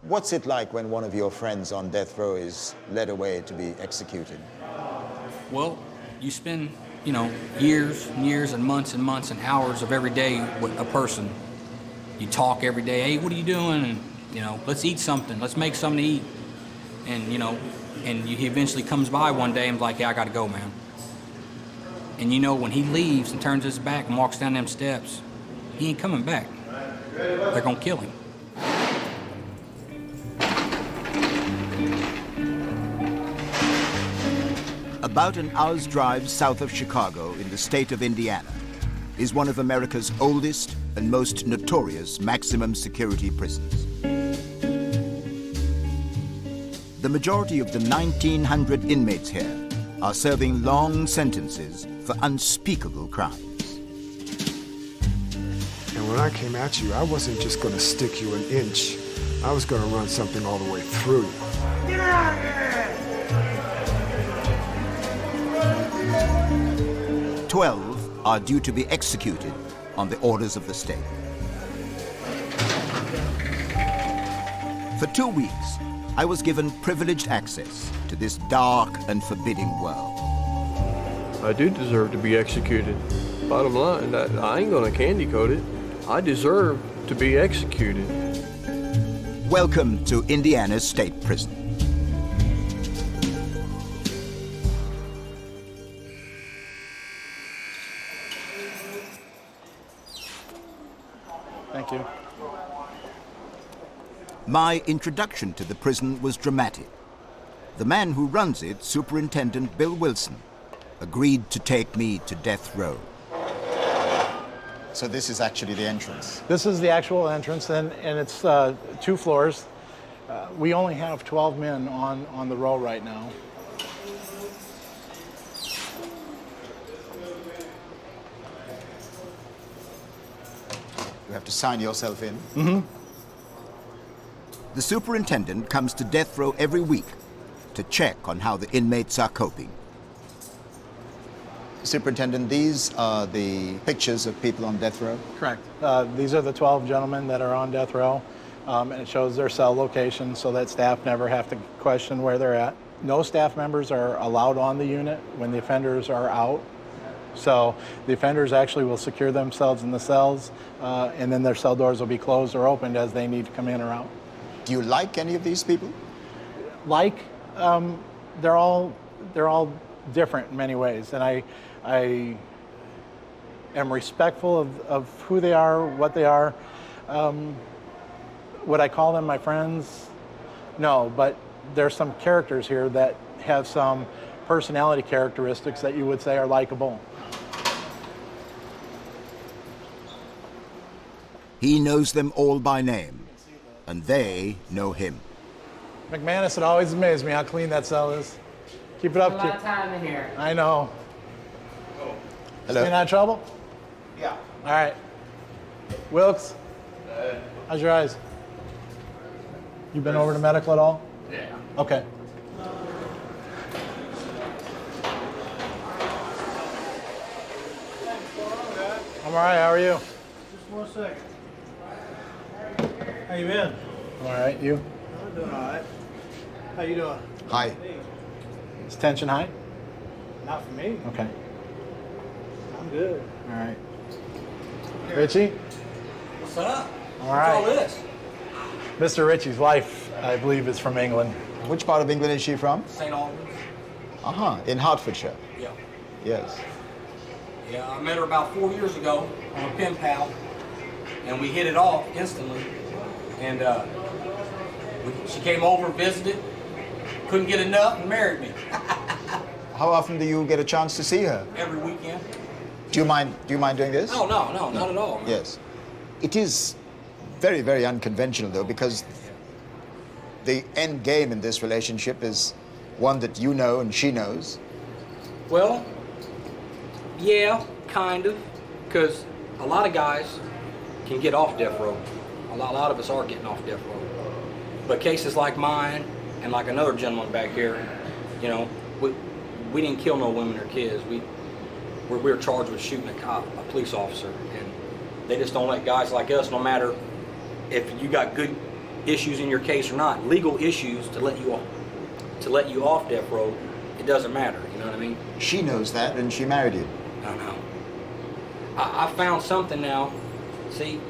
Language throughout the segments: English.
What's it like when one of your friends on death row is led away to be executed? Well, you spend, years and years and months and hours of every day with a person. You talk every day, hey, what are you doing? And, let's eat something, let's make something to eat. And, he eventually comes by one day and is like, yeah, I gotta go, man. And when he leaves and turns his back and walks down them steps, he ain't coming back. They're gonna kill him. About an hour's drive south of Chicago in the state of Indiana is one of America's oldest and most notorious maximum security prisons. The majority of the 1,900 inmates here are serving long sentences for unspeakable crimes. And when I came at you, I wasn't just going to stick you an inch. I was going to run something all the way through you. Get out of here! 12 are due to be executed on the orders of the state. For 2 weeks, I was given privileged access to this dark and forbidding world. I do deserve to be executed. Bottom line, I ain't gonna candy coat it. I deserve to be executed. Welcome to Indiana's state prison. Thank you. My introduction to the prison was dramatic. The man who runs it, Superintendent Bill Wilson, agreed to take me to death row. So this is actually the entrance? This is the actual entrance, and it's 2 floors. We only have 12 men on the row right now. You have to sign yourself in? Mm-hmm. The superintendent comes to death row every week to check on how the inmates are coping. Superintendent, these are the pictures of people on death row? Correct. These are the 12 gentlemen that are on death row, and it shows their cell location so that staff never have to question where they're at. No staff members are allowed on the unit when the offenders are out. So the offenders actually will secure themselves in the cells, and then their cell doors will be closed or opened as they need to come in or out. Do you like any of these people? They're all different in many ways, and I am respectful of who they are, what they are. Would I call them my friends? No, but there's some characters here that have some personality characteristics that you would say are likable. He knows them all by name, and they know him. McManus, it always amazes me how clean that cell is. Keep it up. A lot of time in here. I know. Hello? Staying out of trouble? Yeah. All right. Wilkes, how's your eyes? You been over to medical at all? Yeah. Okay. I'm all right. How are you? Just 1 second. How you been? I'm all right. You? I'm doing all right. How you doing? Hi. Is tension high? Not for me. Okay. I'm good. All right. Richie? What's up? All right. What's all this? Mr. Ritchie's wife, I believe, is from England. Which part of England is she from? St. Albans. Uh-huh, in Hertfordshire. Yeah. Yes. Yeah, I met her about 4 years ago on a pen pal, and we hit it off instantly. And she came over, visited, couldn't get enough, and married me. How often do you get a chance to see her? Every weekend. Do you mind doing this? Oh, no, not at all. Man. Yes. It is very, very unconventional, though, because the end game in this relationship is one that you know and she knows. Well, yeah, kind of, because a lot of guys can get off death row. A lot of us are getting off death row. But cases like mine and like another gentleman back here, we didn't kill no women or kids. We were charged with shooting a police officer, and they just don't let guys like us, no matter if you got good issues in your case or not, legal issues to let you off death row, it doesn't matter. You know what I mean? She knows that, and she married you. I know. I found something now. See,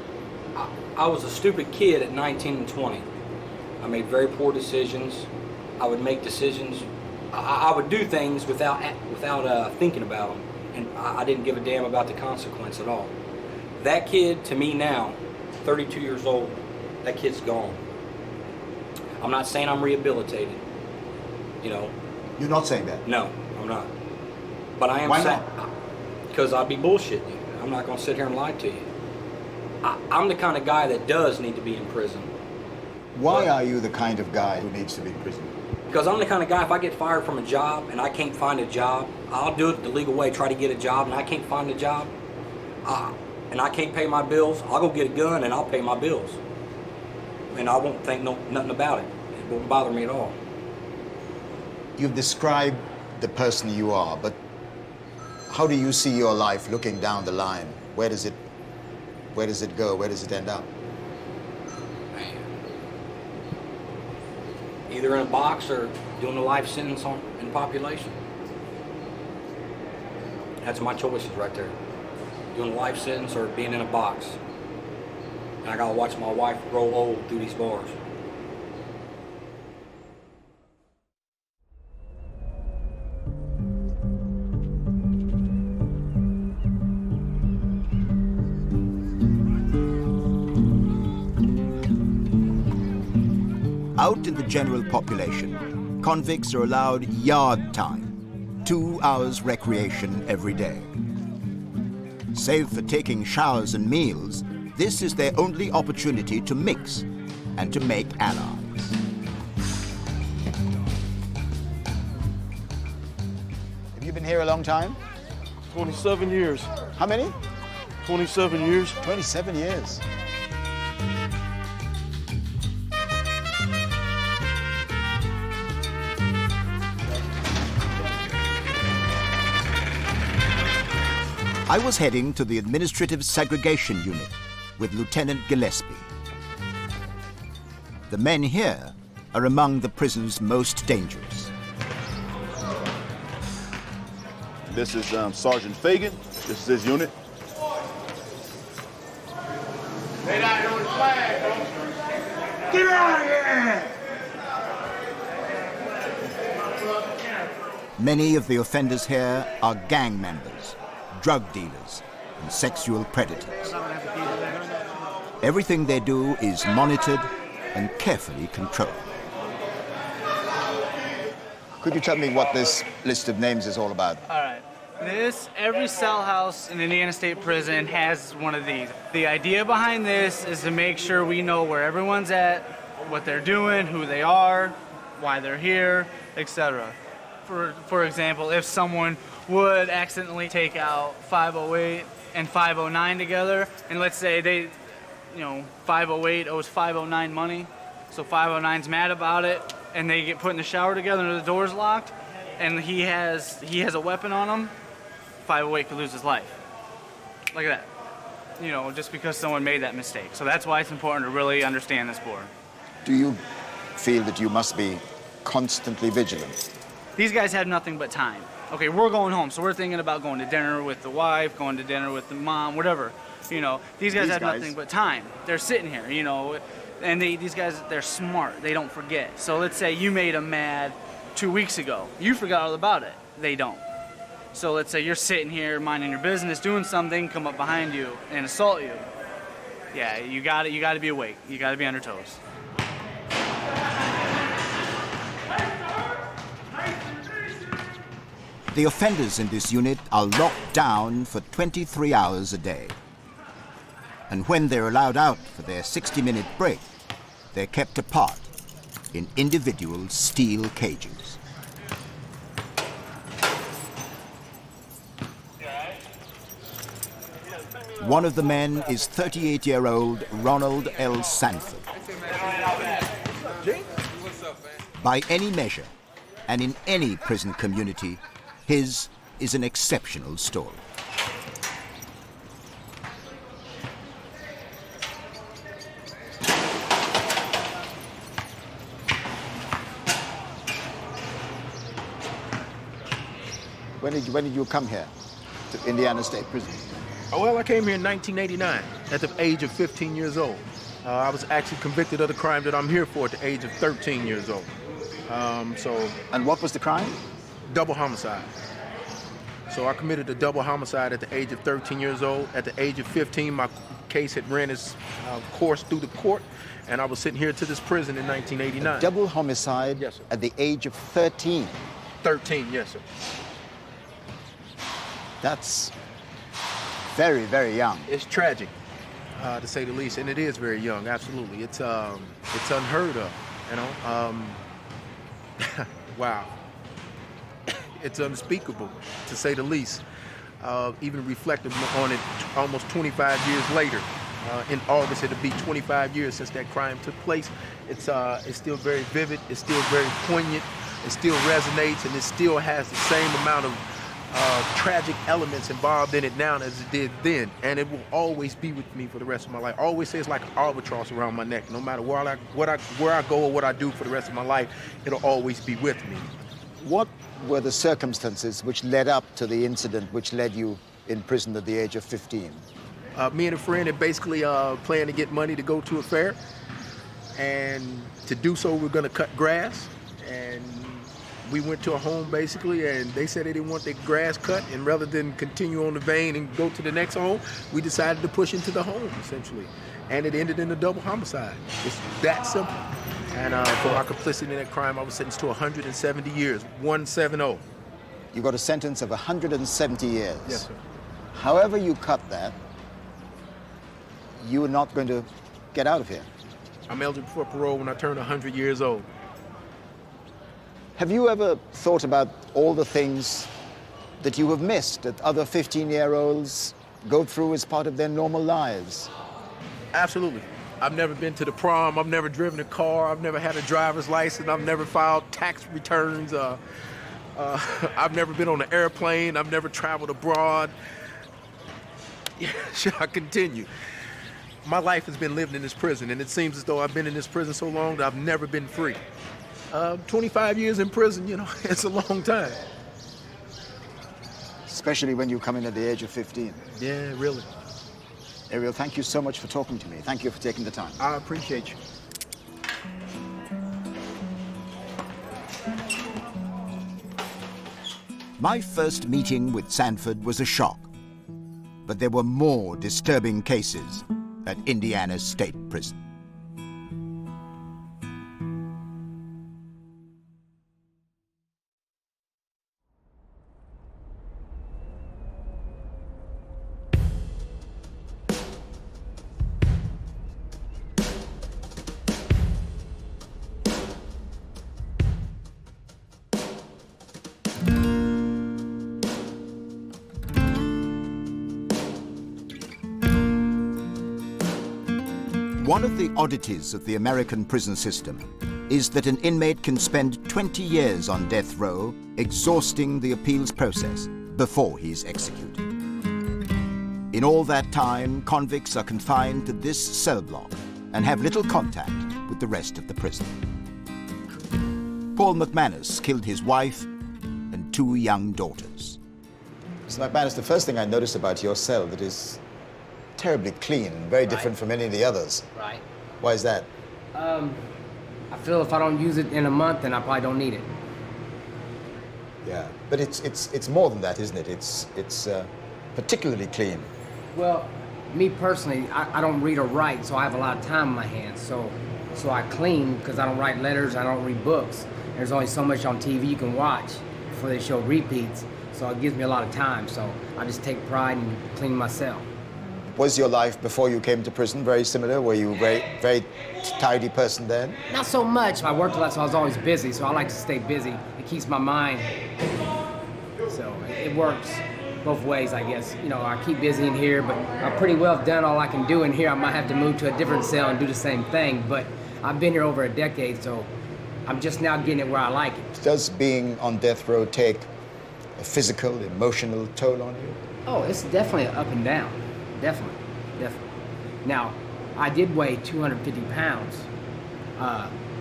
I was a stupid kid at 19 and 20. I made very poor decisions. I would make decisions. I would do things without thinking about them, and I didn't give a damn about the consequence at all. That kid, to me now, 32 years old, that kid's gone. I'm not saying I'm rehabilitated. You know. You're not saying that? No, I'm not. But I am. Why not? Because I'd be bullshitting you. I'm not going to sit here and lie to you. I'm the kind of guy that does need to be in prison. Why are you the kind of guy who needs to be in prison? Because I'm the kind of guy, if I get fired from a job and I can't find a job, I'll do it the legal way, try to get a job, and I can't find a job, and I can't pay my bills, I'll go get a gun and I'll pay my bills. And I won't think nothing about it. It won't bother me at all. You've described the person you are, but how do you see your life looking down the line? Where does it go? Where does it end up? Either in a box or doing a life sentence in population. That's my choices right there. Doing a life sentence or being in a box. And I gotta watch my wife grow old through these bars. Out in the general population, convicts are allowed yard time, 2 hours recreation every day. Save for taking showers and meals, this is their only opportunity to mix and to make allies. Have you been here a long time? 27 years. How many? 27 years. 27 years. I was heading to the Administrative Segregation Unit with Lieutenant Gillespie. The men here are among the prison's most dangerous. This is Sergeant Fagan. This is his unit. Lay down on the flag, folks. Get out of here! Many of the offenders here are gang members, drug dealers, and sexual predators. Everything they do is monitored and carefully controlled. Could you tell me what this list of names is all about? All right. Every cell house in Indiana State Prison has one of these. The idea behind this is to make sure we know where everyone's at, what they're doing, who they are, why they're here, etc. For example, if someone would accidentally take out 508 and 509 together, and let's say 508 owes 509 money, so 509's mad about it, and they get put in the shower together and the door's locked, and he has a weapon on him, 508 could lose his life. Like that. Just because someone made that mistake. So that's why it's important to really understand this board. Do you feel that you must be constantly vigilant? These guys have nothing but time. Okay, we're going home, so we're thinking about going to dinner with the wife, going to dinner with the mom, whatever. These guys have nothing but time. They're sitting here, and these guys, they're smart. They don't forget. So let's say you made them mad 2 weeks ago. You forgot all about it. They don't. So let's say you're sitting here minding your business, doing something, come up behind you and assault you. Yeah, you got to be awake. You got to be on your toes. The offenders in this unit are locked down for 23 hours a day. And when they're allowed out for their 60-minute break, they're kept apart in individual steel cages. One of the men is 38-year-old Ronald L. Sanford. By any measure, and in any prison community, his is an exceptional story. When did you come here to Indiana State Prison? Oh, well, I came here in 1989 at the age of 15 years old. I was actually convicted of the crime that I'm here for at the age of 13 years old. And what was the crime? Double homicide. So I committed a double homicide at the age of 13 years old. At the age of 15, my case had ran its course through the court, and I was sitting here to this prison in 1989. A double homicide, yes, sir. At the age of 13? 13, yes, sir. That's very, very young. It's tragic, to say the least, and it is very young, absolutely. It's unheard of, you know. Wow. It's unspeakable, to say the least. Even reflecting on it almost 25 years later. In August, it'll be 25 years since that crime took place. It's still very vivid, it's still very poignant, it still resonates, and it still has the same amount of tragic elements involved in it now as it did then. And it will always be with me for the rest of my life. I always say it's like an albatross around my neck. No matter where I go or what I do for the rest of my life, it'll always be with me. What were the circumstances which led up to the incident which led you in prison at the age of 15? Me and a friend had basically planned to get money to go to a fair. And to do so, we're going to cut grass. And we went to a home basically, and they said they didn't want their grass cut. And rather than continue on the vein and go to the next home, we decided to push into the home, essentially. And it ended in a double homicide. It's that simple. And for our complicity in that crime, I was sentenced to 170 years, 170. You got a sentence of 170 years. Yes, sir. However you cut that, you are not going to get out of here. I'm eligible for parole when I turn 100 years old. Have you ever thought about all the things that you have missed that other 15-year-olds go through as part of their normal lives? Absolutely. I've never been to the prom, I've never driven a car, I've never had a driver's license, I've never filed tax returns, I've never been on an airplane, I've never traveled abroad. Should I continue? My life has been lived in this prison, and it seems as though I've been in this prison so long that I've never been free. 25 years in prison, you know, it's a long time. Especially when you come in at the age of 15. Yeah, really. Ariel, thank you so much for talking to me. Thank you for taking the time. I appreciate you. My first meeting with Sanford was a shock, but there were more disturbing cases at Indiana State Prison. One of the oddities of the American prison system is that an inmate can spend 20 years on death row exhausting the appeals process before he's executed. In all that time, convicts are confined to this cell block and have little contact with the rest of the prison. Paul McManus killed his wife and 2 young daughters. Mr. McManus, the first thing I noticed about your cell that is terribly clean, very different from any of the others. Right. Why is that? I feel if I don't use it in a month, then I probably don't need it. Yeah, but it's more than that, isn't it? It's particularly clean. Well, me personally, I don't read or write, so I have a lot of time on my hands. So I clean because I don't write letters, I don't read books. There's only so much on TV you can watch before they show repeats, so it gives me a lot of time. So I just take pride in cleaning my cell. Was your life before you came to prison very similar? Were you a very tidy person then? Not so much. I worked a lot, so I was always busy, so I like to stay busy. It keeps my mind, so it works both ways, I guess. You know, I keep busy in here, but I've pretty well done all I can do in here. I might have to move to a different cell and do the same thing, but I've been here over a decade, so I'm just now getting it where I like it. Does being on death row take a physical, emotional toll on you? Oh, it's definitely up and down. Definitely. Now, I did weigh 250 pounds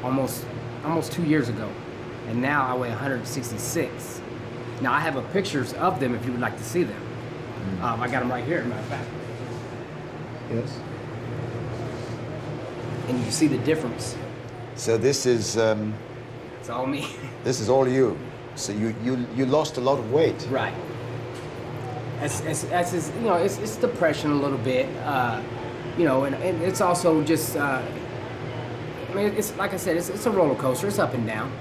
almost 2 years ago, and now I weigh 166. Now, I have pictures of them if you would like to see them. I got them right here, as a matter of fact. Yes. And you can see the difference. So this is It's all me. this is all you. So you lost a lot of weight. Right. It's you know, it's depression a little bit, you know, and it's also just, I mean, it's like I said, it's a roller coaster. It's up and down.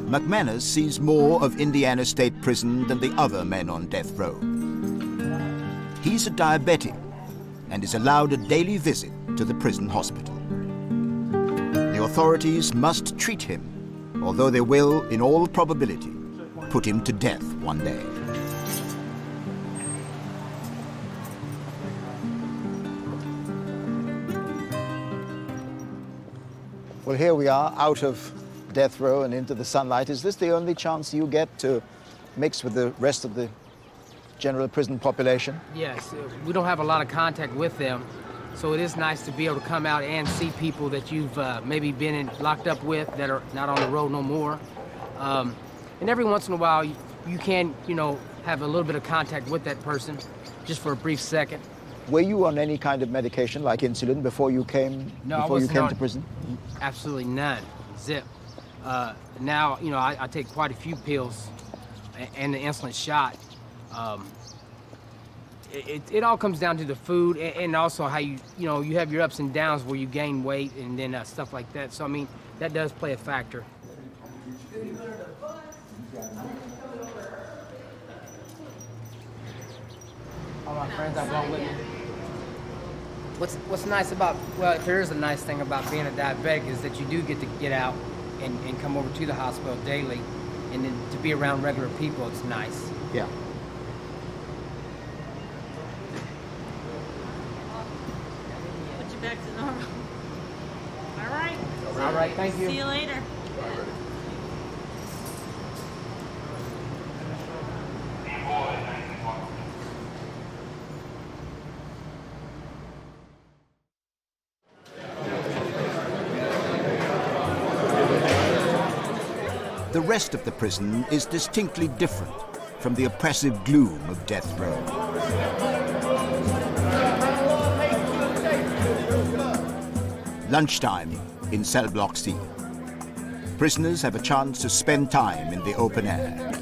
McManus sees more of Indiana State Prison than the other men on death row. He's a diabetic and is allowed a daily visit to the prison hospital. The authorities must treat him, although they will, in all probability, put him to death one day. Well, here we are, out of death row and into the sunlight. Is this the only chance you get to mix with the rest of the general prison population? Yes, we don't have a lot of contact with them, so it is nice to be able to come out and see people that you've maybe been locked up with that are not on the road no more. And every once in a while, you can, you know, have a little bit of contact with that person, just for a brief second. Were you on any kind of medication, like insulin, before you came? No, before I you wasn't came to prison? Absolutely none. Zip. Now, you know, I take quite a few pills and the insulin shot. It all comes down to the food and also how you know, you have your ups and downs where you gain weight and then stuff like that. So, I mean, that does play a factor. All my friends I brought with me. What's nice about, well, if there is a nice thing about being a diabetic is that you do get to get out and come over to the hospital daily, and then to be around regular people, it's nice. Yeah. Put you back to normal. All right. All right, thank you. See you later. The rest of the prison is distinctly different from the oppressive gloom of death row. Lunchtime in cell block C. Prisoners have a chance to spend time in the open air.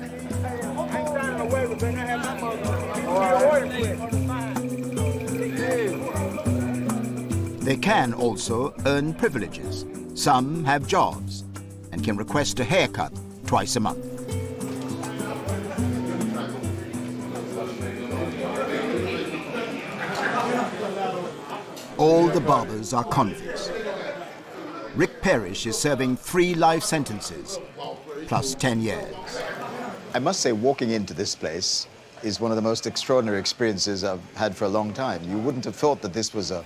They can also earn privileges. Some have jobs and can request a haircut twice a month. All the barbers are convicts. Rick Parrish is serving 3 life sentences, plus 10 years. I must say, walking into this place is one of the most extraordinary experiences I've had for a long time. You wouldn't have thought that this was a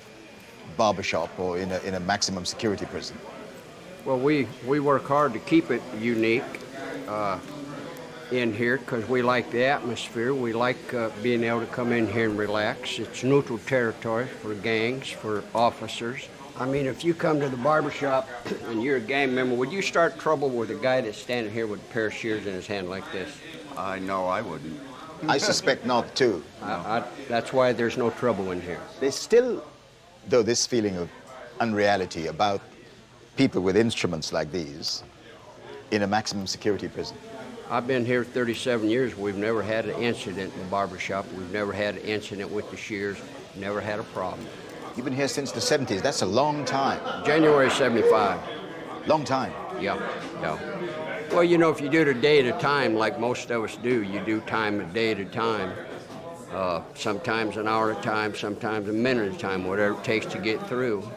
barbershop or in a maximum security prison. Well, we work hard to keep it unique in here because we like the atmosphere. We like being able to come in here and relax. It's neutral territory for gangs, for officers. I mean, if you come to the barbershop and you're a gang member, would you start trouble with a guy that's standing here with a pair of shears in his hand like this? No, I wouldn't. I suspect not, too. That's why there's no trouble in here. There's still, though, this feeling of unreality about people with instruments like these in a maximum security prison. I've been here 37 years. We've never had an incident in the barbershop. We've never had an incident with the shears. Never had a problem. You've been here since the 70s. That's a long time. January 75. Long time. Yeah. Well, you know, if you do it a day at a time, like most of us do, you do time a day at a time. Sometimes an hour at a time, sometimes a minute at a time, whatever it takes to get through.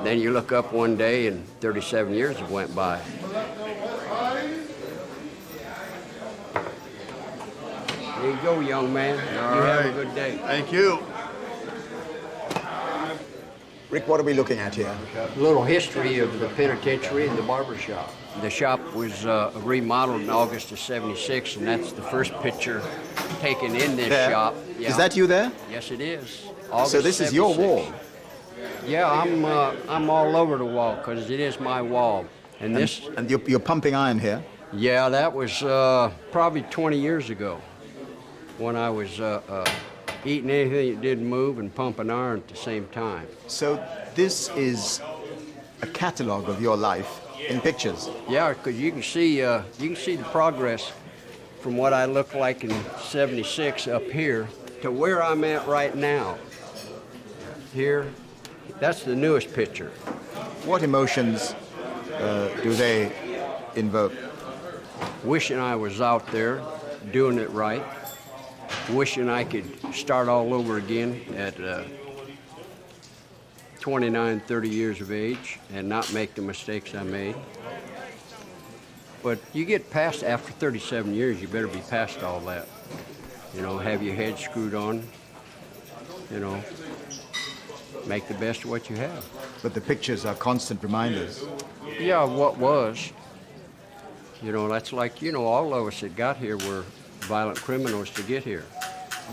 Then you look up one day and 37 years have went by. There you go, young man. All you right. have a good day. Thank you. Rick, what are we looking at here? A little history of the penitentiary and the barber shop. The shop was remodeled in August of '76, and that's the first picture taken in this there. shop. Yeah. Is that you there? Yes, it is. So this is your wall? Yeah, I'm all over the wall because it is my wall. And this. And you're pumping iron here? Yeah, that was probably 20 years ago when I was eating anything that didn't move and pumping iron at the same time. So this is a catalog of your life in pictures? Yeah, because you can see the progress from what I looked like in '76 up here to where I'm at right now. Here, that's the newest picture. What emotions do they invoke? Wishing I was out there doing it right. Wishing I could start all over again at 29, 30 years of age and not make the mistakes I made. But you get past, after 37 years, you better be past all that. You know, have your head screwed on, you know, make the best of what you have. But the pictures are constant reminders. Yeah, what was. You know, that's like, you know, all of us that got here were violent criminals to get here.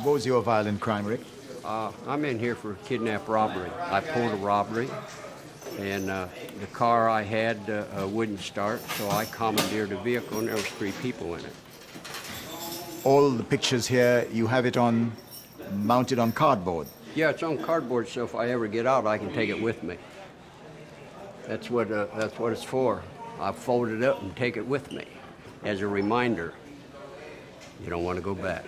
What was your violent crime, Rick? I'm in here for kidnap robbery. I pulled a robbery, and the car I had wouldn't start, so I commandeered a vehicle, and there was 3 people in it. All the pictures here, you have it on, mounted on cardboard? Yeah, it's on cardboard, so if I ever get out, I can take it with me. That's what it's for. I fold it up and take it with me as a reminder. You don't want to go back.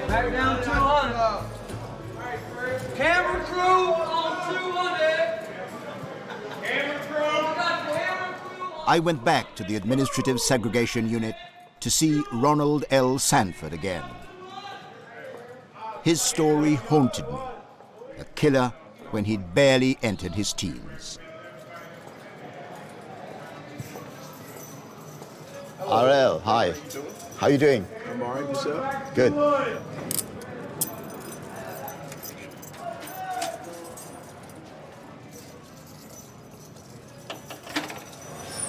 Back down 200. Camera crew on 200. Camera crew. I went back to the administrative segregation unit to see Ronald L. Sanford again. His story haunted me. A killer when he'd barely entered his teens. RL, hi. How are you doing? I'm all right, yourself? Good.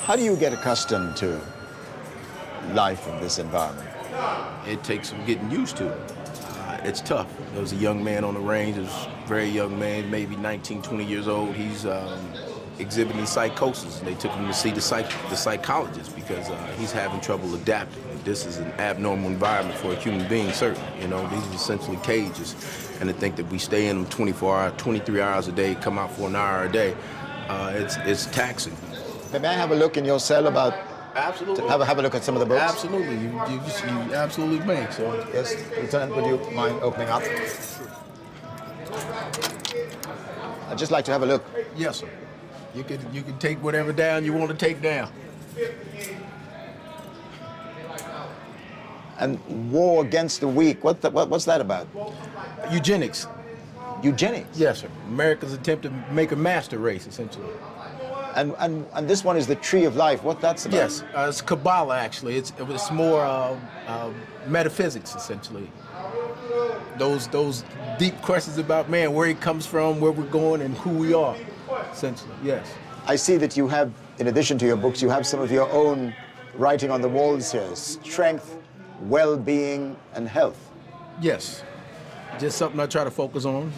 How do you get accustomed to life in this environment? It takes some getting used to. It's tough. There was a young man on the range, it was a very young man, maybe 19, 20 years old. He's exhibiting psychosis, and they took him to see the psychologist because he's having trouble adapting. This is an abnormal environment for a human being, certainly. You know, these are essentially cages, and to think that we stay in them 24 hours, 23 hours a day, come out for an hour a day, it's taxing. May I have a look in your cell about? Absolutely. Have a look at some of the books? Absolutely. You absolutely may. So. Yes, Lieutenant, would you mind opening up? I'd just like to have a look. Yes, sir. You can take whatever down you want to take down. And war against the weak, what's that about? Eugenics. Eugenics? Yes, sir. America's attempt to make a master race, essentially. And this one is the tree of life. What that's about? Yes, it's Kabbalah, actually. It's more metaphysics, essentially. Those deep questions about man, where he comes from, where we're going, and who we are, essentially, yes. I see that you have, in addition to your books, you have some of your own writing on the walls here. Strength, well-being, and health. Yes. Just something I try to focus on.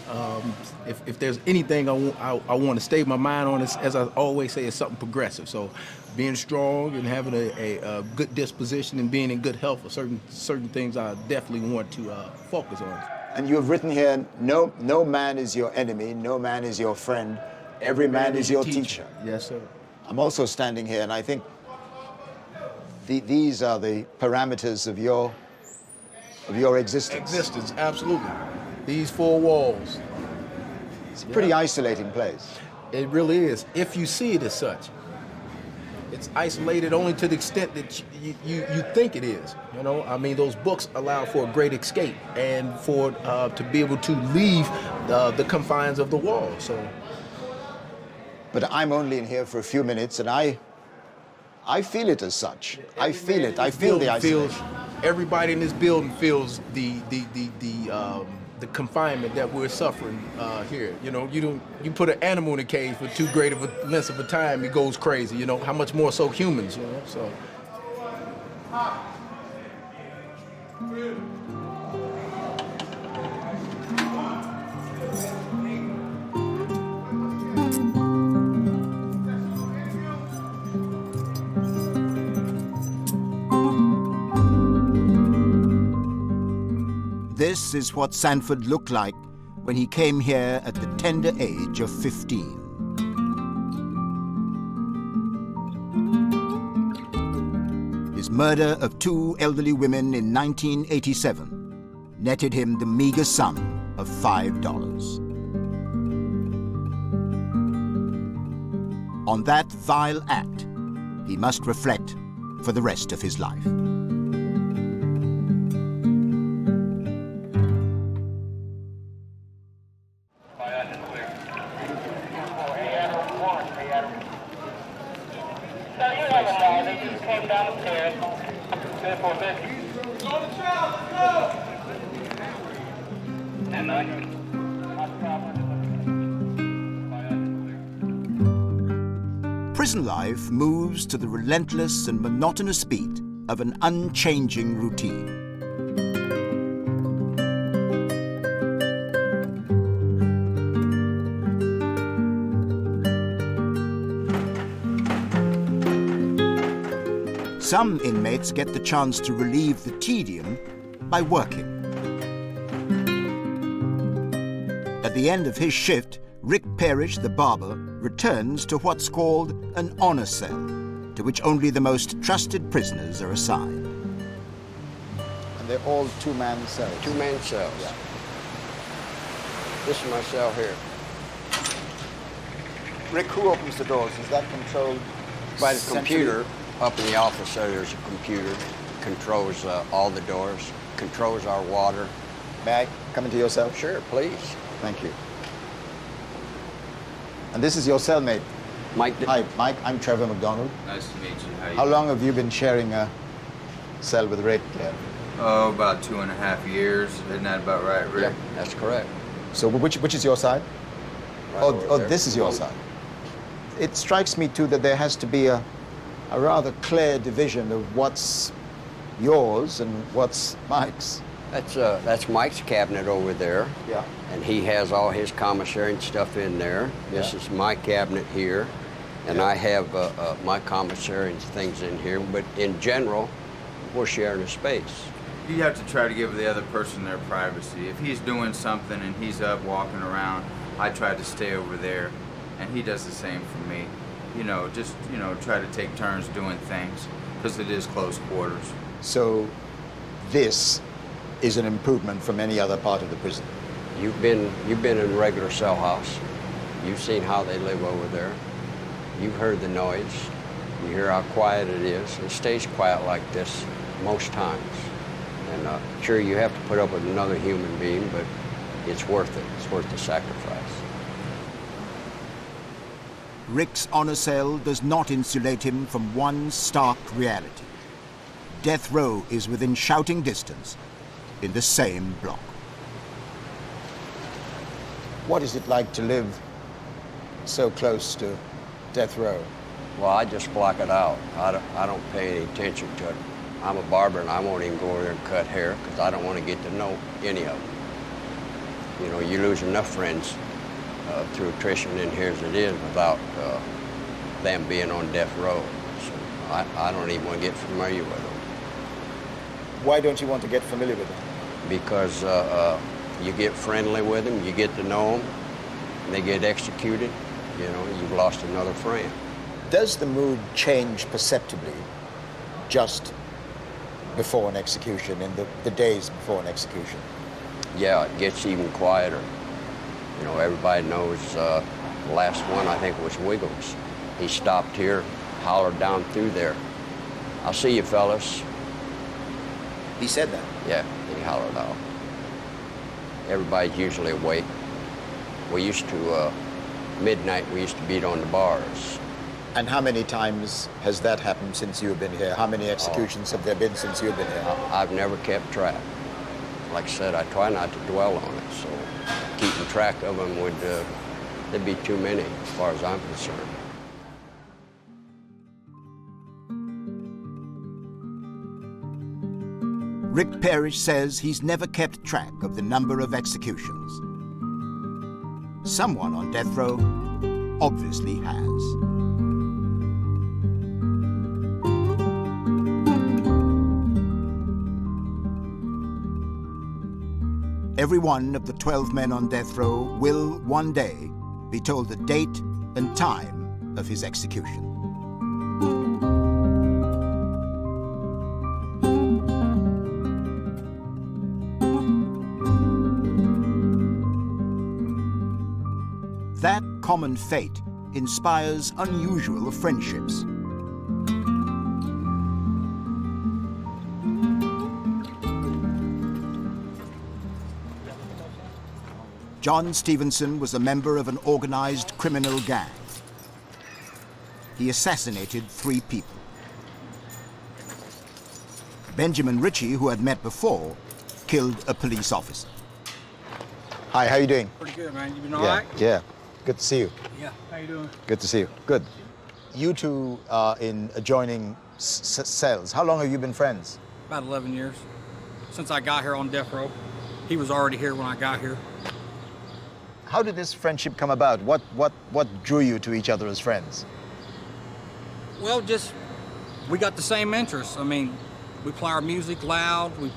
If there's anything I want to stay my mind on, as I always say, is something progressive. So being strong and having a good disposition and being in good health are certain things I definitely want to focus on. And you have written here, no man is your enemy, no man is your friend, every man is your teacher. Yes, sir. I'm also standing here, and I think these are the parameters of your of your existence. Existence, absolutely. These four walls. It's a pretty isolating place. It really is, if you see it as such. It's isolated only to the extent that you think it is. You know, I mean, those books allow for a great escape and for to be able to leave the confines of the wall. So, but I'm only in here for a few minutes, and I feel it as such. I feel it. I feel the isolation. Everybody in this building feels the confinement that we're suffering here. You know, you put an animal in a cage for too great of a length of a time, it goes crazy. You know, how much more so humans? You know, so. This is what Sanford looked like when he came here at the tender age of 15. His murder of 2 elderly women in 1987 netted him the meager sum of $5. On that vile act, he must reflect for the rest of his life. Prison life moves to the relentless and monotonous beat of an unchanging routine. Some inmates get the chance to relieve the tedium by working. At the end of his shift, Rick Parrish, the barber, returns to what's called an honor cell, to which only the most trusted prisoners are assigned. And they're all two-man cells? Two-man cells. Yeah. This is my cell here. Rick, who opens the doors? Is that controlled By the computer. Up in the office there's a computer, controls all the doors, controls our water. May I come into your cell? Sure, please. Thank you. And this is your cellmate? Mike. Hi, Mike. I'm Trevor McDonald. Nice to meet you. How long have you been sharing a cell with Rick? Oh, about 2.5 years. Isn't that about right, Rick? Yeah, that's correct. So which is your side? Right oh, this is your side. It strikes me, too, that there has to be a rather clear division of what's yours and what's Mike's. That's Mike's cabinet over there. Yeah. And he has all his commissary and stuff in there. This is my cabinet here. And I have my commissary and things in here. But in general, we're sharing a space. You have to try to give the other person their privacy. If he's doing something and he's up walking around, I try to stay over there. And he does the same for me. You know, just, you know, try to take turns doing things, because it is close quarters. So this is an improvement from any other part of the prison? You've been in a regular cell house. You've seen how they live over there. You've heard the noise. You hear how quiet it is. It stays quiet like this most times. And sure, you have to put up with another human being, but it's worth it. It's worth the sacrifice. Rick's honor cell does not insulate him from one stark reality. Death row is within shouting distance in the same block. What is it like to live so close to death row? Well, I just block it out. I don't pay any attention to it. I'm a barber and I won't even go over there and cut hair because I don't want to get to know any of them. You know, you lose enough friends through attrition in here as it is without them being on death row. So I don't even want to get familiar with them. Why don't you want to get familiar with them? Because you get friendly with them, you get to know them, and they get executed, you know, you've lost another friend. Does the mood change perceptibly just before an execution, in the days before an execution? Yeah, it gets even quieter. You know, everybody knows the last one, I think, was Wiggles. He stopped here, hollered down through there, "I'll see you, fellas." He said that? Yeah, he hollered out. Everybody's usually awake. We used to, midnight, we used to beat on the bars. And how many times has that happened since you've been here? How many executions have there been since you've been here? I've never kept track. Like I said, I try not to dwell on it, so keeping track of them would, there'd be too many as far as I'm concerned. Rick Parrish says he's never kept track of the number of executions. Someone on death row obviously has. Every one of the 12 men on death row will one day be told the date and time of his execution. That common fate inspires unusual friendships. John Stevenson was a member of an organized criminal gang. He assassinated 3 people. Benjamin Ritchie, who had met before, killed a police officer. Hi, how you doing? Pretty good, man. You been all right? Yeah. Good to see you. Yeah. How you doing? Good to see you. Good. You two are in adjoining cells. How long have you been friends? About 11 years. Since I got here on death row. He was already here when I got here. How did this friendship come about? What drew you to each other as friends? Well, just, we got the same interests. I mean, we play our music loud, we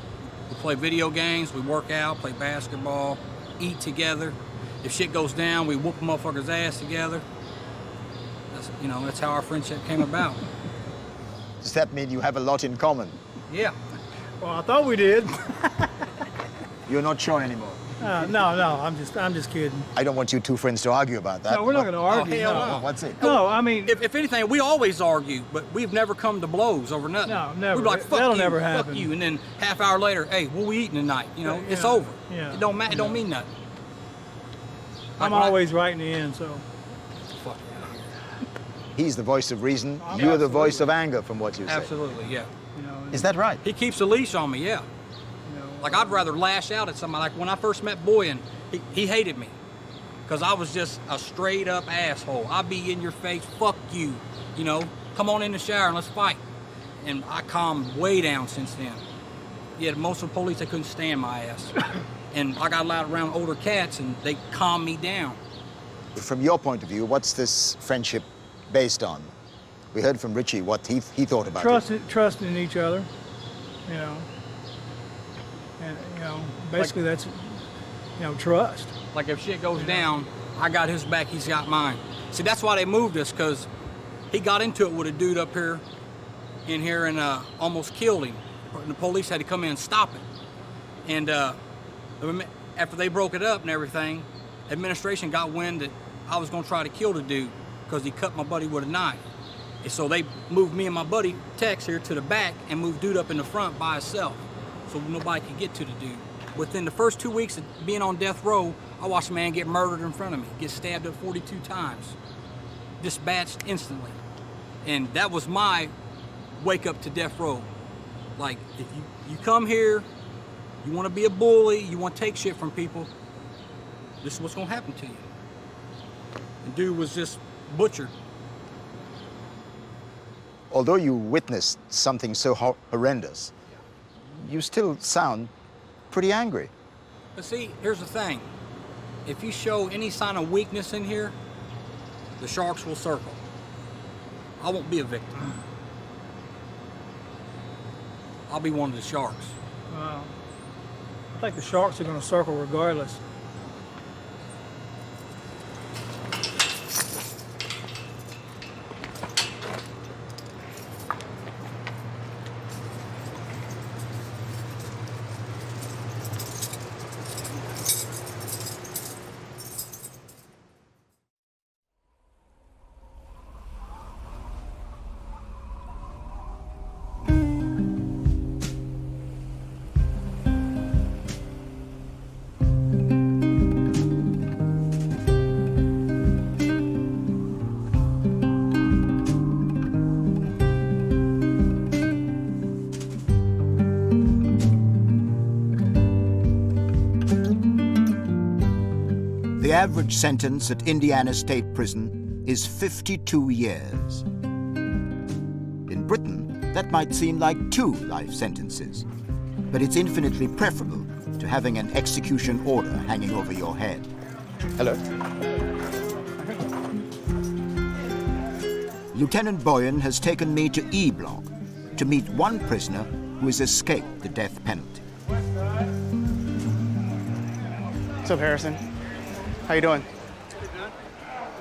play video games, we work out, play basketball, eat together. If shit goes down, we whoop a motherfucker's ass together. That's, you know, that's how our friendship came about. Does that mean you have a lot in common? Yeah. Well, I thought we did. You're not sure anymore? No, I'm just kidding. I don't want you two friends to argue about that. No, we're not going to argue. Oh, hell no. no. What's it? No, I mean... If anything, we always argue, but we've never come to blows over nothing. No, never. We're like, fuck That'll you, never fuck happen. you, and then half hour later, hey, what we eating tonight? You know, it's over. Yeah. It don't matter. It don't mean nothing. I'm always right in the end, so... Fuck. He's the voice of reason. You're the voice of anger, from what you say. Absolutely, yeah. Is that right? He keeps a leash on me, yeah. Like, I'd rather lash out at somebody. Like, when I first met Boyan, he hated me because I was just a straight up asshole. I'd be in your face, fuck you, you know, come on in the shower and let's fight. And I calmed way down since then. Yeah, most of the police, they couldn't stand my ass. And I got allowed around older cats and they calmed me down. From your point of view, what's this friendship based on? We heard from Richie what he thought about it. Trusting in each other, you know. And, you know, basically that's, you know, trust. Like if shit goes down, I got his back, he's got mine. See, that's why they moved us, because he got into it with a dude up here, and almost killed him. And the police had to come in and stop it. And after they broke it up and everything, administration got wind that I was gonna try to kill the dude because he cut my buddy with a knife. And so they moved me and my buddy Tex here to the back and moved dude up in the front by himself, so nobody could get to the dude. Within the first 2 weeks of being on death row, I watched a man get murdered in front of me, get stabbed up 42 times, dispatched instantly. And that was my wake up to death row. Like, if you come here, you want to be a bully, you want to take shit from people, this is what's going to happen to you. The dude was just butchered. Although you witnessed something so horrendous, you still sound pretty angry. But see, here's the thing. If you show any sign of weakness in here, the sharks will circle. I won't be a victim. I'll be one of the sharks. I think the sharks are going to circle regardless. average sentence at Indiana State Prison is 52 years. In Britain, that might seem like 2 life sentences, but it's infinitely preferable to having an execution order hanging over your head. Hello. Lieutenant Boyan has taken me to E Block to meet one prisoner who has escaped the death penalty. What's up, Harrison? How you doing?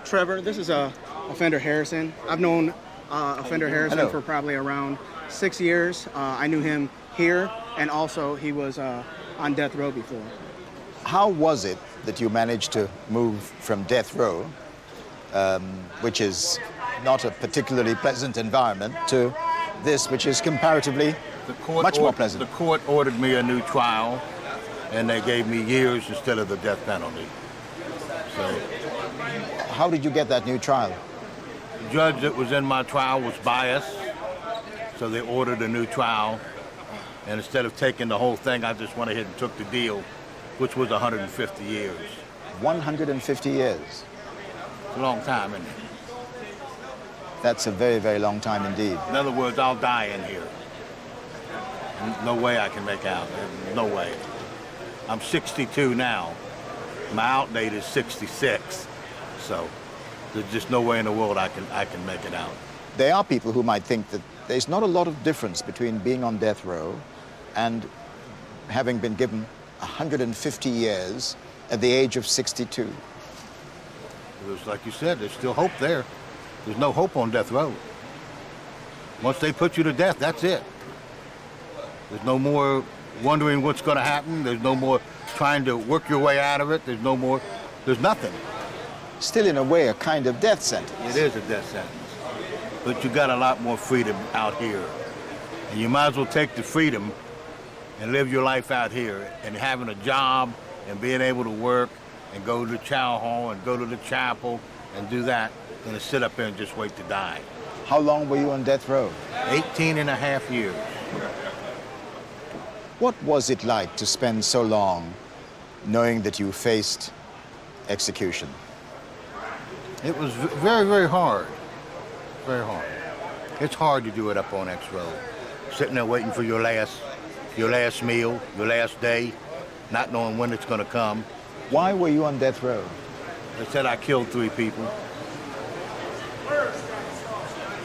Trevor, this is Offender Harrison. I've known Offender Harrison Hello. for probably around 6 years. I knew him here, and also he was on death row before. How was it that you managed to move from death row, which is not a particularly pleasant environment, to this, which is comparatively much more pleasant? The court ordered me a new trial, and they gave me years instead of the death penalty. So, how did you get that new trial? The judge that was in my trial was biased, so they ordered a new trial, and instead of taking the whole thing, I just went ahead and took the deal, which was 150 years. 150 years? It's a long time, isn't it? That's a very, very long time indeed. In other words, I'll die in here. No way I can make out. No way. I'm 62 now. My out date is 66. So there's just no way in the world I can make it out. There are people who might think that there's not a lot of difference between being on death row and having been given 150 years at the age of 62. It was like you said, there's still hope there. There's no hope on death row. Once they put you to death, that's it. There's no more wondering what's going to happen. There's no more trying to work your way out of it. There's no more, there's nothing. Still, in a way, a kind of death sentence. It is a death sentence. But you got a lot more freedom out here. And you might as well take the freedom and live your life out here, and having a job and being able to work and go to the chow hall and go to the chapel and do that than to sit up there and just wait to die. How long were you on death row? 18 and a half years. What was it like to spend so long knowing that you faced execution? It was very, very hard. Very hard. It's hard to do it up on X row. Sitting there waiting for your last meal, your last day, not knowing when it's going to come. Why were you on death row? They said I killed 3 people.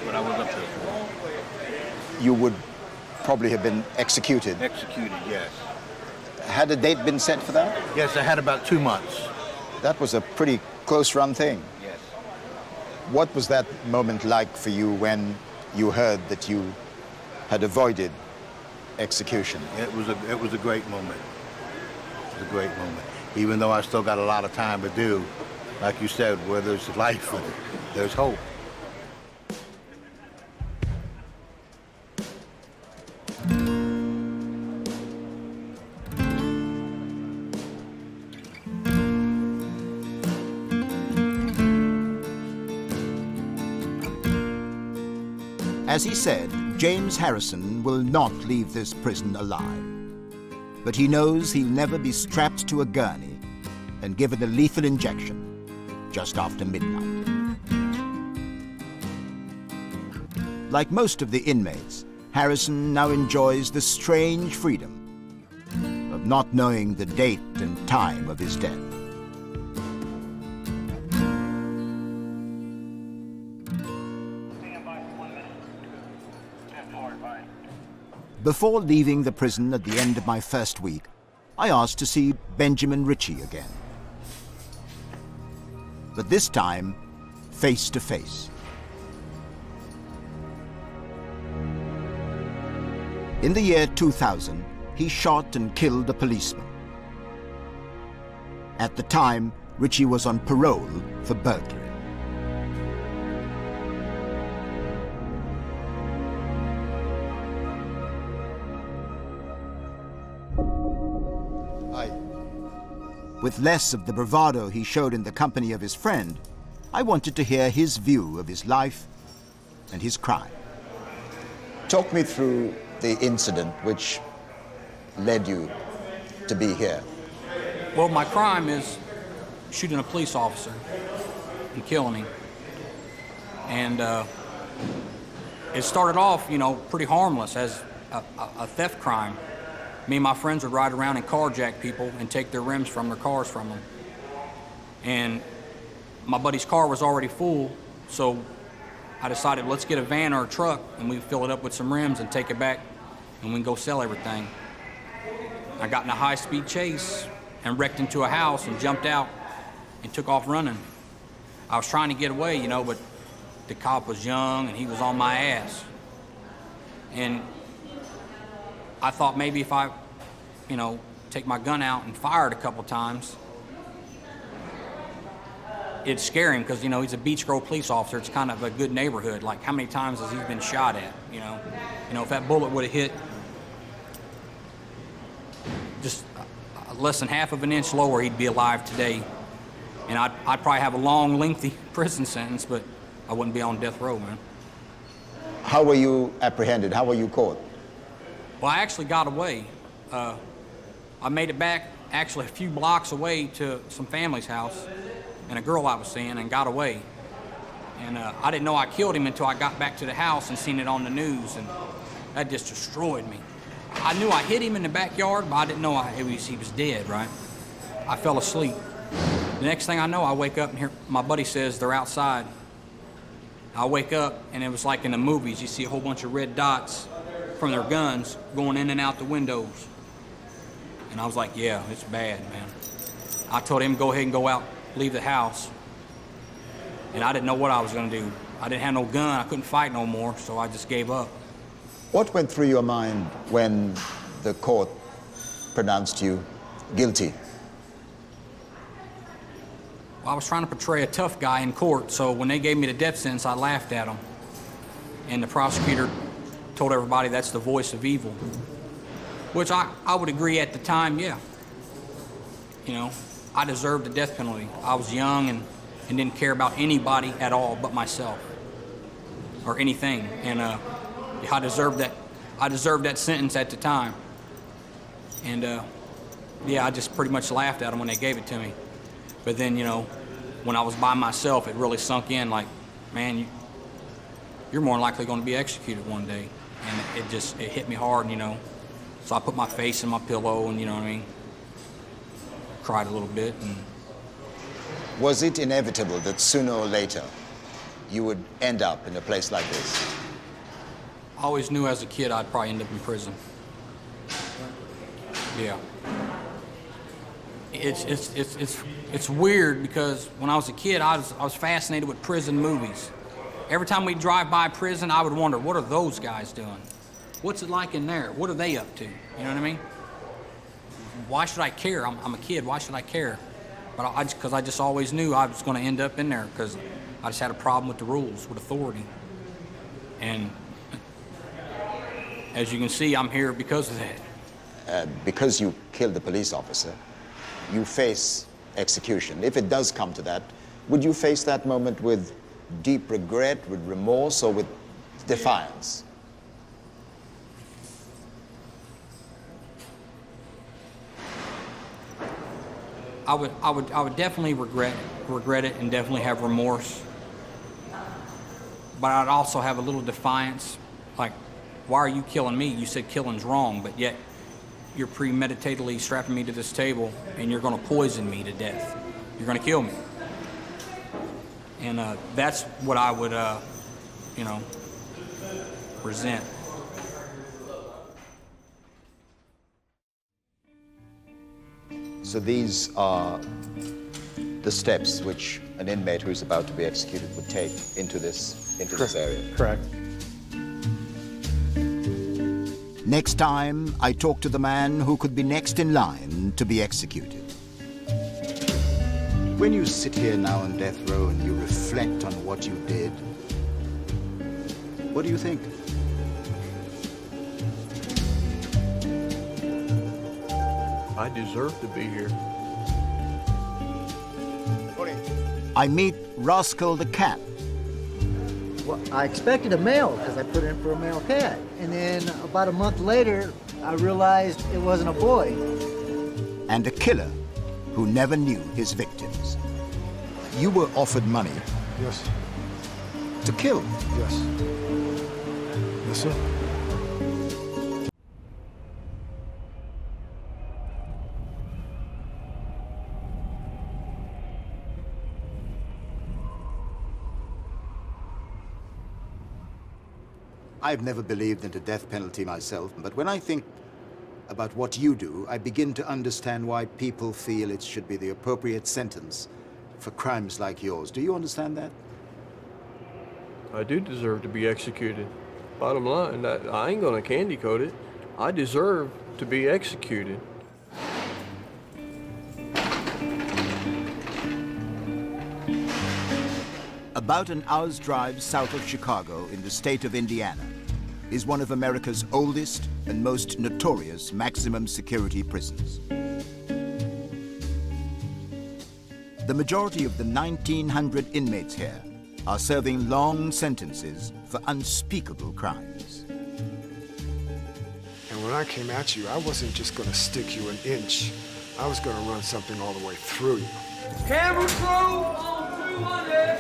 But I was up there for. You would probably have been executed. Executed, yes. Had a date been set for that? Yes, I had about 2 months. That was a pretty close run thing. Yes. What was that moment like for you when you heard that you had avoided execution? It was a great moment. It was a great moment. Even though I still got a lot of time to do, like you said, where there's life, there's hope. As he said, James Harrison will not leave this prison alive. But he knows he'll never be strapped to a gurney and given a lethal injection just after midnight. Like most of the inmates, Harrison now enjoys the strange freedom of not knowing the date and time of his death. Before leaving the prison at the end of my first week, I asked to see Benjamin Ritchie again. But this time, face to face. In the year 2000, he shot and killed a policeman. At the time, Ritchie was on parole for burglary. With less of the bravado he showed in the company of his friend, I wanted to hear his view of his life and his crime. Talk me through the incident which led you to be here. Well, my crime is shooting a police officer and killing him. And it started off, pretty harmless as a theft crime. Me and my friends would ride around and carjack people and take their rims from their cars from them. And my buddy's car was already full, so I decided, let's get a van or a truck and we fill it up with some rims and take it back and we can go sell everything. I got in a high-speed chase and wrecked into a house and jumped out and took off running. I was trying to get away, but the cop was young and he was on my ass. And I thought maybe if I, take my gun out and fire it a couple times, it'd scare him because, he's a Beach Grove police officer. It's kind of a good neighborhood. Like, how many times has he been shot at, if that bullet would have hit just less than half of an inch lower, he'd be alive today. And I'd probably have a long, lengthy prison sentence, but I wouldn't be on death row, man. How were you apprehended? How were you caught? Well, I actually got away. I made it back actually a few blocks away to some family's house and a girl I was seeing and got away. And I didn't know I killed him until I got back to the house and seen it on the news, and that just destroyed me. I knew I hit him in the backyard, but I didn't know he was dead, right? I fell asleep. The next thing I know, I wake up and hear my buddy says they're outside. I wake up and it was like in the movies. You see a whole bunch of red dots from their guns going in and out the windows. And I was like, yeah, it's bad, man. I told him go ahead and go out, leave the house. And I didn't know what I was gonna do. I didn't have no gun, I couldn't fight no more, so I just gave up. What went through your mind when the court pronounced you guilty? Well, I was trying to portray a tough guy in court, so when they gave me the death sentence, I laughed at them. And the prosecutor told everybody that's the voice of evil. Which I would agree at the time, yeah. I deserved the death penalty. I was young and didn't care about anybody at all but myself or anything. And I deserved that sentence at the time. And yeah, I just pretty much laughed at them when they gave it to me. But then, when I was by myself, it really sunk in like, man, you're more likely going to be executed one day. And it hit me hard, So I put my face in my pillow and, cried a little bit. And was it inevitable that sooner or later you would end up in a place like this? I always knew as a kid I'd probably end up in prison. Yeah. It's weird because when I was a kid, I was fascinated with prison movies. Every time we'd drive by prison, I would wonder, what are those guys doing? What's it like in there? What are they up to? You know what I mean? Why should I care? I'm a kid. Why should I care? But because I just always knew I was going to end up in there because I just had a problem with the rules, with authority. And as you can see, I'm here because of that. Because you killed the police officer, you face execution. If it does come to that, would you face that moment with deep regret, with remorse, or with defiance? I would definitely regret it and definitely have remorse. But I'd also have a little defiance, like, why are you killing me? You said killing's wrong, but yet you're premeditatedly strapping me to this table and you're gonna poison me to death. You're gonna kill me. And that's what I would, resent. So these are the steps which an inmate who is about to be executed would take into this area. Correct. Next time, I talk to the man who could be next in line to be executed. When you sit here now on death row and you reflect on what you did, what do you think? I deserve to be here. I meet Roscoe the cat. Well, I expected a male because I put in for a male cat. And then about a month later, I realized it wasn't a boy. And a killer who never knew his victims. You were offered money Yes. to kill. Yes. Yes, sir. I've never believed in the death penalty myself, but when I think about what you do, I begin to understand why people feel it should be the appropriate sentence for crimes like yours. Do you understand that? I do deserve to be executed. Bottom line, I ain't gonna candy coat it. I deserve to be executed. About an hour's drive south of Chicago in the state of Indiana is one of America's oldest and most notorious maximum security prisons. The majority of the 1,900 inmates here are serving long sentences for unspeakable crimes. And when I came at you, I wasn't just going to stick you an inch. I was going to run something all the way through you. Camera crew on 200.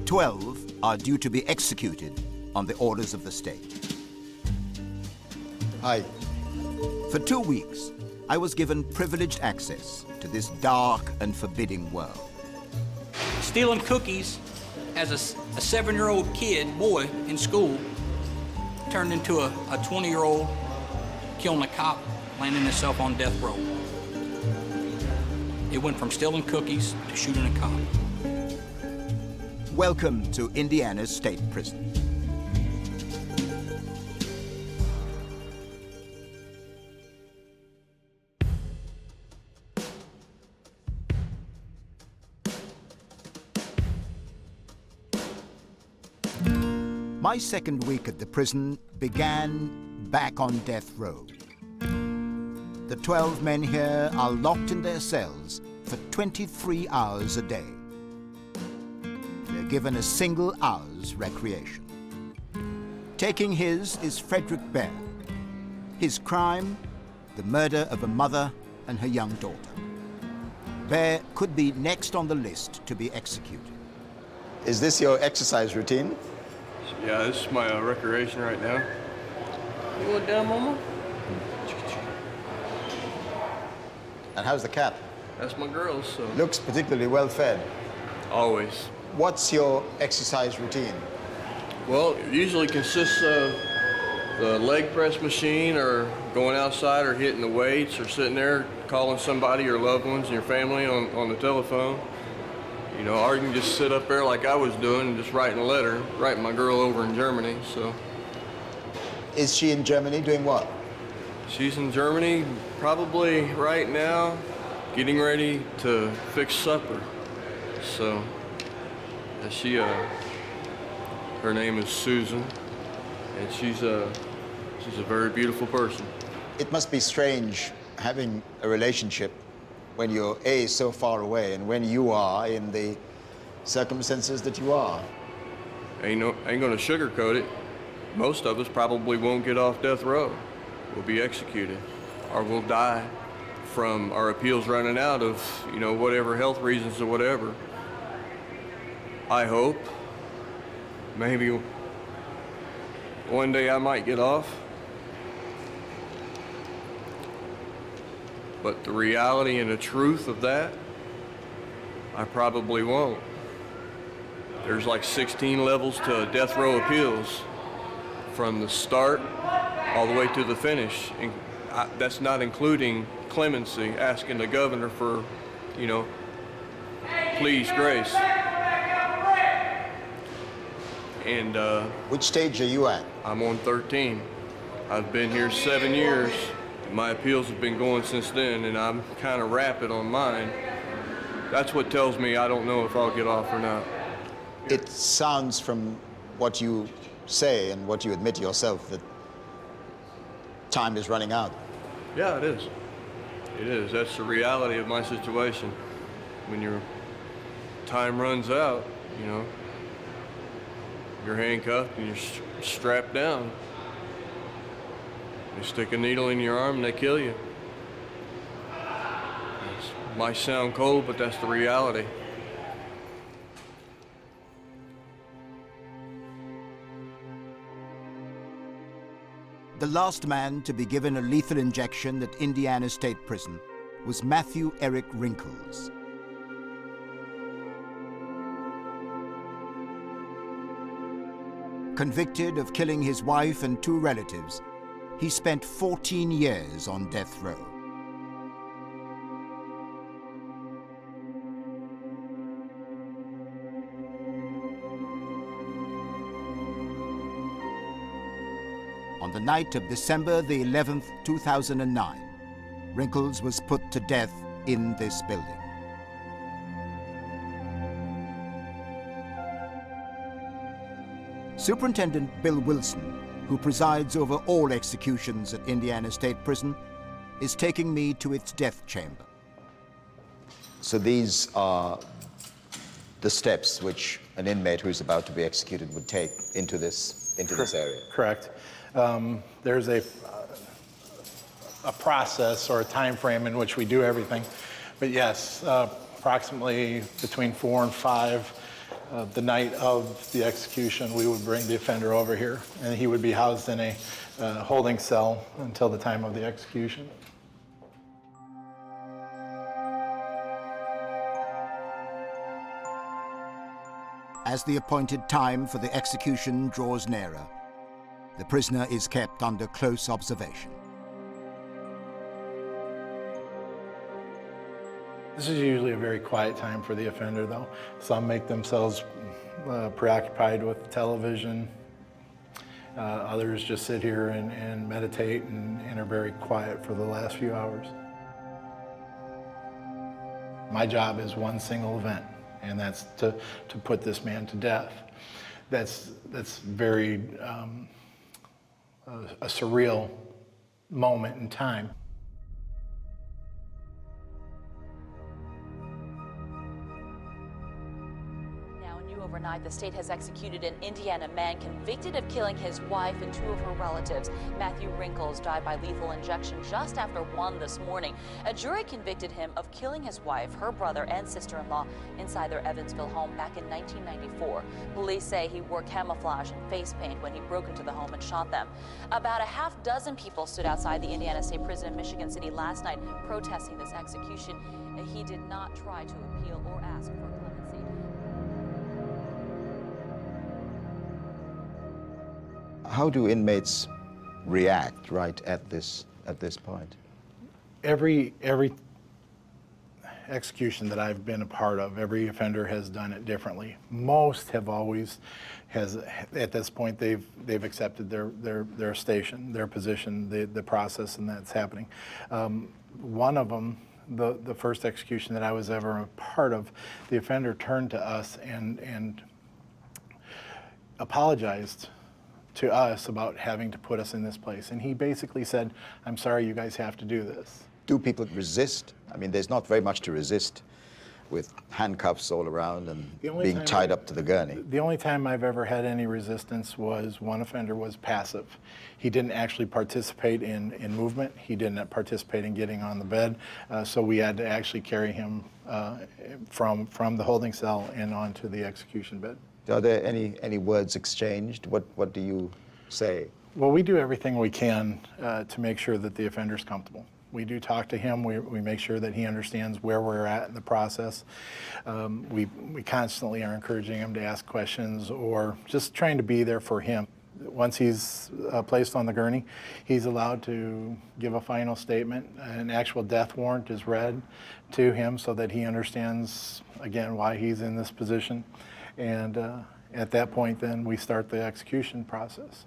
12 are due to be executed on the orders of the state. Hi. For 2 weeks, I was given privileged access to this dark and forbidding world. Stealing cookies as a 7-year-old boy in school, turned into a 20-year-old killing a cop, landing himself on death row. It went from stealing cookies to shooting a cop. Welcome to Indiana's state prison. My second week at the prison began back on death row. The 12 men here are locked in their cells for 23 hours a day. They're given a single hour's recreation. Taking his is Frederick Bear. His crime, the murder of a mother and her young daughter. Bear could be next on the list to be executed. Is this your exercise routine? Yeah, this is my recreation right now. You want down, Mama? And how's the cat? That's my girl, so. Looks particularly well fed. Always. What's your exercise routine? Well, it usually consists of the leg press machine or going outside or hitting the weights or sitting there calling somebody, your loved ones and your family on the telephone. You know, or you can just sit up there like I was doing and just writing a letter, writing my girl over in Germany, so. Is she in Germany doing what? She's in Germany probably right now getting ready to fix supper. So, her name is Susan, and she's a very beautiful person. It must be strange having a relationship when you're A, so far away, and when you are in the circumstances that you are. Ain't gonna sugarcoat it. Most of us probably won't get off death row. We'll be executed, or we'll die from our appeals running out of, whatever health reasons or whatever. I hope maybe one day I might get off. But the reality and the truth of that, I probably won't. There's like 16 levels to death row appeals, from the start all the way to the finish. And that's not including clemency, asking the governor for, please, grace. And which stage are you at? I'm on 13. I've been here 7 years. My appeals have been going since then, and I'm kind of rapid on mine. That's what tells me I don't know if I'll get off or not. It sounds from what you say and what you admit yourself that time is running out. Yeah, it is. It is. That's the reality of my situation. When your time runs out, you're handcuffed and you're strapped down. They stick a needle in your arm and they kill you. Might sound cold, but that's the reality. The last man to be given a lethal injection at Indiana State Prison was Matthew Eric Wrinkles. Convicted of killing his wife and 2 relatives, he spent 14 years on death row. On the night of December the 11th, 2009, Wrinkles was put to death in this building. Superintendent Bill Wilson, who presides over all executions at Indiana State Prison, is taking me to its death chamber. So these are the steps which an inmate who's about to be executed would take into this area. Correct. There's a process or a time frame in which we do everything. But yes, approximately between 4 and 5, the night of the execution, we would bring the offender over here, and he would be housed in a holding cell until the time of the execution. As the appointed time for the execution draws nearer, the prisoner is kept under close observation. This is usually a very quiet time for the offender, though. Some make themselves preoccupied with television. Others just sit here and meditate and are very quiet for the last few hours. My job is one single event, and that's to put this man to death. That's very a surreal moment in time. Overnight, the state has executed an Indiana man convicted of killing his wife and 2 of her relatives. Matthew Wrinkles died by lethal injection just after 1 this morning. A jury convicted him of killing his wife, her brother, and sister-in-law inside their Evansville home back in 1994. Police say he wore camouflage and face paint when he broke into the home and shot them. About a half dozen people stood outside the Indiana State Prison in Michigan City last night protesting this execution. He did not try to appeal or ask for clemency. How do inmates react right at this point? Every execution that I've been a part of, every offender has done it differently. Most have always at this point they've accepted their station, their position, the process, and that's happening. One of them, the first execution that I was ever a part of, the offender turned to us and apologized to us about having to put us in this place. And he basically said, "I'm sorry, you guys have to do this." Do people resist? I mean, there's not very much to resist with handcuffs all around and being tied up to the gurney. The only time I've ever had any resistance was one offender was passive. He didn't actually participate in movement. He didn't participate in getting on the bed. So we had to actually carry him from the holding cell and onto the execution bed. Are there any words exchanged? What do you say? Well, we do everything we can to make sure that the offender's comfortable. We do talk to him. We make sure that he understands where we're at in the process. We constantly are encouraging him to ask questions or just trying to be there for him. Once he's placed on the gurney, he's allowed to give a final statement. An actual death warrant is read to him so that he understands, again, why he's in this position. And at that point, then, we start the execution process.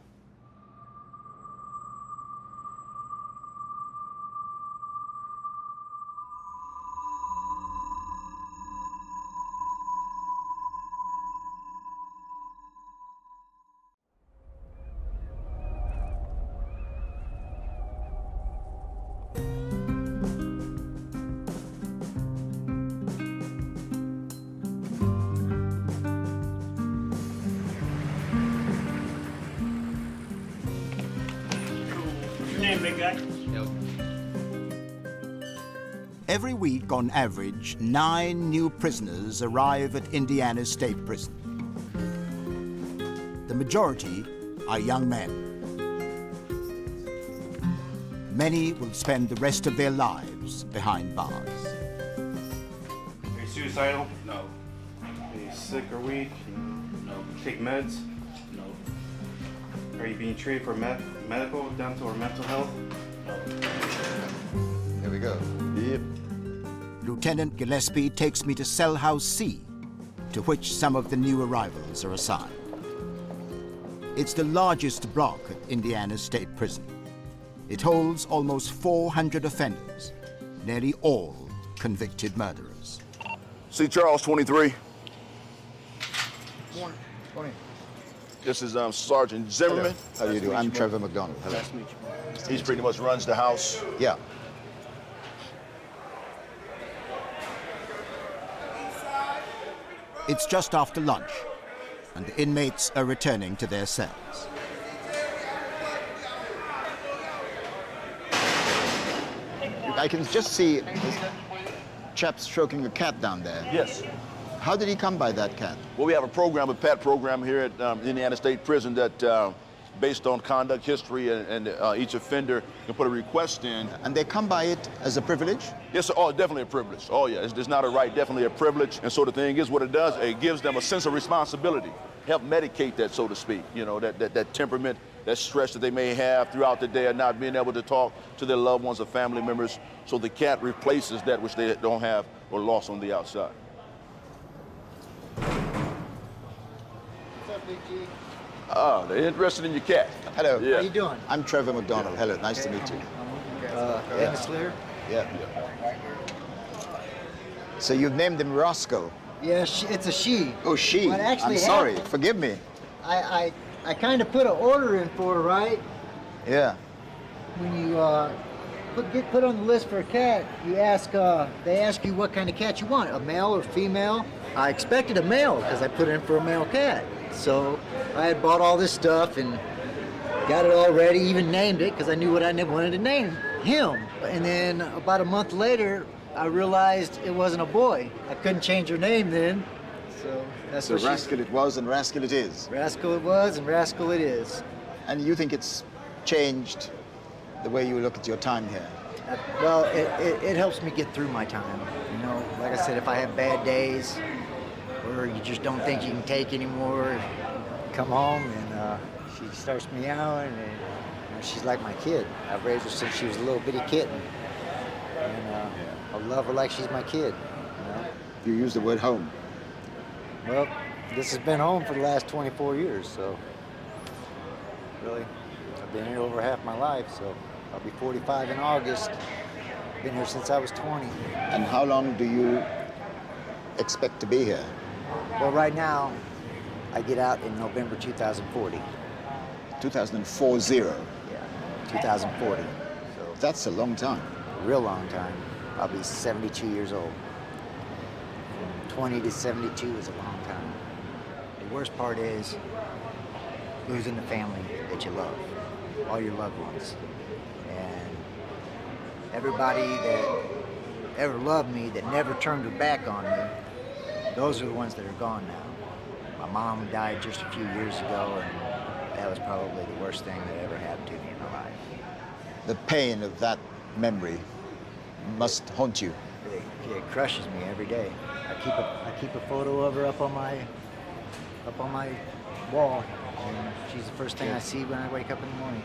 Every week, on average, 9 new prisoners arrive at Indiana State Prison. The majority are young men. Many will spend the rest of their lives behind bars. Are you suicidal? No. Are you sick or weak? No. Take meds? No. Are you being treated for medical, dental, or mental health? No. There we go. Yep. Lieutenant Gillespie takes me to Cell House C, to which some of the new arrivals are assigned. It's the largest block at Indiana State Prison. It holds almost 400 offenders, nearly all convicted murderers. See Charles, 23. Morning. Morning. This is Sergeant Zimmerman. Hello. How do you do? I'm Trevor McDonald. Hello. Nice to meet you. He's pretty much runs the house. Yeah. It's just after lunch, and the inmates are returning to their cells. I can just see this chap stroking a cat down there. Yes. How did he come by that cat? Well, we have a program, a PAT program here at Indiana State Prison that, based on conduct history and each offender can put a request in. And they come by it as a privilege? Yes, sir. Oh, definitely a privilege. Oh, yeah, it's not a right, definitely a privilege. And so the thing is, what it does, it gives them a sense of responsibility, help medicate that, so to speak, you know, that temperament, that stress that they may have throughout the day of not being able to talk to their loved ones or family members. So the cat replaces that which they don't have or lost on the outside. What's up, Big G? Oh, they're interested in your cat. Hello. Yeah. How you doing? I'm Trevor McDonald. Hello, nice to meet you. Ed Slater? Yeah. So you've named him Roscoe? Yeah, it's a she. Oh, she. What actually I'm sorry. happened- Forgive me. I kind of put an order in for her, right? Yeah. When you get put on the list for a cat, you ask, they ask you what kind of cat you want, a male or female. I expected a male because I put in for a male cat. So I had bought all this stuff and got it all ready, even named it because I knew what I wanted to name him. And then about a month later, I realized it wasn't a boy. I couldn't change her name then. So that's So what Rascal it was and Rascal it is. Rascal it was and Rascal it is. And you think it's changed the way you look at your time here? Well, it helps me get through my time. You know, like I said, if I have bad days or you just don't think you can take anymore, come home and she starts meowing and you know, she's like my kid. I've raised her since she was a little bitty kitten. And I love her like she's my kid. You know? You use the word home. Well, this has been home for the last 24 years, so really, I've been here over half my life, so I'll be 45 in August. Been here since I was 20. And how long do you expect to be here? Well, right now, I get out in November 2040. 2040. Yeah, 2040. So that's a long time. A real long time. I'll be 72 years old. From 20 to 72 is a long time. The worst part is losing the family that you love, all your loved ones. And everybody that ever loved me, that never turned her back on me, those are the ones that are gone now. My mom died just a few years ago, and that was probably the worst thing that ever happened to me in my life. The pain of that memory must haunt you. It crushes me every day. I keep a photo of her up on my wall, and she's the first thing I see when I wake up in the morning.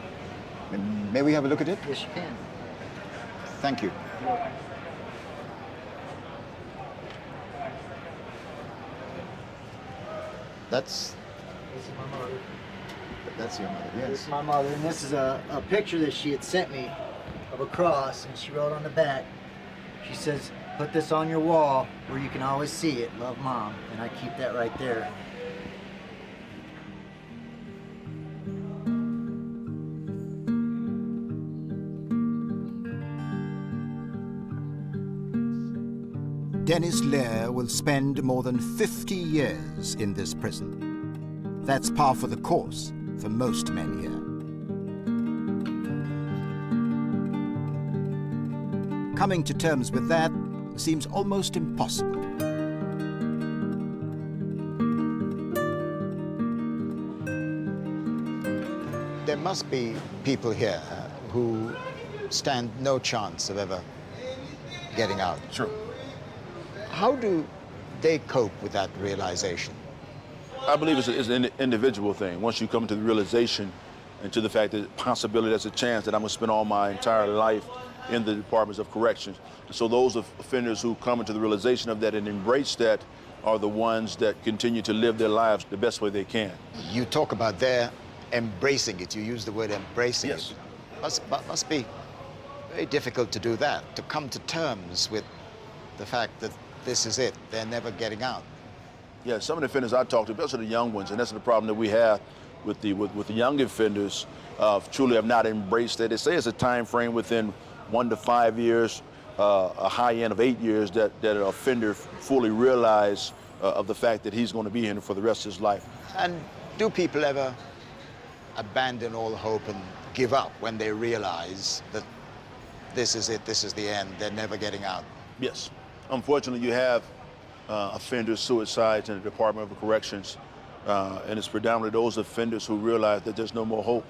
May we have a look at it? Yes, you can. Thank you. You're welcome. This is my mother. That's your mother, yes. This is my mother, and this is a picture that she had sent me of a cross, and she wrote on the back, she says, put this on your wall where you can always see it, love Mom, and I keep that right there. Dennis Lear will spend more than 50 years in this prison. That's par for the course for most men here. Coming to terms with that seems almost impossible. There must be people here who stand no chance of ever getting out. True. How do they cope with that realization? I believe it's an individual thing. Once you come to the realization and to the fact that possibility, there's a chance that I'm going to spend all my entire life in the departments of corrections. And so those offenders who come into the realization of that and embrace that are the ones that continue to live their lives the best way they can. You talk about their embracing it. You use the word embracing Yes. it. Must be very difficult to do that, to come to terms with the fact that this is it. They're never getting out. Yeah, some of the offenders I talk to, especially the young ones, and that's the problem that we have with the young offenders, truly have not embraced it. They say it's a time frame within 1 to 5 years, a high end of 8 years, that an offender fully realize of the fact that he's going to be here for the rest of his life. And do people ever abandon all hope and give up when they realize that this is it, this is the end, they're never getting out? Yes. Unfortunately, you have offenders, suicides in the Department of Corrections, and it's predominantly those offenders who realize that there's no more hope.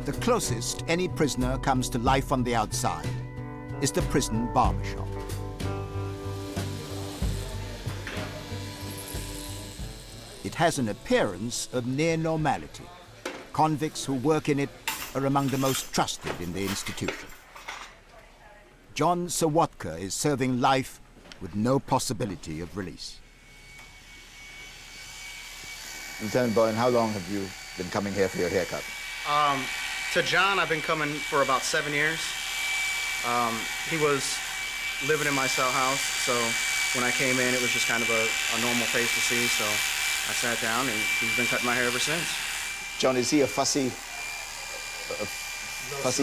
The closest any prisoner comes to life on the outside is the prison barbershop. It has an appearance of near normality. Convicts who work in it are among the most trusted in the institution. John Sawatka is serving life with no possibility of release. Lieutenant Bowen, how long have you been coming here for your haircut? To John, I've been coming for about 7 years. He was living in my cell house, so when I came in, it was just kind of a normal face to see, so I sat down, and he's been cutting my hair ever since. John, is he a fussy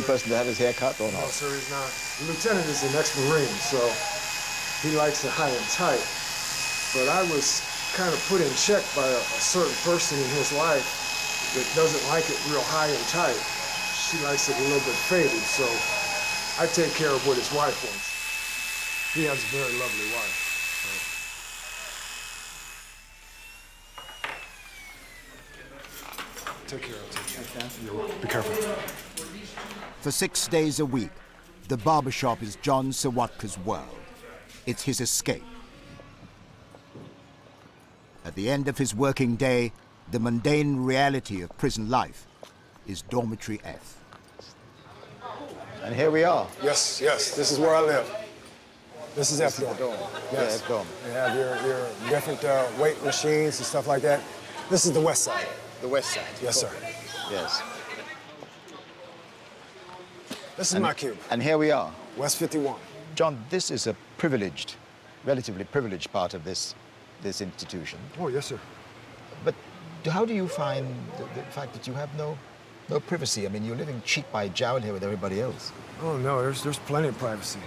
person to have his hair cut or not? No, sir, he's not. The lieutenant is an ex-Marine, so he likes it high and tight. But I was kind of put in check by a certain person in his life that doesn't like it real high and tight. She likes it a little bit faded, so I take care of what his wife wants. He has a very lovely wife. Take care of it. Be careful. For 6 days a week, the barbershop is John Sawatka's world. It's his escape. At the end of his working day, the mundane reality of prison life is Dormitory F. And here we are. Yes, this is where I live. This is F dorm. Yes. F dorm. You have your different weight machines and stuff like that. This is the west side. The west side? Yes, sir. Yes. This is my cube. And here we are. West 51. John, this is a privileged, relatively privileged part of this institution. Oh, yes, sir. But how do you find the fact that you have no privacy? I mean, you're living cheek by jowl here with everybody else. Oh, no, there's plenty of privacy.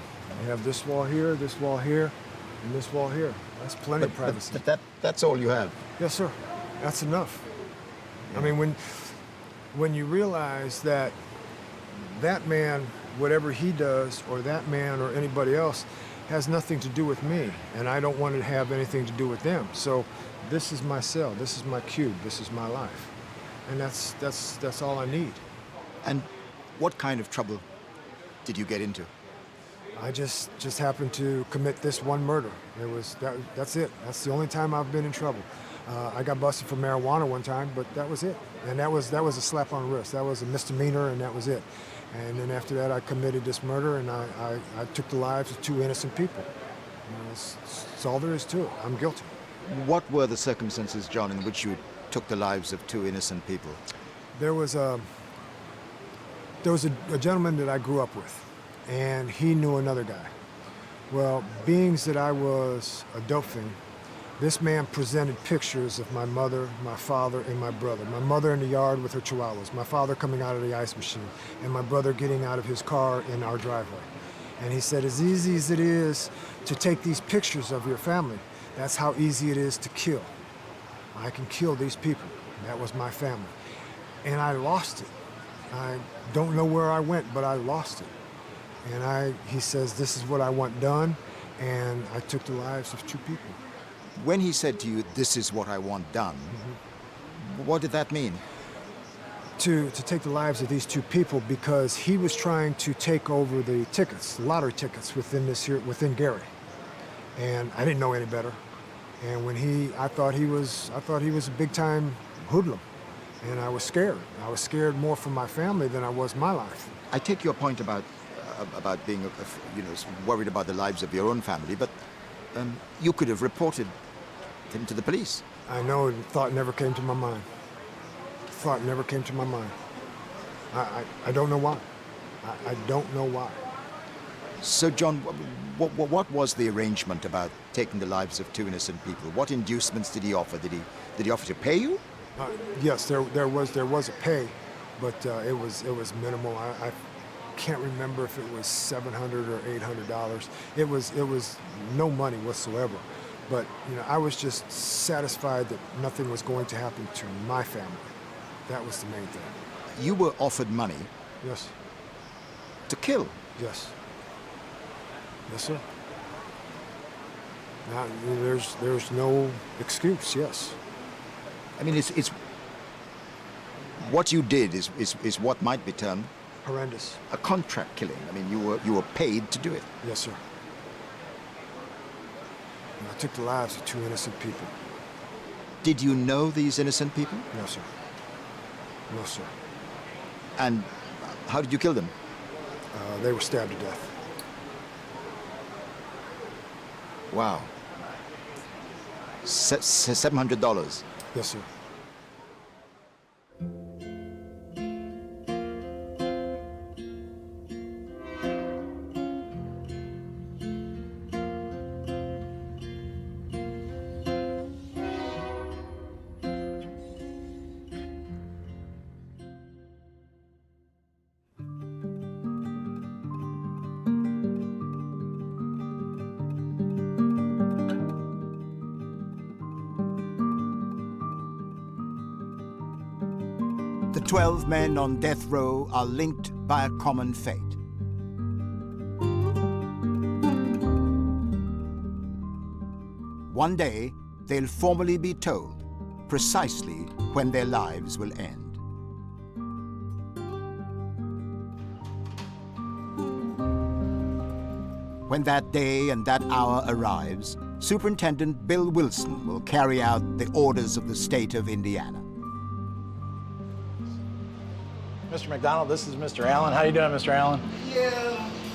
You have this wall here, and this wall here. That's plenty of privacy. But that's all you have? Yes, sir. That's enough. Yeah. I mean, when you realize that that man, whatever he does, or that man or anybody else, has nothing to do with me, and I don't want to have anything to do with them. So this is my cell, this is my cube, this is my life. And that's all I need. And what kind of trouble did you get into? I just happened to commit this one murder. That's it. That's the only time I've been in trouble. I got busted for marijuana one time, but that was it. And that was a slap on the wrist. That was a misdemeanor, and that was it. And then after that, I committed this murder, and I took the lives of 2 innocent people. That's all there is to it. I'm guilty. What were the circumstances, John, in which you took the lives of 2 innocent people? There was a gentleman that I grew up with, and he knew another guy. Well, being that I was a doping, this man presented pictures of my mother, my father, and my brother. My mother in the yard with her chihuahuas, my father coming out of the ice machine, and my brother getting out of his car in our driveway. And he said, as easy as it is to take these pictures of your family, that's how easy it is to kill. I can kill these people. That was my family. And I lost it. I don't know where I went, but I lost it. And he says, this is what I want done, and I took the lives of 2 people. When he said to you, this is what I want done, what did that mean? To take the lives of these 2 people, because he was trying to take over the tickets, the lottery tickets within Gary. And I didn't know any better. And when I thought he was a big time hoodlum. And I was scared. I was scared more for my family than I was my life. I take your point about being, worried about the lives of your own family, but you could have reported him to the police. I know, thought never came to my mind. Thought never came to my mind. I don't know why. I don't know why. So, John, what was the arrangement about taking the lives of 2 innocent people? What inducements did he offer? Did he offer to pay you? Yes, there was a pay, but it was minimal. I can't remember if it was $700 or $800. It was no money whatsoever. But I was just satisfied that nothing was going to happen to my family. That was the main thing. You were offered money. Yes. To kill. Yes. Yes, sir. Now, there's no excuse. Yes. I mean, it's what you did is what might be termed horrendous. A contract killing. I mean, you were paid to do it. Yes, sir. And I took the lives of 2 innocent people. Did you know these innocent people? No, sir. No, sir. And how did you kill them? They were stabbed to death. Wow. $700. Yes, sir. The 12 men on death row are linked by a common fate. One day, they'll formally be told precisely when their lives will end. When that day and that hour arrives, Superintendent Bill Wilson will carry out the orders of the state of Indiana. Mr. McDonald, this is Mr. Allen. How you doing, Mr. Allen? Yeah,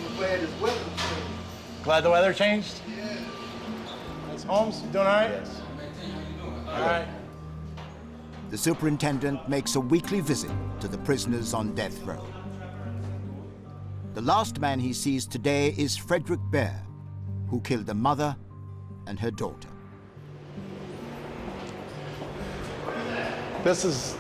I'm glad this weather changed. Glad the weather changed? Yeah. Miss Holmes, you doing all right? Yes. All right. The superintendent makes a weekly visit to the prisoners on death row. The last man he sees today is Frederick Bear, who killed a mother and her daughter. This is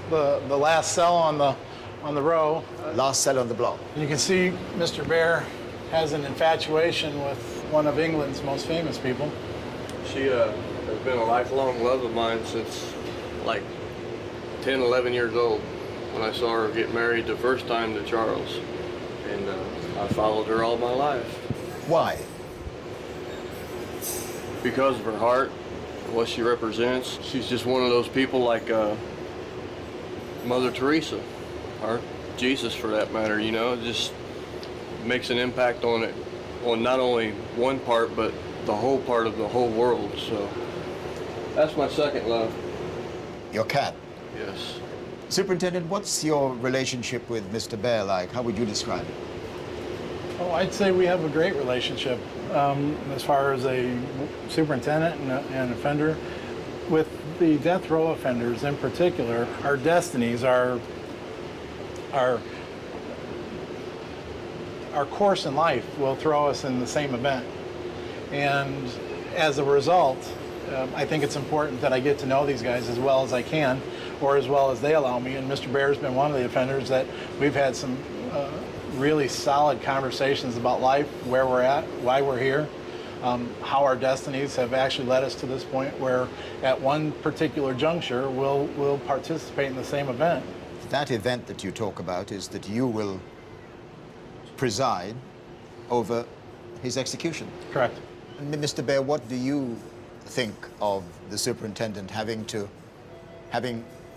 the last cell on the row. Last cell on the block. You can see Mr. Bear has an infatuation with one of England's most famous people. She has been a lifelong love of mine since like 10, 11 years old when I saw her get married the first time to Charles. And I followed her all my life. Why? Because of her heart, what she represents. She's just one of those people like Mother Teresa, or Jesus for that matter, you know, it just makes an impact on it, on not only one part, but the whole part of the whole world. So that's my second love. Your cat? Yes. Superintendent, what's your relationship with Mr. Bear like? How would you describe it? Oh, I'd say we have a great relationship as far as a superintendent and an offender. With the death row offenders in particular, our destinies, our course in life will throw us in the same event. And as a result, I think it's important that I get to know these guys as well as I can, or as well as they allow me. And Mr. Bear's been one of the offenders that we've had some really solid conversations about life, where we're at, why we're here, how our destinies have actually led us to this point where at one particular juncture we'll participate in the same event. That event that you talk about is that you will preside over his execution. Correct. Mr. Bear, what do you think of the superintendent having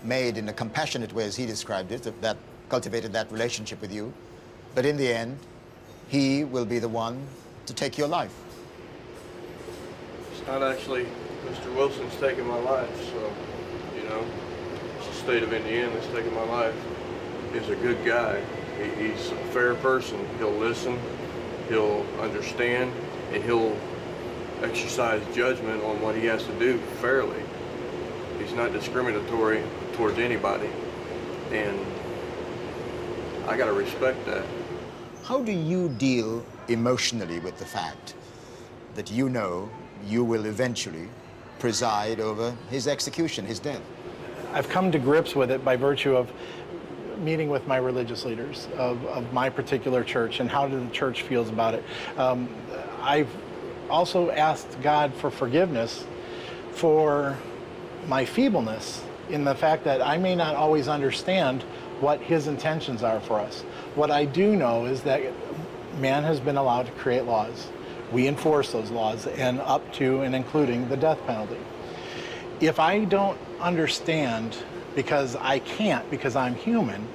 made in a compassionate way, as he described it, that cultivated that relationship with you, but in the end, he will be the one to take your life? It's not actually Mr. Wilson's taking my life, so, you know, it's the state of Indiana that's taking my life. He's a good guy. He's a fair person. He'll listen, he'll understand, and he'll exercise judgment on what he has to do fairly. He's not discriminatory towards anybody, and I gotta respect that. How do you deal emotionally with the fact that you know you will eventually preside over his execution, his death? I've come to grips with it by virtue of meeting with my religious leaders of my particular church and how the church feels about it. I've also asked God for forgiveness for my feebleness in the fact that I may not always understand what his intentions are for us. What I do know is that man has been allowed to create laws. We enforce those laws, and up to and including the death penalty. If I don't understand, because I can't, because I'm human,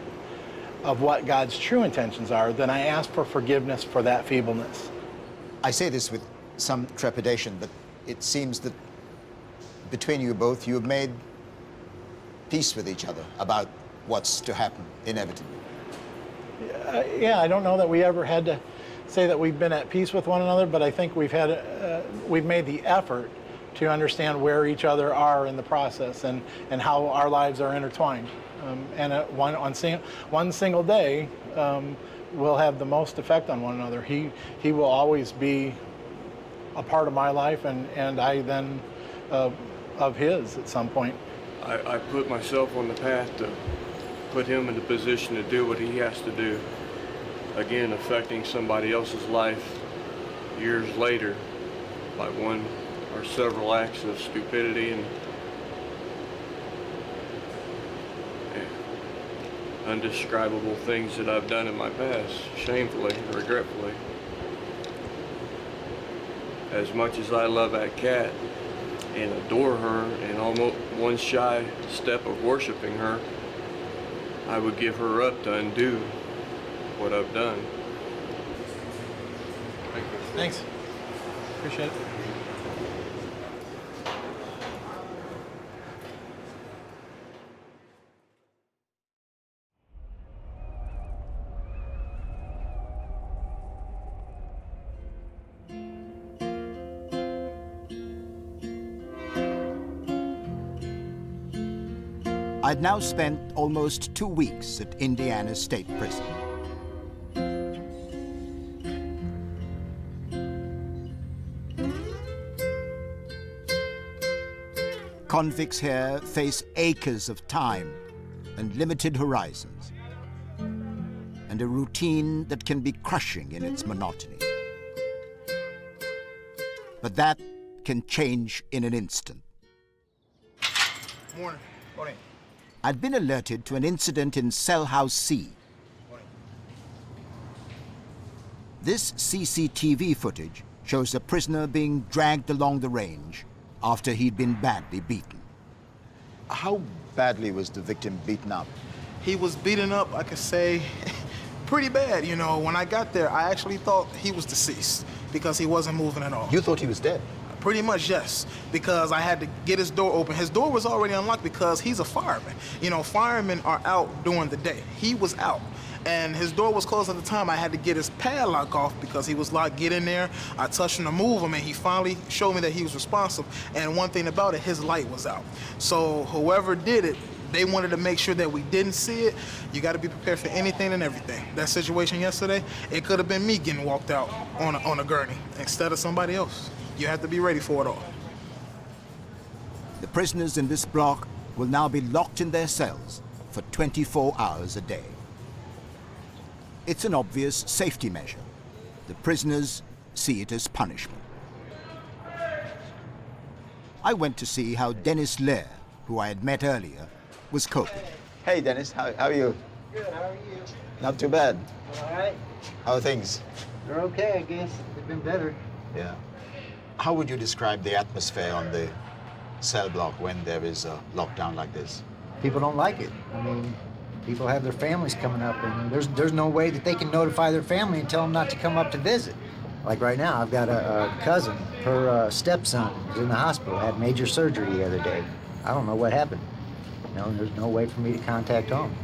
of what God's true intentions are, then I ask for forgiveness for that feebleness. I say this with some trepidation, but it seems that between you both, you have made peace with each other about what's to happen inevitably. Yeah, I don't know that we ever had to say that we've been at peace with one another, but I think we've made the effort to understand where each other are in the process and how our lives are intertwined. And one single day will have the most effect on one another. He will always be a part of my life, and I then of his at some point. I put myself on the path to put him in the position to do what he has to do. Again, affecting somebody else's life years later by one or several acts of stupidity and undescribable things that I've done in my past, shamefully, regretfully. As much as I love that cat and adore her and almost one shy step of worshiping her, I would give her up to undo what I've done. Thank you. Thanks. Appreciate it. I'd now spent almost 2 weeks at Indiana State Prison. Convicts here face acres of time and limited horizons, and a routine that can be crushing in its monotony. But that can change in an instant. Morning. Morning. I'd been alerted to an incident in Cell House C. This CCTV footage shows a prisoner being dragged along the range after he'd been badly beaten. How badly was the victim beaten up? He was beaten up, I could say, pretty bad. You know, when I got there, I actually thought he was deceased because he wasn't moving at all. You thought he was dead? Pretty much, yes, because I had to get his door open. His door was already unlocked because he's a fireman. You know, firemen are out during the day. He was out, and his door was closed at the time. I had to get his padlock off because he was locked. Get in there. I touched him to move him, and he finally showed me that he was responsive. And one thing about it, his light was out. So whoever did it, they wanted to make sure that we didn't see it. You got to be prepared for anything and everything. That situation yesterday, it could have been me getting walked out on a gurney instead of somebody else. You have to be ready for it all. The prisoners in this block will now be locked in their cells for 24 hours a day. It's an obvious safety measure. The prisoners see it as punishment. I went to see how Dennis Lair, who I had met earlier, was coping. Hey, Dennis, how are you? Good, how are you? Not too bad. All right. How are things? They're okay, I guess. They've been better. Yeah. How would you describe the atmosphere on the cell block when there is a lockdown like this? People don't like it. I mean, people have their families coming up, and there's no way that they can notify their family and tell them not to come up to visit. Like right now, I've got a cousin. Her stepson is in the hospital, had major surgery the other day. I don't know what happened. You know, there's no way for me to contact home.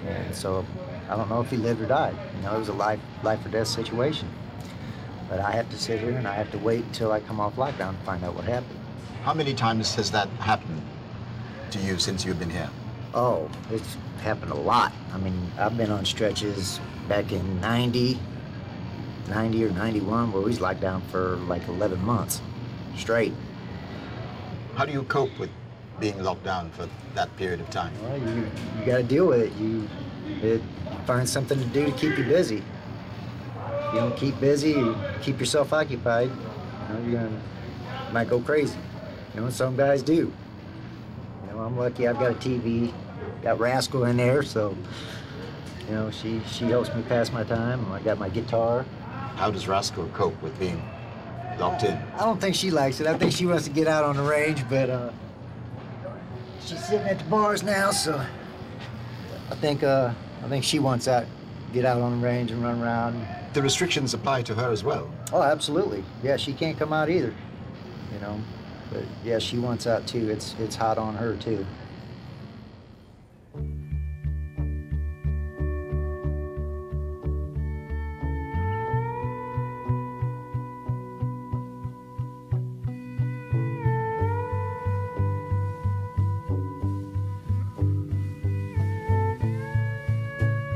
And so I don't know if he lived or died. You know, it was a life or death situation. But I have to sit here and I have to wait until I come off lockdown to find out what happened. How many times has that happened to you since you've been here? Oh, it's happened a lot. I mean, I've been on stretches back in 90 or 91 where we was locked down for like 11 months straight. How do you cope with being locked down for that period of time? Well, you got to deal with it. You find something to do to keep you busy. If you don't keep busy, you keep yourself occupied, you know, you might go crazy. You know, and some guys do. You know, I'm lucky I've got a TV, got Rascal in there, so, you know, she helps me pass my time. I got my guitar. How does Rascal cope with being locked in? I don't think she likes it. I think she wants to get out on the range, but she's sitting at the bars now, so I think she wants out, get out on the range and run around. The restrictions apply to her as well? Oh, absolutely. Yeah, she can't come out either, you know. But yeah, she wants out too. It's hot on her too.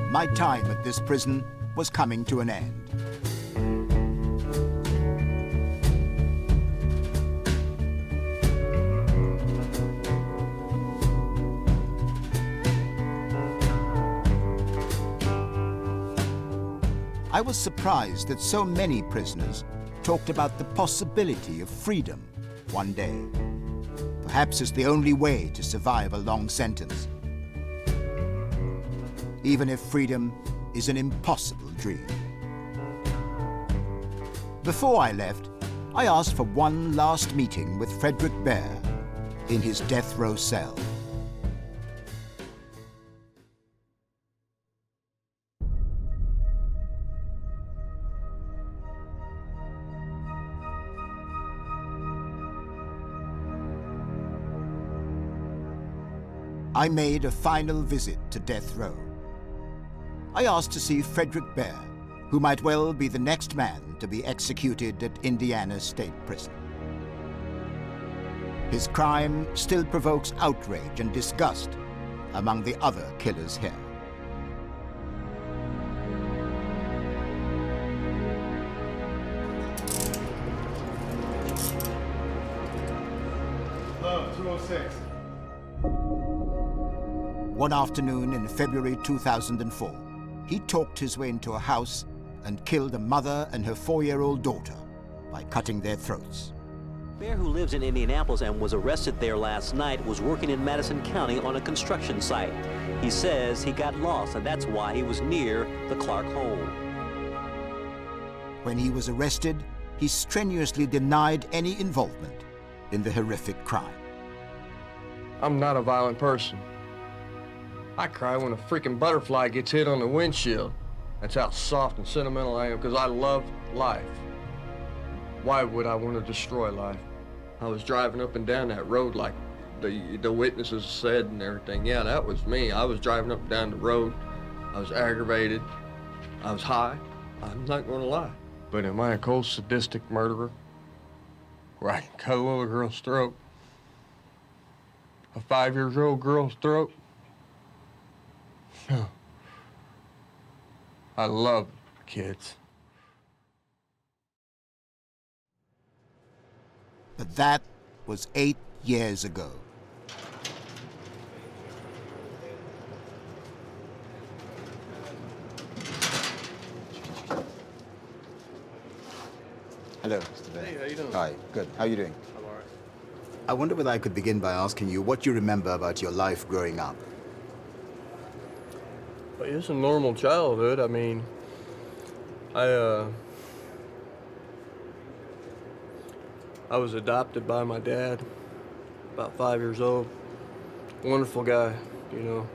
My time at this prison was coming to an end. I was surprised that so many prisoners talked about the possibility of freedom one day, perhaps as the only way to survive a long sentence, even if freedom is an impossible dream. Before I left, I asked for one last meeting with Frederick Bear in his death row cell. I made a final visit to death row. I asked to see Frederick Bear, who might well be the next man to be executed at Indiana State Prison. His crime still provokes outrage and disgust among the other killers here. Love, 206. One afternoon in February 2004, he talked his way into a house and killed a mother and her 4-year-old daughter by cutting their throats. Bear, who lives in Indianapolis and was arrested there last night, was working in Madison County on a construction site. He says he got lost, and that's why he was near the Clark home. When he was arrested, he strenuously denied any involvement in the horrific crime. I'm not a violent person. I cry when a freaking butterfly gets hit on the windshield. That's how soft and sentimental I am, because I love life. Why would I want to destroy life? I was driving up and down that road like the witnesses said and everything. Yeah, that was me. I was driving up and down the road. I was aggravated. I was high. I'm not going to lie. But am I a cold, sadistic murderer where I can cut a little girl's throat? A 5-year-old girl's throat? No. I love kids. But that was 8 years ago. Hello, Mr. Bailey. Hey, how you doing? Hi, good. How are you doing? I'm all right. I wonder whether I could begin by asking you what you remember about your life growing up. But it's a normal childhood. I mean, I was adopted by my dad, about 5 years old. Wonderful guy, you know.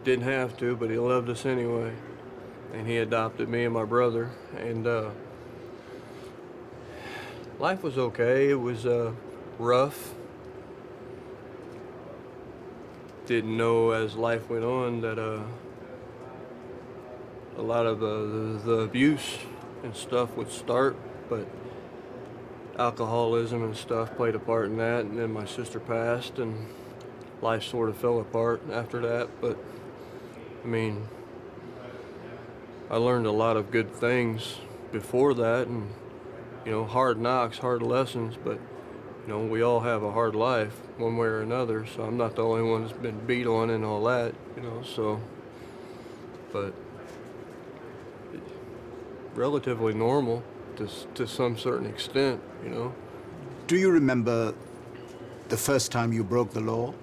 Didn't have to, but he loved us anyway. And he adopted me and my brother. And life was okay. It was rough. Didn't know as life went on that a lot of the abuse and stuff would start, but alcoholism and stuff played a part in that, and then my sister passed and life sort of fell apart after that. But I mean, I learned a lot of good things before that, and you know, hard knocks, hard lessons, but you know, we all have a hard life one way or another, so I'm not the only one that's been beat on and all that, you know, so, but relatively normal to some certain extent, you know. Do you remember the first time you broke the law?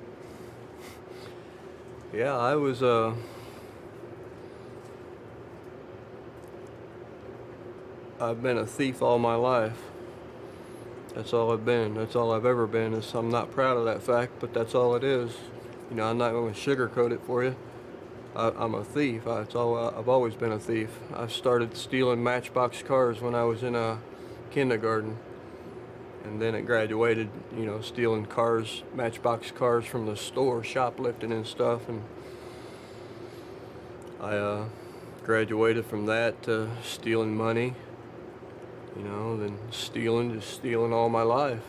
Yeah, I was, I've been a thief all my life. That's all I've been. That's all I've ever been. I'm not proud of that fact, but that's all it is. You know, I'm not going to sugarcoat it for you. I'm a thief. I've always been a thief. I started stealing Matchbox cars when I was in kindergarten, and then it graduated, you know, stealing cars, Matchbox cars from the store, shoplifting and stuff, and I graduated from that to stealing money, you know, then just stealing all my life.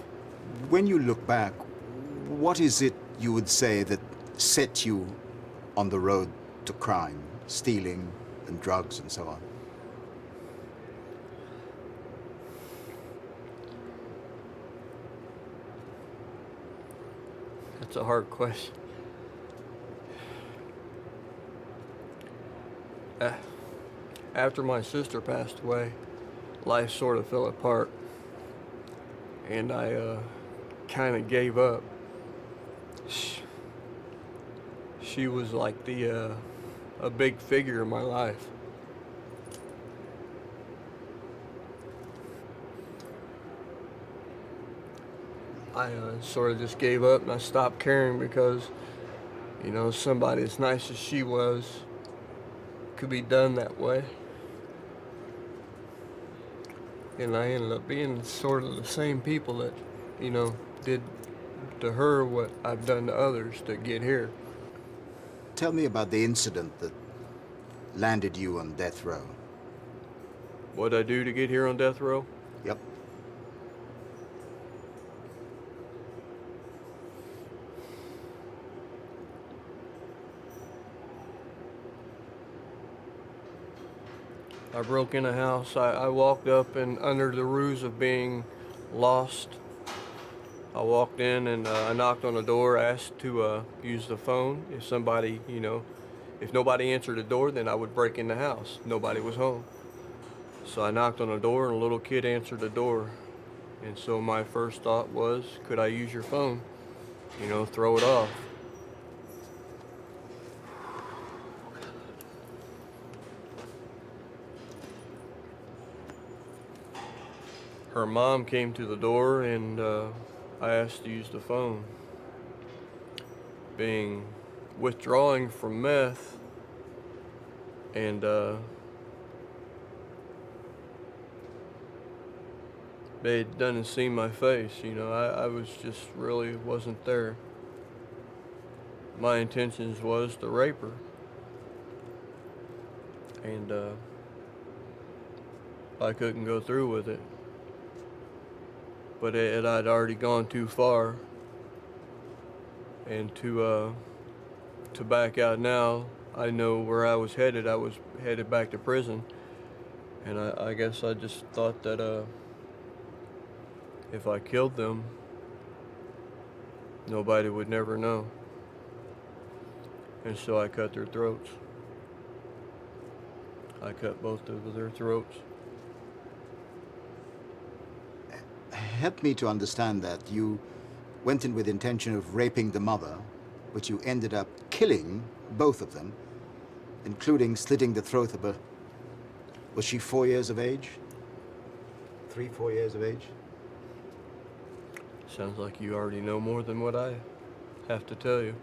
When you look back, what is it you would say that set you on the road to crime, stealing and drugs and so on? That's a hard question. After my sister passed away, life sort of fell apart, and I kind of gave up. She was like a big figure in my life. I sort of just gave up and I stopped caring because, you know, somebody as nice as she was could be done that way. And I ended up being sort of the same people that, you know, did to her what I've done to others to get here. Tell me about the incident that landed you on death row. What'd I do to get here on death row? Yep. I broke in a house. I walked up and under the ruse of being lost, I walked in and I knocked on the door, asked to use the phone. If somebody, you know, if nobody answered the door, then I would break in the house. Nobody was home. So I knocked on the door and a little kid answered the door. And so my first thought was, could I use your phone? You know, throw it off. Her mom came to the door and I asked to use the phone. Being withdrawing from meth and they didn't see my face, you know, I was just really wasn't there. My intentions was to rape her. And I couldn't go through with it. But I'd already gone too far, and to back out now, I know where I was headed. I was headed back to prison, and I guess I just thought that If I killed them, nobody would never know. And so I cut their throats. I cut both of their throats. Help me to understand that. You went in with intention of raping the mother, but you ended up killing both of them, including slitting the throat of a... Was she 4 years of age? 3, 4 years of age? Sounds like you already know more than what I have to tell you.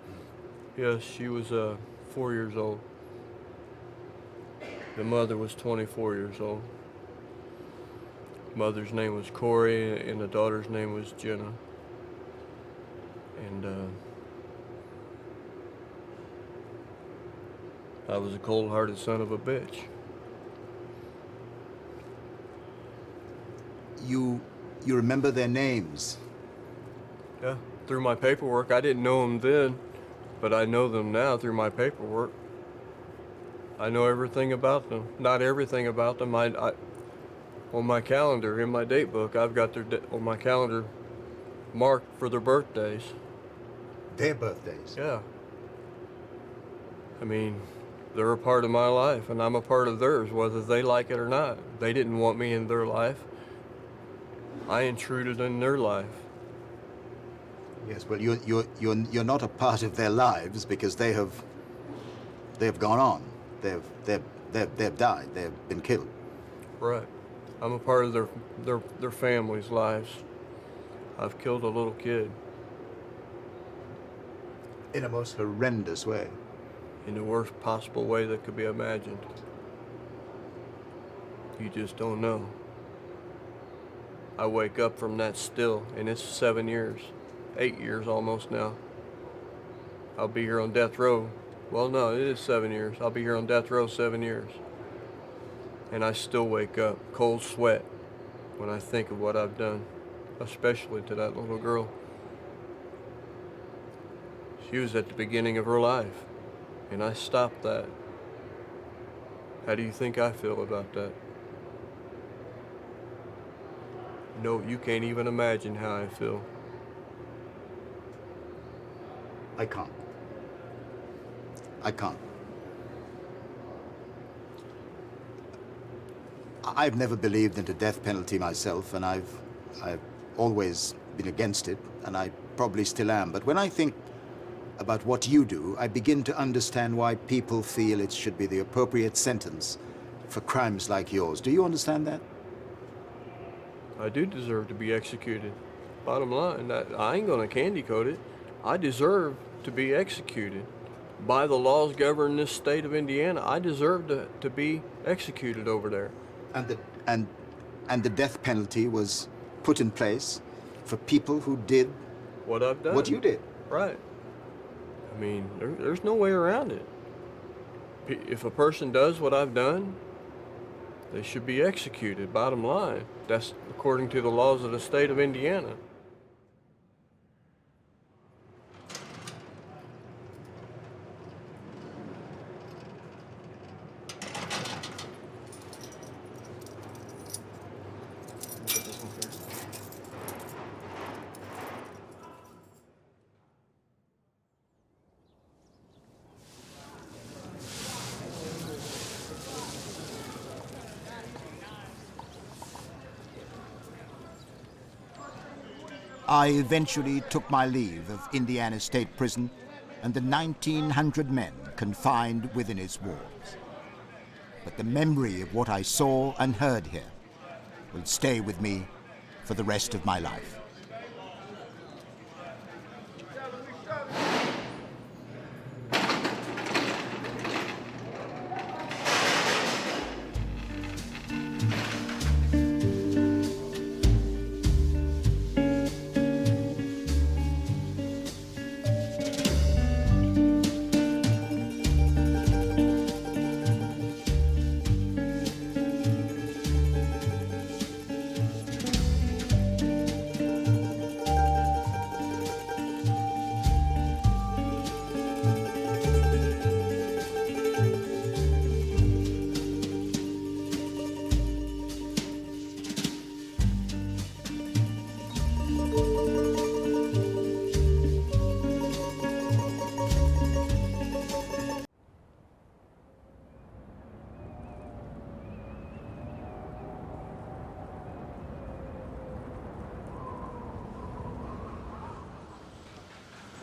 Yes, she was 4 years old. The mother was 24 years old. Mother's name was Corey, and the daughter's name was Jenna. And I was a cold-hearted son of a bitch. You remember their names? Yeah, through my paperwork. I didn't know them then, but I know them now through my paperwork. I know everything about them. Not everything about them. On my calendar, in my date book, I've got on my calendar marked for their birthdays. Their birthdays? Yeah. I mean, they're a part of my life, and I'm a part of theirs, whether they like it or not. They didn't want me in their life. I intruded in their life. Yes, well, you're not a part of their lives because they have gone on. They've died. They've been killed. Right. I'm a part of their families' lives. I've killed a little kid. In a most horrendous way. In the worst possible way that could be imagined. You just don't know. I wake up from that still, and it's 7 years, 8 years almost now. I'll be here on death row. Well, no, it is 7 years. I'll be here on death row 7 years. And I still wake up, cold sweat, when I think of what I've done, especially to that little girl. She was at the beginning of her life, and I stopped that. How do you think I feel about that? No, you can't even imagine how I feel. I can't. I can't. I've never believed in the death penalty myself, and I've always been against it, and I probably still am. But when I think about what you do, I begin to understand why people feel it should be the appropriate sentence for crimes like yours. Do you understand that? I do deserve to be executed. Bottom line, I ain't gonna candy coat it. I deserve to be executed. By the laws governing this state of Indiana, I deserve to be executed over there. And the death penalty was put in place for people who did what I've done. What you did. Right. I mean, there's no way around it. If a person does what I've done, they should be executed, bottom line. That's according to the laws of the state of Indiana. I eventually took my leave of Indiana State Prison and the 1,900 men confined within its walls. But the memory of what I saw and heard here will stay with me for the rest of my life.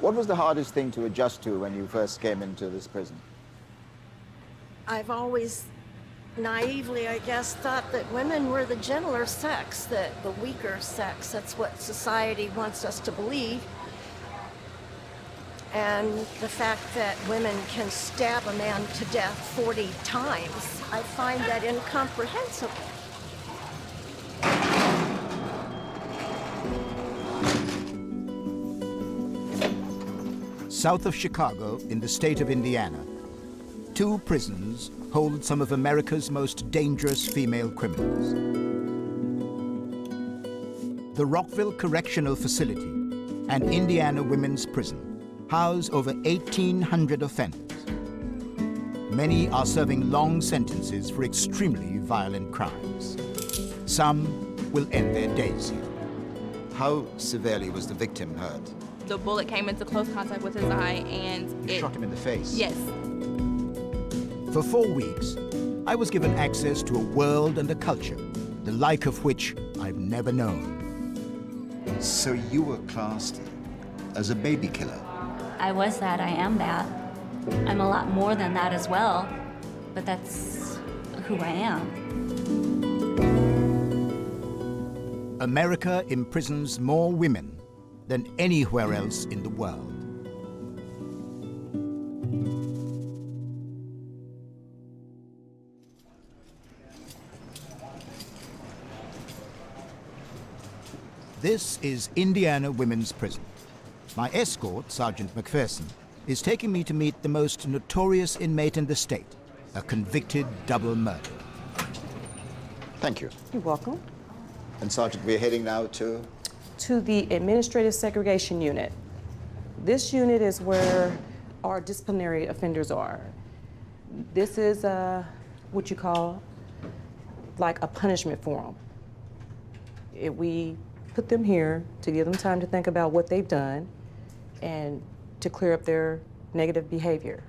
What was the hardest thing to adjust to when you first came into this prison? I've always naively, I guess, thought that women were the gentler sex, the weaker sex. That's what society wants us to believe. And the fact that women can stab a man to death 40 times, I find that incomprehensible. South of Chicago, in the state of Indiana, 2 prisons hold some of America's most dangerous female criminals. The Rockville Correctional Facility and Indiana Women's Prison house over 1,800 offenders. Many are serving long sentences for extremely violent crimes. Some will end their days here. How severely was the victim hurt? The bullet came into close contact with his eye and You shot him in the face? Yes. For 4 weeks, I was given access to a world and a culture, the like of which I've never known. So you were classed as a baby killer? I was that, I am that. I'm a lot more than that as well, but that's who I am. America imprisons more women than anywhere else in the world. This is Indiana Women's Prison. My escort, Sergeant McPherson, is taking me to meet the most notorious inmate in the state, a convicted double murderer. Thank you. You're welcome. And Sergeant, we're heading now to? To the Administrative Segregation Unit. This unit is where our disciplinary offenders are. This is what you call like a punishment for them. We put them here to give them time to think about what they've done and to clear up their negative behavior.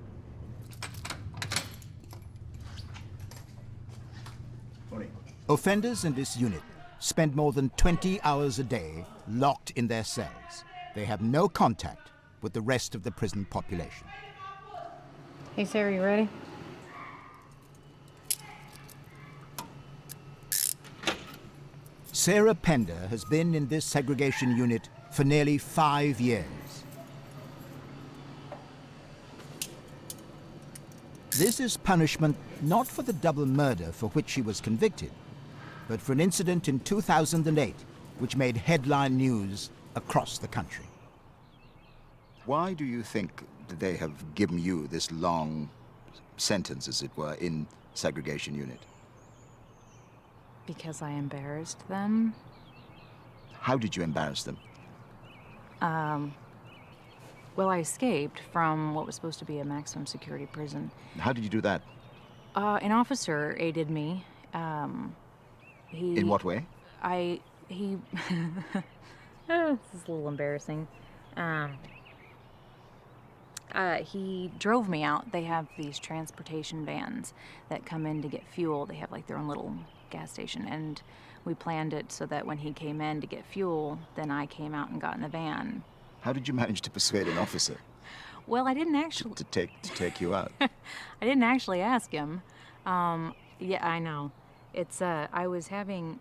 Offenders in this unit spend more than 20 hours a day locked in their cells. They have no contact with the rest of the prison population. Hey, Sarah, you ready? Sarah Pender has been in this segregation unit for nearly 5 years. This is punishment not for the double murder for which she was convicted, but for an incident in 2008 which made headline news across the country. Why do you think that they have given you this long sentence, as it were, in segregation unit? Because I embarrassed them. How did you embarrass them? Well, I escaped from what was supposed to be a maximum security prison. How did you do that? An officer aided me. In what way? This is a little embarrassing. He drove me out. They have these transportation vans that come in to get fuel. They have like their own little gas station, and we planned it so that when he came in to get fuel, then I came out and got in the van. How did you manage to persuade an officer? Well, I didn't actually... To take you out? I didn't actually ask him. Yeah, I know. It's, I was having...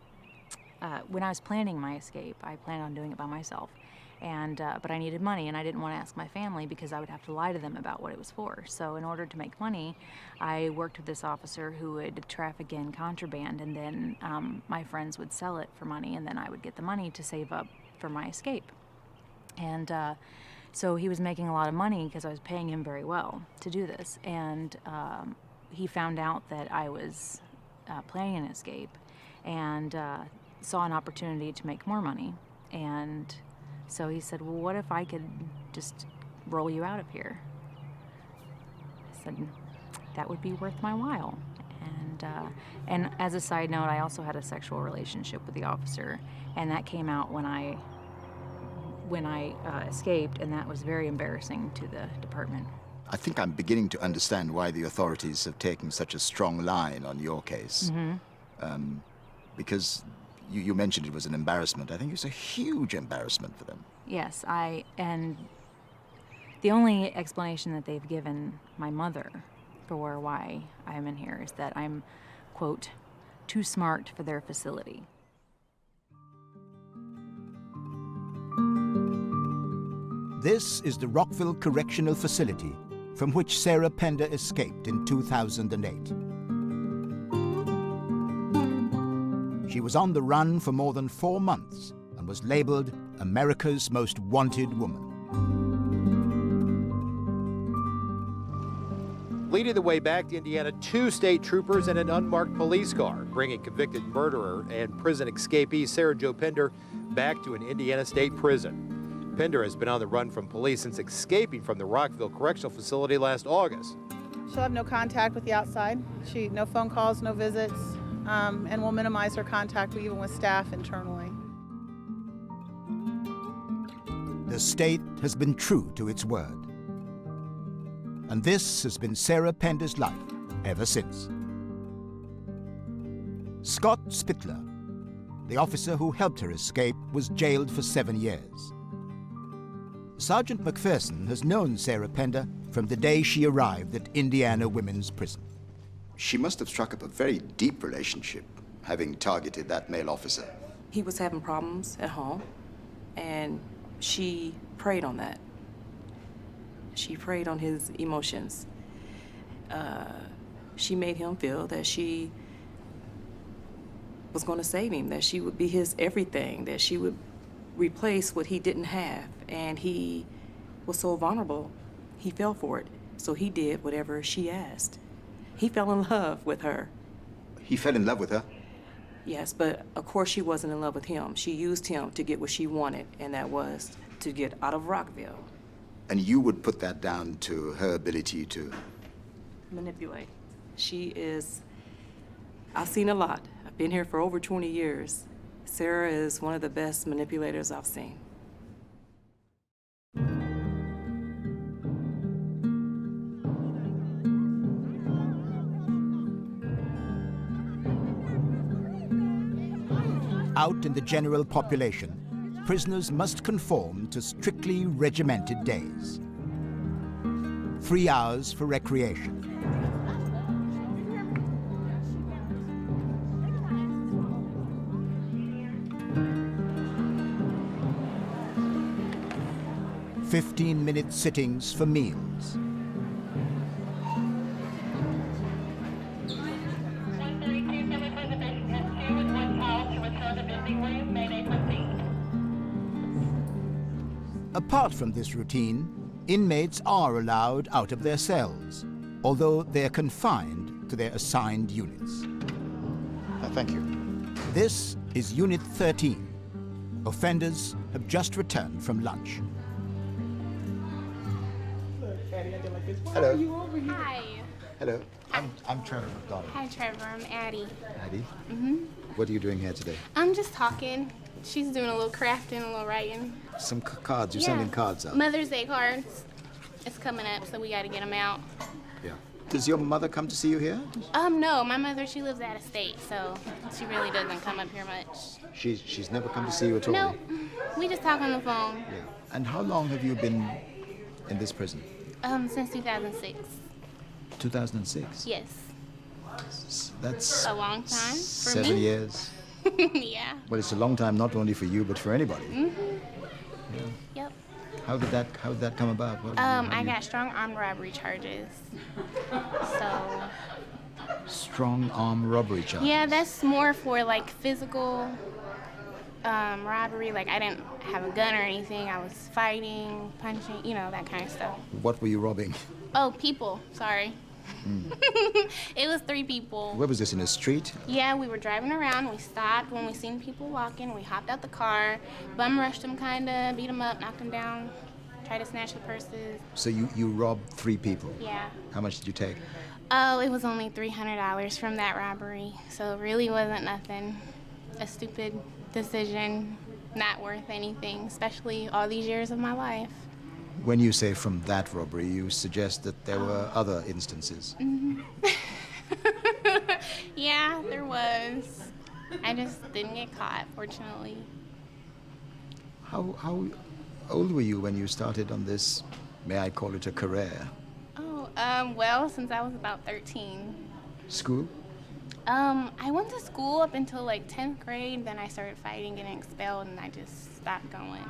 when I was planning my escape, I planned on doing it by myself. And, but I needed money, and I didn't want to ask my family because I would have to lie to them about what it was for. So in order to make money, I worked with this officer who would traffic in contraband, and then my friends would sell it for money, and then I would get the money to save up for my escape. And so he was making a lot of money because I was paying him very well to do this. And he found out that I was planning an escape and saw an opportunity to make more money. And so he said, well, what if I could just roll you out of here? I said, that would be worth my while. And as a side note, I also had a sexual relationship with the officer, and that came out when I escaped, and that was very embarrassing to the department. I think I'm beginning to understand why the authorities have taken such a strong line on your case. Mm-hmm. Because you mentioned it was an embarrassment. I think it's a huge embarrassment for them. Yes, The only explanation that they've given my mother for why I'm in here is that I'm, quote, too smart for their facility. This is the Rockville Correctional Facility, from which Sarah Pender escaped in 2008. She was on the run for more than 4 months and was labeled America's Most Wanted Woman. Leading the way back to Indiana, 2 state troopers and an unmarked police car, bringing convicted murderer and prison escapee Sarah Jo Pender back to an Indiana state prison. Pender has been on the run from police since escaping from the Rockville Correctional Facility last August. She'll have no contact with the outside. No phone calls, no visits, and we'll minimize her contact even with staff internally. The state has been true to its word. And this has been Sarah Pender's life ever since. Scott Spittler, the officer who helped her escape, was jailed for 7 years. Sergeant McPherson has known Sarah Pender from the day she arrived at Indiana Women's Prison. She must have struck up a very deep relationship, having targeted that male officer. He was having problems at home, and she preyed on that. She preyed on his emotions. She made him feel that she was going to save him, that she would be his everything, that she would replace what he didn't have. And he was so vulnerable, he fell for it. So he did whatever she asked. He fell in love with her. He fell in love with her? Yes, but of course she wasn't in love with him. She used him to get what she wanted, and that was to get out of Rockville. And you would put that down to her ability to manipulate. She is, I've seen a lot. I've been here for over 20 years. Sarah is one of the best manipulators I've seen. Out in the general population, prisoners must conform to strictly regimented days. 3 hours for recreation. "15-minute sittings for meals. Apart from this routine, inmates are allowed out of their cells, although they're confined to their assigned units. Thank you. This is Unit 13. Offenders have just returned from lunch. Hello. Hi. Hello. I'm Trevor McDonald. Hi, Trevor. I'm Addie. Addie? Mm-hmm. What are you doing here today? I'm just talking. She's doing a little crafting, a little writing. Some cards. You're sending cards out. Mother's Day cards. It's coming up, so we got to get them out. Yeah. Does your mother come to see you here? No. My mother, she lives out of state, so she really doesn't come up here much. She's never come to see you at all? No. We just talk on the phone. Yeah. And how long have you been in this prison? Since 2006. 2006? Yes. That's a long time for me. 7 years. Yeah. Well, it's a long time not only for you, but for anybody. Mm-hmm. Yeah. Yep. How did that come about? I got strong armed robbery charges. So. Strong armed robbery charges? Yeah, that's more for like physical robbery. Like I didn't have a gun or anything. I was fighting, punching, that kind of stuff. What were you robbing? Oh, people. Sorry. It was 3 people. Where was this, in a street? Yeah, we were driving around. We stopped when we seen people walking. We hopped out the car, bum rushed them kinda, beat them up, knocked them down, tried to snatch the purses. So you robbed 3 people? Yeah. How much did you take? Oh, it was only $300 from that robbery, so it really wasn't nothing. A stupid decision, not worth anything, especially all these years of my life. When you say from that robbery, you suggest that there were other instances. Mm-hmm. Yeah, there was. I just didn't get caught, fortunately. How old were you when you started on this may I call it a career? Oh, well, since I was about 13. School? I went to school up until like 10th grade, then I started fighting, getting expelled, and I just stopped going.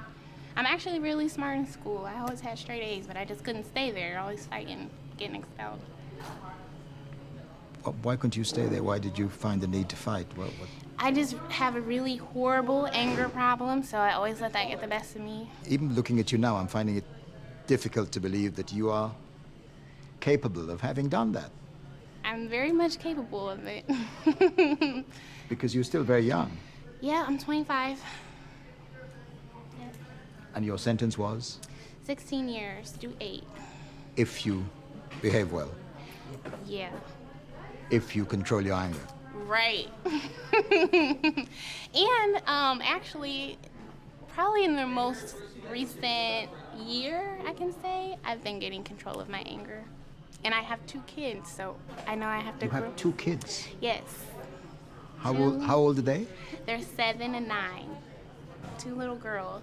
I'm actually really smart in school. I always had straight A's, but I just couldn't stay there, always fighting, getting expelled. Why couldn't you stay there? Why did you find the need to fight? What? I just have a really horrible anger problem, so I always let that get the best of me. Even looking at you now, I'm finding it difficult to believe that you are capable of having done that. I'm very much capable of it. Because you're still very young. Yeah, I'm 25. And your sentence was? 16 years, do 8. If you behave well. Yeah. If you control your anger. Right. And actually, probably in the most recent year, I can say, I've been getting control of my anger. And I have 2 kids, so I know I have to You have 2 kids? Yes. How old are they? They're 7 and 9. 2 little girls.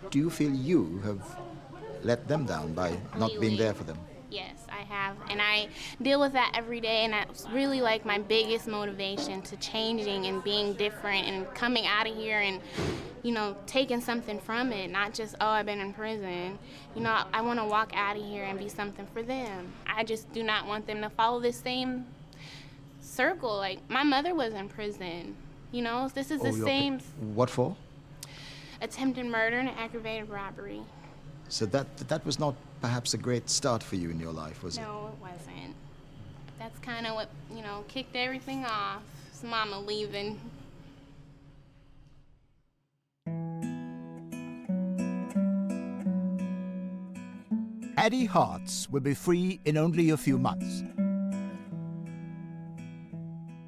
Do you feel you have let them down by not being there for them? Yes, I have. And I deal with that every day, and that's really like my biggest motivation to changing and being different and coming out of here and, you know, taking something from it, not just, oh, I've been in prison. You know, I want to walk out of here and be something for them. I just do not want them to follow this same circle. Like, my mother was in prison, you know? This is the same. What for? Attempted murder and aggravated robbery. So that was not perhaps a great start for you in your life, was it? No, it wasn't. That's kind of what, you know, kicked everything off. It's Mama leaving. Addie Hartz will be free in only a few months.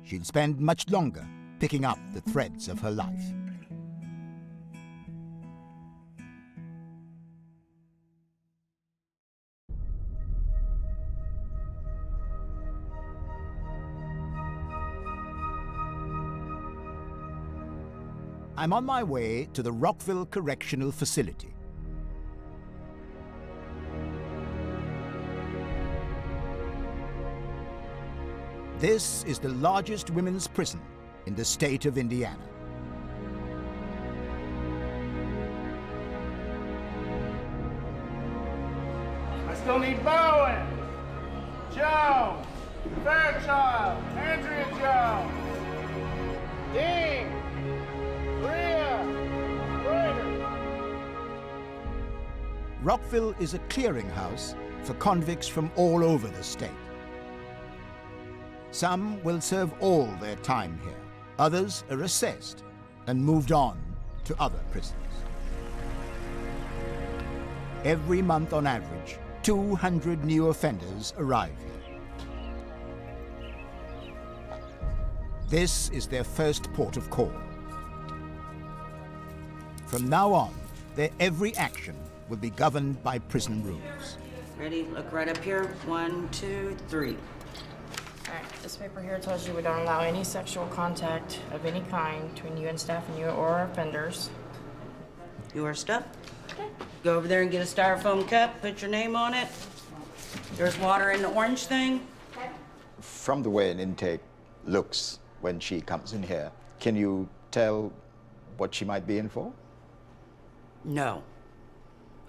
She'll spend much longer picking up the threads of her life. I'm on my way to the Rockville Correctional Facility. This is the largest women's prison in the state of Indiana. I still need Bowen, Jones, Fairchild, Andrea Jones, Dean, Bria, Reuter. Rockville is a clearinghouse for convicts from all over the state. Some will serve all their time here. Others are assessed and moved on to other prisons. Every month on average, 200 new offenders arrive here. This is their first port of call. From now on, their every action will be governed by prison rules. Ready? Look right up here. 1, 2, 3. All right, this paper here tells you we don't allow any sexual contact of any kind between you and staff and you or our offenders. Your stuff? Okay. Go over there and get a styrofoam cup, put your name on it. There's water in the orange thing. From the way an intake looks when she comes in here, can you tell what she might be in for? No.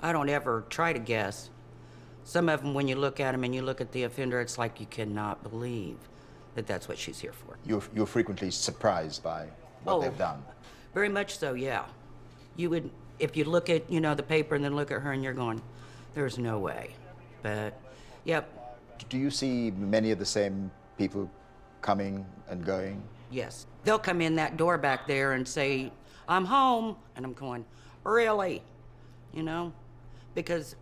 I don't ever try to guess. Some of them, when you look at them and you look at the offender, it's like you cannot believe that that's what she's here for. You're frequently surprised by what they've done. Very much so, yeah. You would, if you look at, you know, the paper and then look at her and you're going, there's no way. But, yep. Do you see many of the same people coming and going? Yes. They'll come in that door back there and say, I'm home. And I'm going, really? You know? Because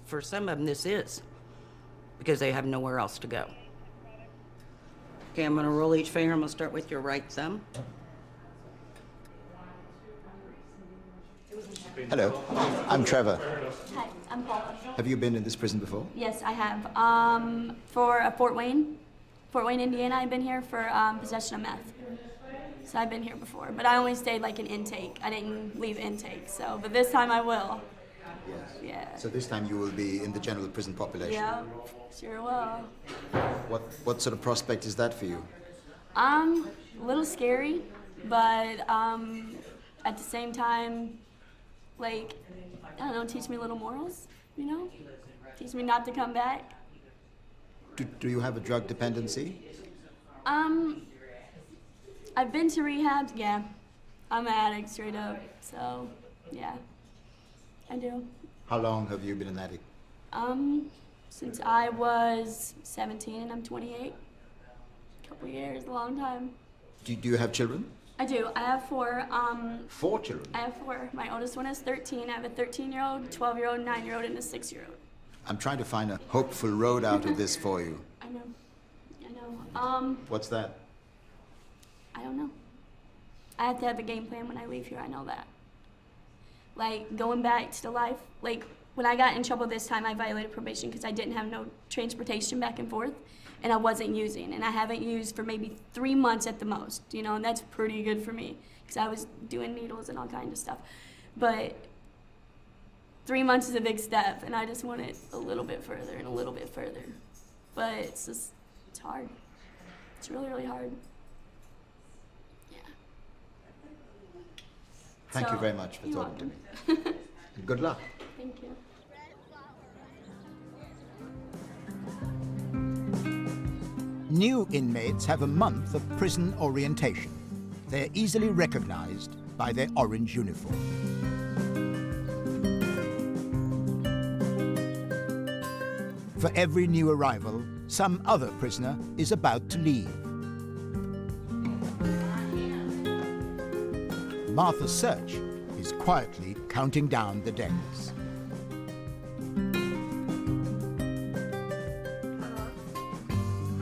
for some of them, this is. Because they have nowhere else to go. Okay, I'm gonna roll each finger. I'm gonna start with your right thumb. Hello, I'm Trevor. Hi, I'm Paula. Have you been in this prison before? Yes, I have. For Fort Wayne, Indiana, I've been here for possession of meth. So I've been here before, but I only stayed like in intake. I didn't leave intake, so, but this time I will. Yes. Yeah. So this time you will be in the general prison population. Yeah, sure will. What sort of prospect is that for you? A little scary, but at the same time, like, I don't know, teach me little morals, you know? Teach me not to come back. Do you have a drug dependency? I've been to rehab, yeah. I'm an addict straight up, so yeah, I do. How long have you been an addict? Since I was 17 and I'm 28. A couple years, a long time. Do you have children? I do. I have 4. 4 children? I have 4. My oldest one is 13. I have a 13-year-old, 12-year-old, 9-year-old, and a 6-year-old. I'm trying to find a hopeful road out of this for you. I know. I know. What's that? I don't know. I have to have a game plan when I leave here, I know that. Like, going back to life, like, when I got in trouble this time, I violated probation because I didn't have no transportation back and forth, and I wasn't using, and I haven't used for maybe 3 months at the most, you know, and that's pretty good for me because I was doing needles and all kinds of stuff. But 3 months is a big step, and I just want it a little bit further and a little bit further. But it's just, it's hard. It's really, really hard. Thank you very much for talking to me. And good luck. Thank you. New inmates have a month of prison orientation. They're easily recognized by their orange uniform. For every new arrival, some other prisoner is about to leave. Martha Search is quietly counting down the days.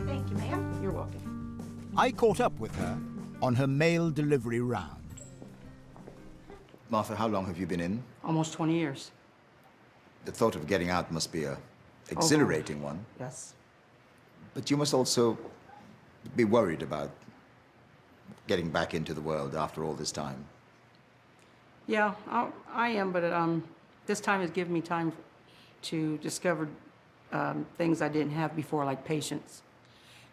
Thank you, ma'am. You're welcome. I caught up with her on her mail delivery round. Martha, how long have you been in? Almost 20 years. The thought of getting out must be a exhilarating one. Yes. But you must also be worried about getting back into the world after all this time. Yeah, I am, but this time has given me time to discover things I didn't have before, like patience.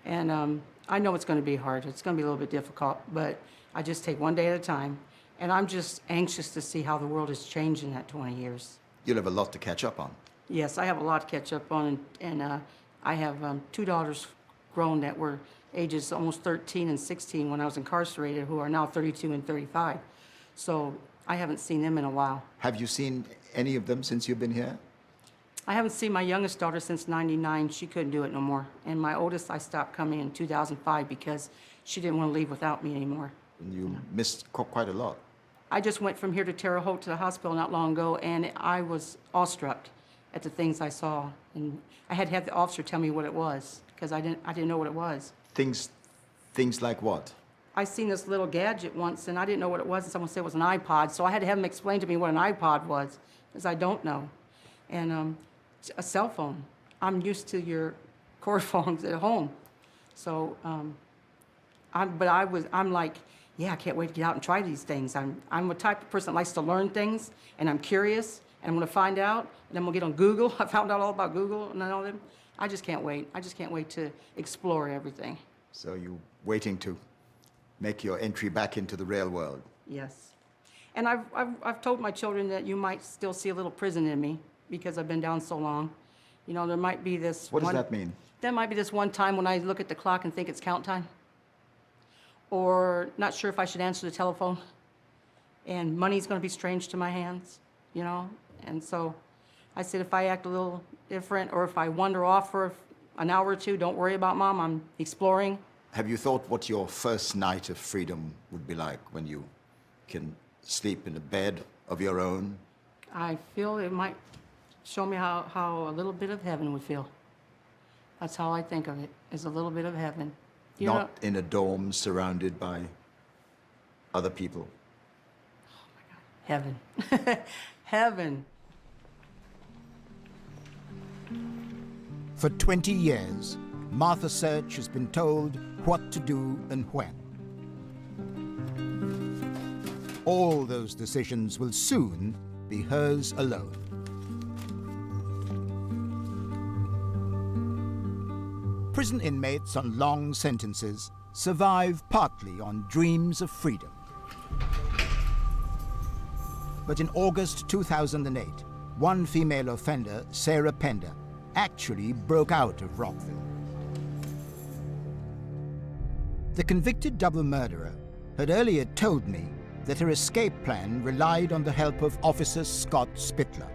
And I know it's going to be hard. It's going to be a little bit difficult, but I just take one day at a time. And I'm just anxious to see how the world has changed in that 20 years. You'll have a lot to catch up on. Yes, I have a lot to catch up on, and I have 2 daughters grown that were ages almost 13 and 16 when I was incarcerated, who are now 32 and 35. So I haven't seen them in a while. Have you seen any of them since you've been here? I haven't seen my youngest daughter since '99. She couldn't do it no more. And my oldest, I stopped coming in 2005 because she didn't want to leave without me anymore. And you missed quite a lot. I just went from here to Terre Haute to the hospital not long ago, and I was awestruck at the things I saw. And I had to have the officer tell me what it was, because I didn't know what it was. Things like what? I seen this little gadget once, and I didn't know what it was, and someone said it was an iPod, so I had to have them explain to me what an iPod was, because I don't know. And a cell phone. I'm used to your cord phones at home. So, I'm like, yeah, I can't wait to get out and try these things. I'm a type of person that likes to learn things, and I'm curious, and I'm gonna find out, and I'm gonna get on Google. I found out all about Google and all them. I just can't wait. I just can't wait to explore everything. So you're waiting to make your entry back into the real world? Yes. And I've told my children that you might still see a little prison in me because I've been down so long. You know, there might be this What does that mean? There might be this one time when I look at the clock and think it's count time. Or not sure if I should answer the telephone. And money's gonna be strange to my hands, you know? And so I said, if I act a little different or if I wander off for an hour or two, don't worry about Mom, I'm exploring. Have you thought what your first night of freedom would be like when you can sleep in a bed of your own? I feel it might show me how a little bit of heaven would feel. That's how I think of it, is a little bit of heaven. Not in a dorm surrounded by other people? Heaven. Heaven. For 20 years, Martha Search has been told what to do and when. All those decisions will soon be hers alone. prison inmates on long sentences survive partly on dreams of freedom. But in August 2008, one female offender, Sarah Pender, actually broke out of Rockville. The convicted double murderer had earlier told me that her escape plan relied on the help of Officer Scott Spittler.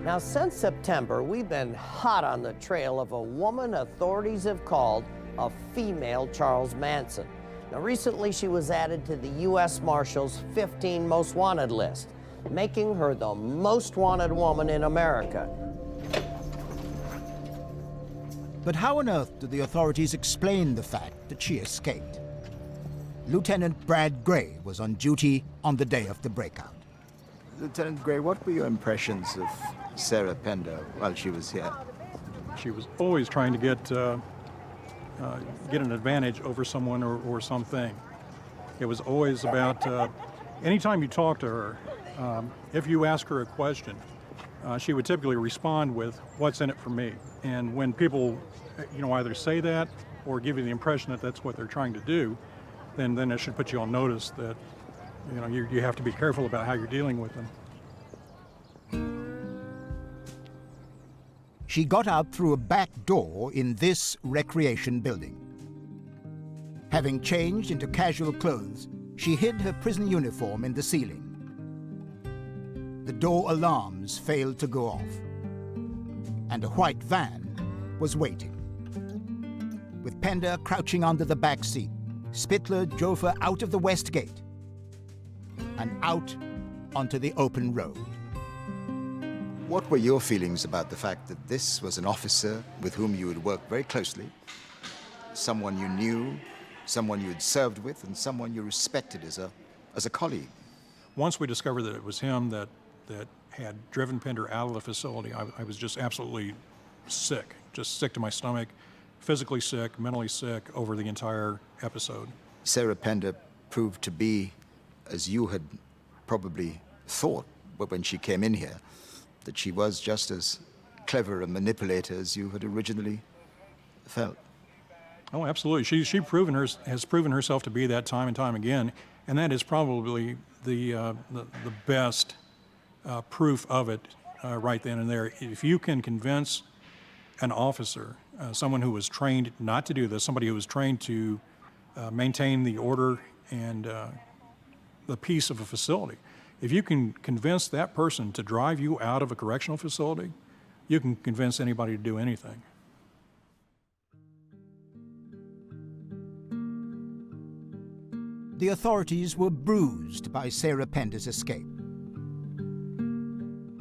Now, since September, we've been hot on the trail of a woman authorities have called a female Charles Manson. Now, recently she was added to the U.S. Marshals 15 Most Wanted list, making her the most wanted woman in America. But how on earth do the authorities explain the fact that she escaped? Lieutenant Brad Gray was on duty on the day of the breakout. Lieutenant Gray, what were your impressions of Sarah Pender while she was here? She was always trying to get an advantage over someone or something. It was always about, anytime you talk to her, if you ask her a question, she would typically respond with, "What's in it for me?" And when people, either say that or give you the impression that that's what they're trying to do, then it should put you on notice that, you have to be careful about how you're dealing with them. She got out through a back door in this recreation building. Having changed into casual clothes, she hid her prison uniform in the ceiling. The door alarms failed to go off, and a white van was waiting. With Pender crouching under the back seat, Spittler drove her out of the west gate and out onto the open road. What were your feelings about the fact that this was an officer with whom you had worked very closely, someone you knew, someone you had served with, and someone you respected as a colleague? Once we discovered that it was him that had driven Pender out of the facility, I was just absolutely sick, just sick to my stomach, physically sick, mentally sick over the entire episode. Sarah Pender proved to be, as you had probably thought when she came in here, that she was just as clever a manipulator as you had originally felt. Oh, absolutely. She's has proven herself to be that time and time again, and that is probably the best proof of it right then and there. If you can convince an officer, someone who was trained not to do this, somebody who was trained to maintain the order and the peace of a facility, if you can convince that person to drive you out of a correctional facility, you can convince anybody to do anything. The authorities were bruised by Sarah Pender's escape.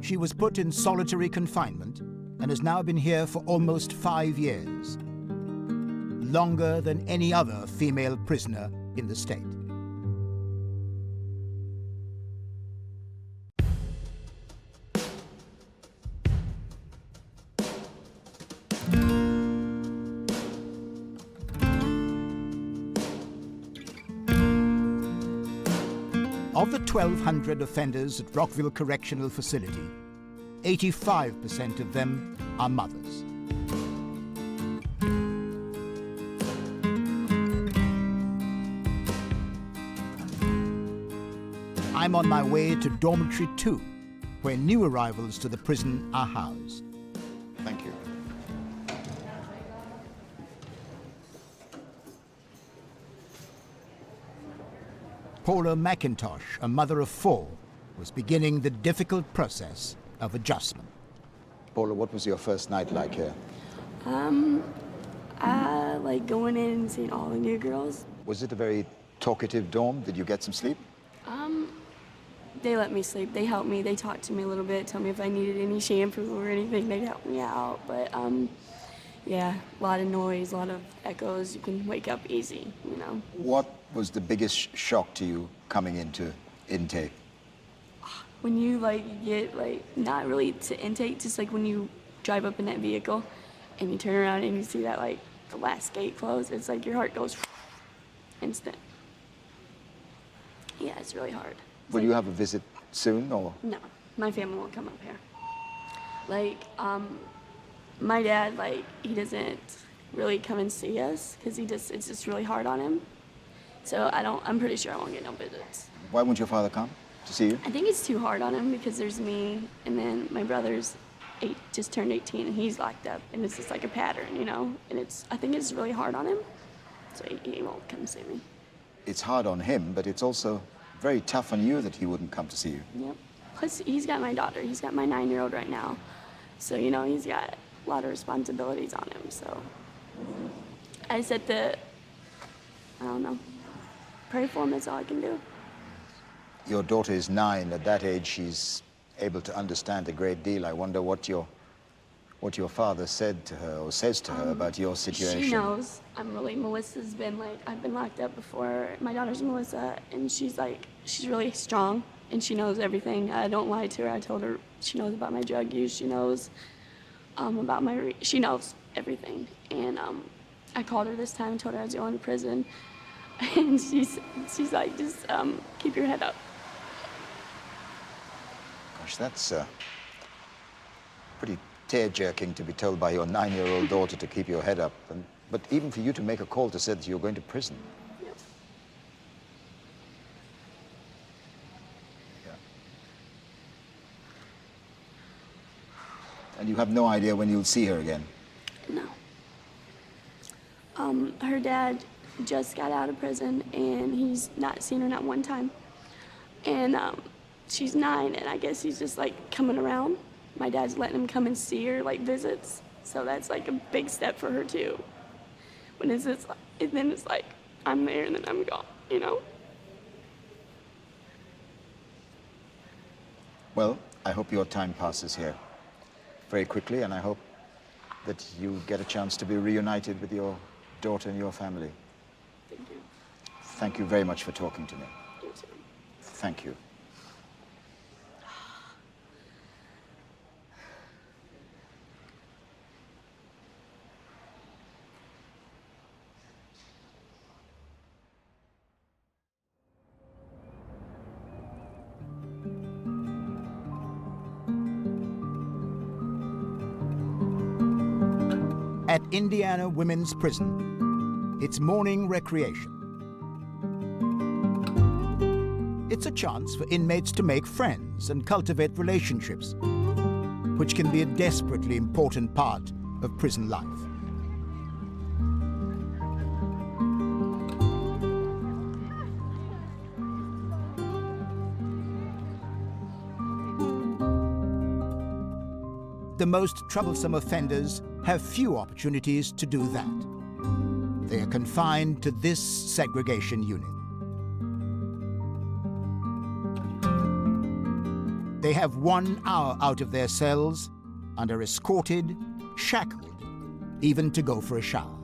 She was put in solitary confinement and has now been here for almost 5 years, longer than any other female prisoner in the state. Of the 1,200 offenders at Rockville Correctional Facility, 85% of them are mothers. I'm on my way to Dormitory 2, where new arrivals to the prison are housed. Thank you. Paula McIntosh, a mother of 4, was beginning the difficult process of adjustment. Paula, what was your first night like here? I like going in and seeing all the new girls. Was it a very talkative dorm? Did you get some sleep? They let me sleep. They helped me. They talked to me a little bit, tell me if I needed any shampoo or anything. They'd help me out. But yeah, a lot of noise, a lot of echoes. You can wake up easy, What was the biggest shock to you coming into intake? When you get not really to intake, just like when you drive up in that vehicle and you turn around and you see that the last gate close, it's like your heart goes instant. Yeah, it's really hard. Will you have a visit soon, or? No, my family won't come up here. My dad, he doesn't really come and see us because it's just really hard on him. So I'm pretty sure I won't get no visits. Why won't your father come to see you? I think it's too hard on him because there's me and then my brother's just turned 18 and he's locked up, and it's just like a pattern, you know? And I think it's really hard on him, so he won't come see me. It's hard on him, but it's also very tough on you that he wouldn't come to see you. Yep. Plus, he's got my daughter. He's got my 9-year-old right now. So, you know, he's got a lot of responsibilities on him, so I said that, I don't know, pray for him, that's all I can do. Your daughter is 9. At that age, she's able to understand a great deal. I wonder what your father said to her or says to her about your situation. She knows. Melissa's been like, I've been locked up before. My daughter's Melissa, and she's really strong, and she knows everything. I don't lie to her. I told her she knows about my drug use. She knows she knows everything. And I called her this time and told her I was going to prison, and she's like, just keep your head up. Gosh, that's pretty tear-jerking to be told by your 9-year-old daughter to keep your head up. But even for you to make a call to say that you're going to prison. Yep. Yeah. And you have no idea when you'll see her again? No. Her dad just got out of prison, and he's not seen her not one time. And she's 9, and I guess he's just like coming around. My dad's letting him come and see her, like visits. So that's like a big step for her too. When it's just like, and then it's like, I'm there and then I'm gone, you know? Well, I hope your time passes here very quickly, and I hope that you get a chance to be reunited with your daughter and your family. Thank you. Thank you very much for talking to me. You too. Thank you. At Indiana Women's Prison, it's morning recreation. It's a chance for inmates to make friends and cultivate relationships, which can be a desperately important part of prison life. The most troublesome offenders have few opportunities to do that. They are confined to this segregation unit. They have 1 hour out of their cells and are escorted, shackled, even to go for a shower.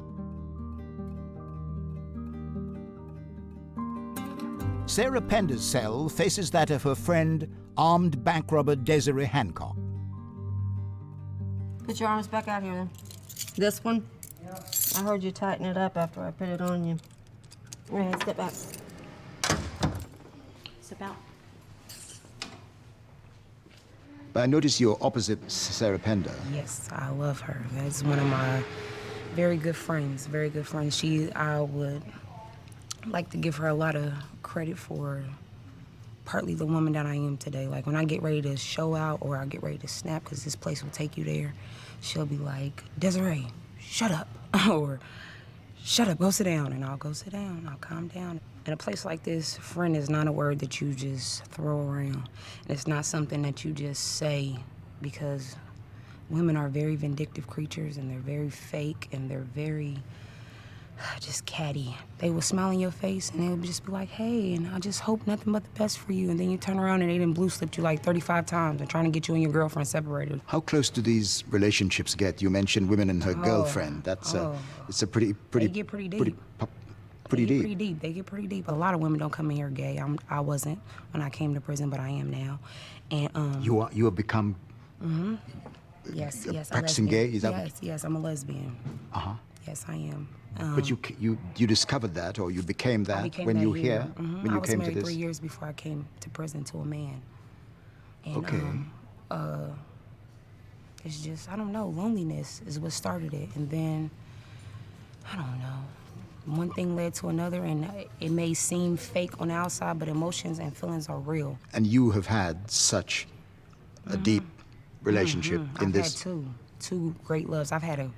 Sarah Pender's cell faces that of her friend, armed bank robber Desiree Hancock. Put your arms back out here then. This one? Yep. I heard you tighten it up after I put it on you. All right, step back. Step out. But I notice you're opposite Sarah Pender. Yes, I love her. That's one of my very good friends, very good friends. I would like to give her a lot of credit for partly the woman that I am today. Like when I get ready to show out or I get ready to snap, because this place will take you there, she'll be like, Desiree, shut up. Or, shut up, go sit down. And I'll go sit down, I'll calm down. In a place like this, friend is not a word that you just throw around. And it's not something that you just say, because women are very vindictive creatures, and they're very fake, and they're very just catty. They will smile in your face and they would just be like, hey, and I just hope nothing but the best for you. And then you turn around and they done blue slipped you like 35 times and trying to get you and your girlfriend separated. How close do these relationships get? You mentioned women and her girlfriend. That's it's a pretty They get pretty deep. Pretty deep. Pretty deep. They get pretty deep. A lot of women don't come in here gay. I wasn't when I came to prison, but I am now. And you have become yes, practicing gay? Is that yes, I'm a lesbian. Uh-huh. Yes, I am. But you discovered that, or you became that when you were here, when you came to this? I was married 3 years before I came to prison to a man. And, okay. It's just, I don't know, loneliness is what started it. And then one thing led to another, and it may seem fake on the outside, but emotions and feelings are real. And you have had such a deep relationship in this. I've had two great loves. I've had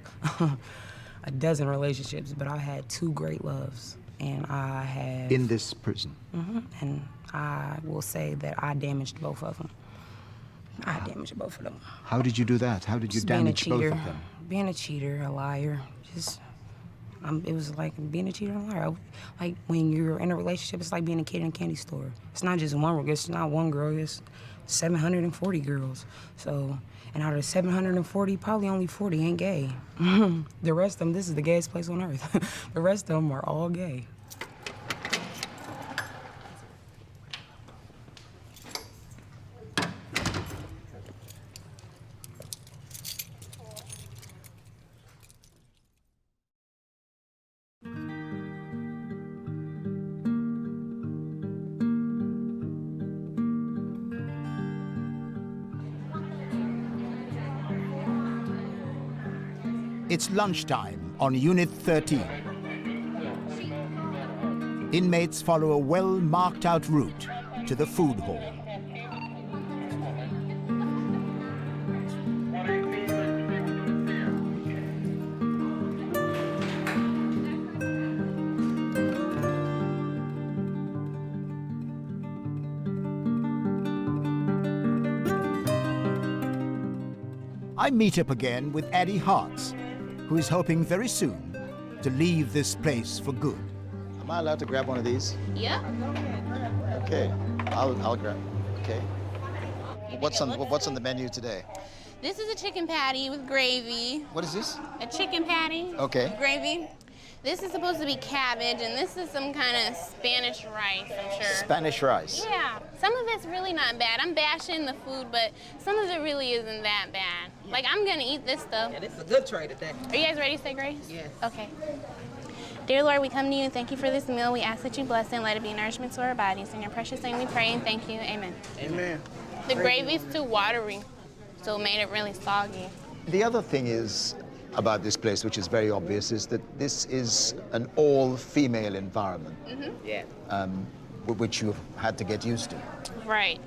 a dozen relationships, but I've had two great loves, and I have... In this prison? And I will say that I damaged both of them. I damaged both of them. How did you do that? How did you damage both of them? Being a cheater, a liar, just... it was like being a cheater and a liar. Like when you're in a relationship, it's like being a kid in a candy store. It's not just one, it's not one girl, it's 740 girls. So, and out of 740, probably only 40 ain't gay. The rest of them, this is the gayest place on earth. The rest of them are all gay. It's lunchtime on Unit 13. Inmates follow a well-marked-out route to the food hall. I meet up again with Addie Hartz, who is hoping very soon to leave this place for good. Am I allowed to grab one of these? Yeah. Okay, I'll grab. Okay. What's on the menu today? This is a chicken patty with gravy. What is this? A chicken patty. Okay. With gravy. This is supposed to be cabbage, and this is some kind of Spanish rice, I'm sure. Spanish rice? Yeah. Some of it's really not bad. I'm bashing the food, but some of it really isn't that bad. Like, I'm gonna eat this stuff. Yeah, this is a good tray today. Are you guys ready to say grace? Yes. Okay. Dear Lord, we come to you and thank you for this meal. We ask that you bless it and let it be nourishment to our bodies. In your precious name we pray and thank you. Amen. Amen. The gravy's too watery, so it made it really soggy. The other thing is about this place, which is very obvious, is that this is an all-female environment. Yeah. Which you've had to get used to. Right.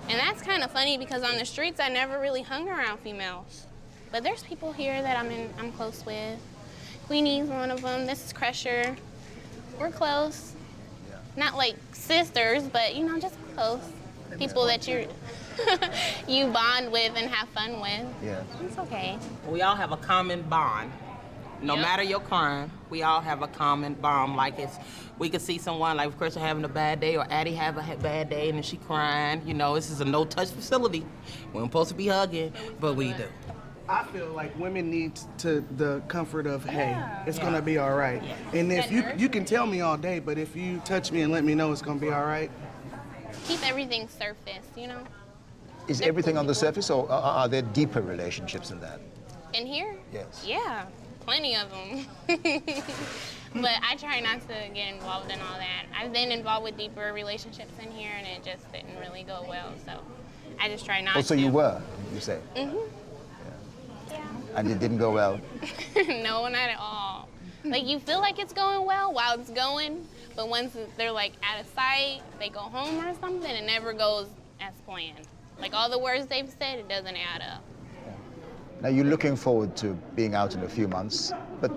And that's kind of funny because on the streets, I never really hung around females. But there's people here that I'm close with. Queenie's one of them. This is Crusher. We're close. Yeah. Not like sisters, but you know, just close. People that you bond with and have fun with. Yeah. It's okay. We all have a common bond. No matter your crime, we all have a common bond. Like we could see someone like Chris having a bad day or Addie have a bad day and then she crying. You know, this is a no-touch facility. We don't supposed to be hugging, but we do. I feel like women need the comfort of, hey, it's gonna be all right. Yeah. And if you can tell me all day, but if you touch me and let me know it's gonna be all right. Keep everything surface, you know? Is everything on the surface, or are there deeper relationships than that? In here? Yes. Yeah, plenty of them. But I try not to get involved in all that. I've been involved with deeper relationships in here, and it just didn't really go well, so I just try not to. Oh, so you were, you say? Mm-hmm. Yeah. And it didn't go well? No, not at all. Like, you feel like it's going well while it's going, but once they're, like, out of sight, they go home or something, it never goes as planned. Like, all the words they've said, it doesn't add up. Now, you're looking forward to being out in a few months, but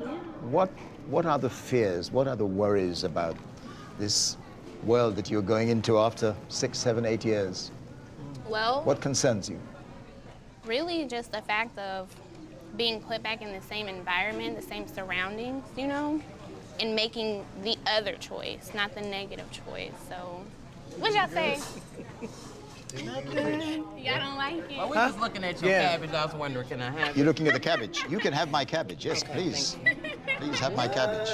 what are the fears, what are the worries about this world that you're going into after 6, 7, 8 years? Well, what concerns you? Really just the fact of being put back in the same environment, the same surroundings, you know, and making the other choice, not the negative choice. So, what y'all say? Y'all don't like it? Well, we was looking at your cabbage. I was wondering, can I have it? You're looking at the cabbage. You can have my cabbage. Yes, please. Please have my cabbage.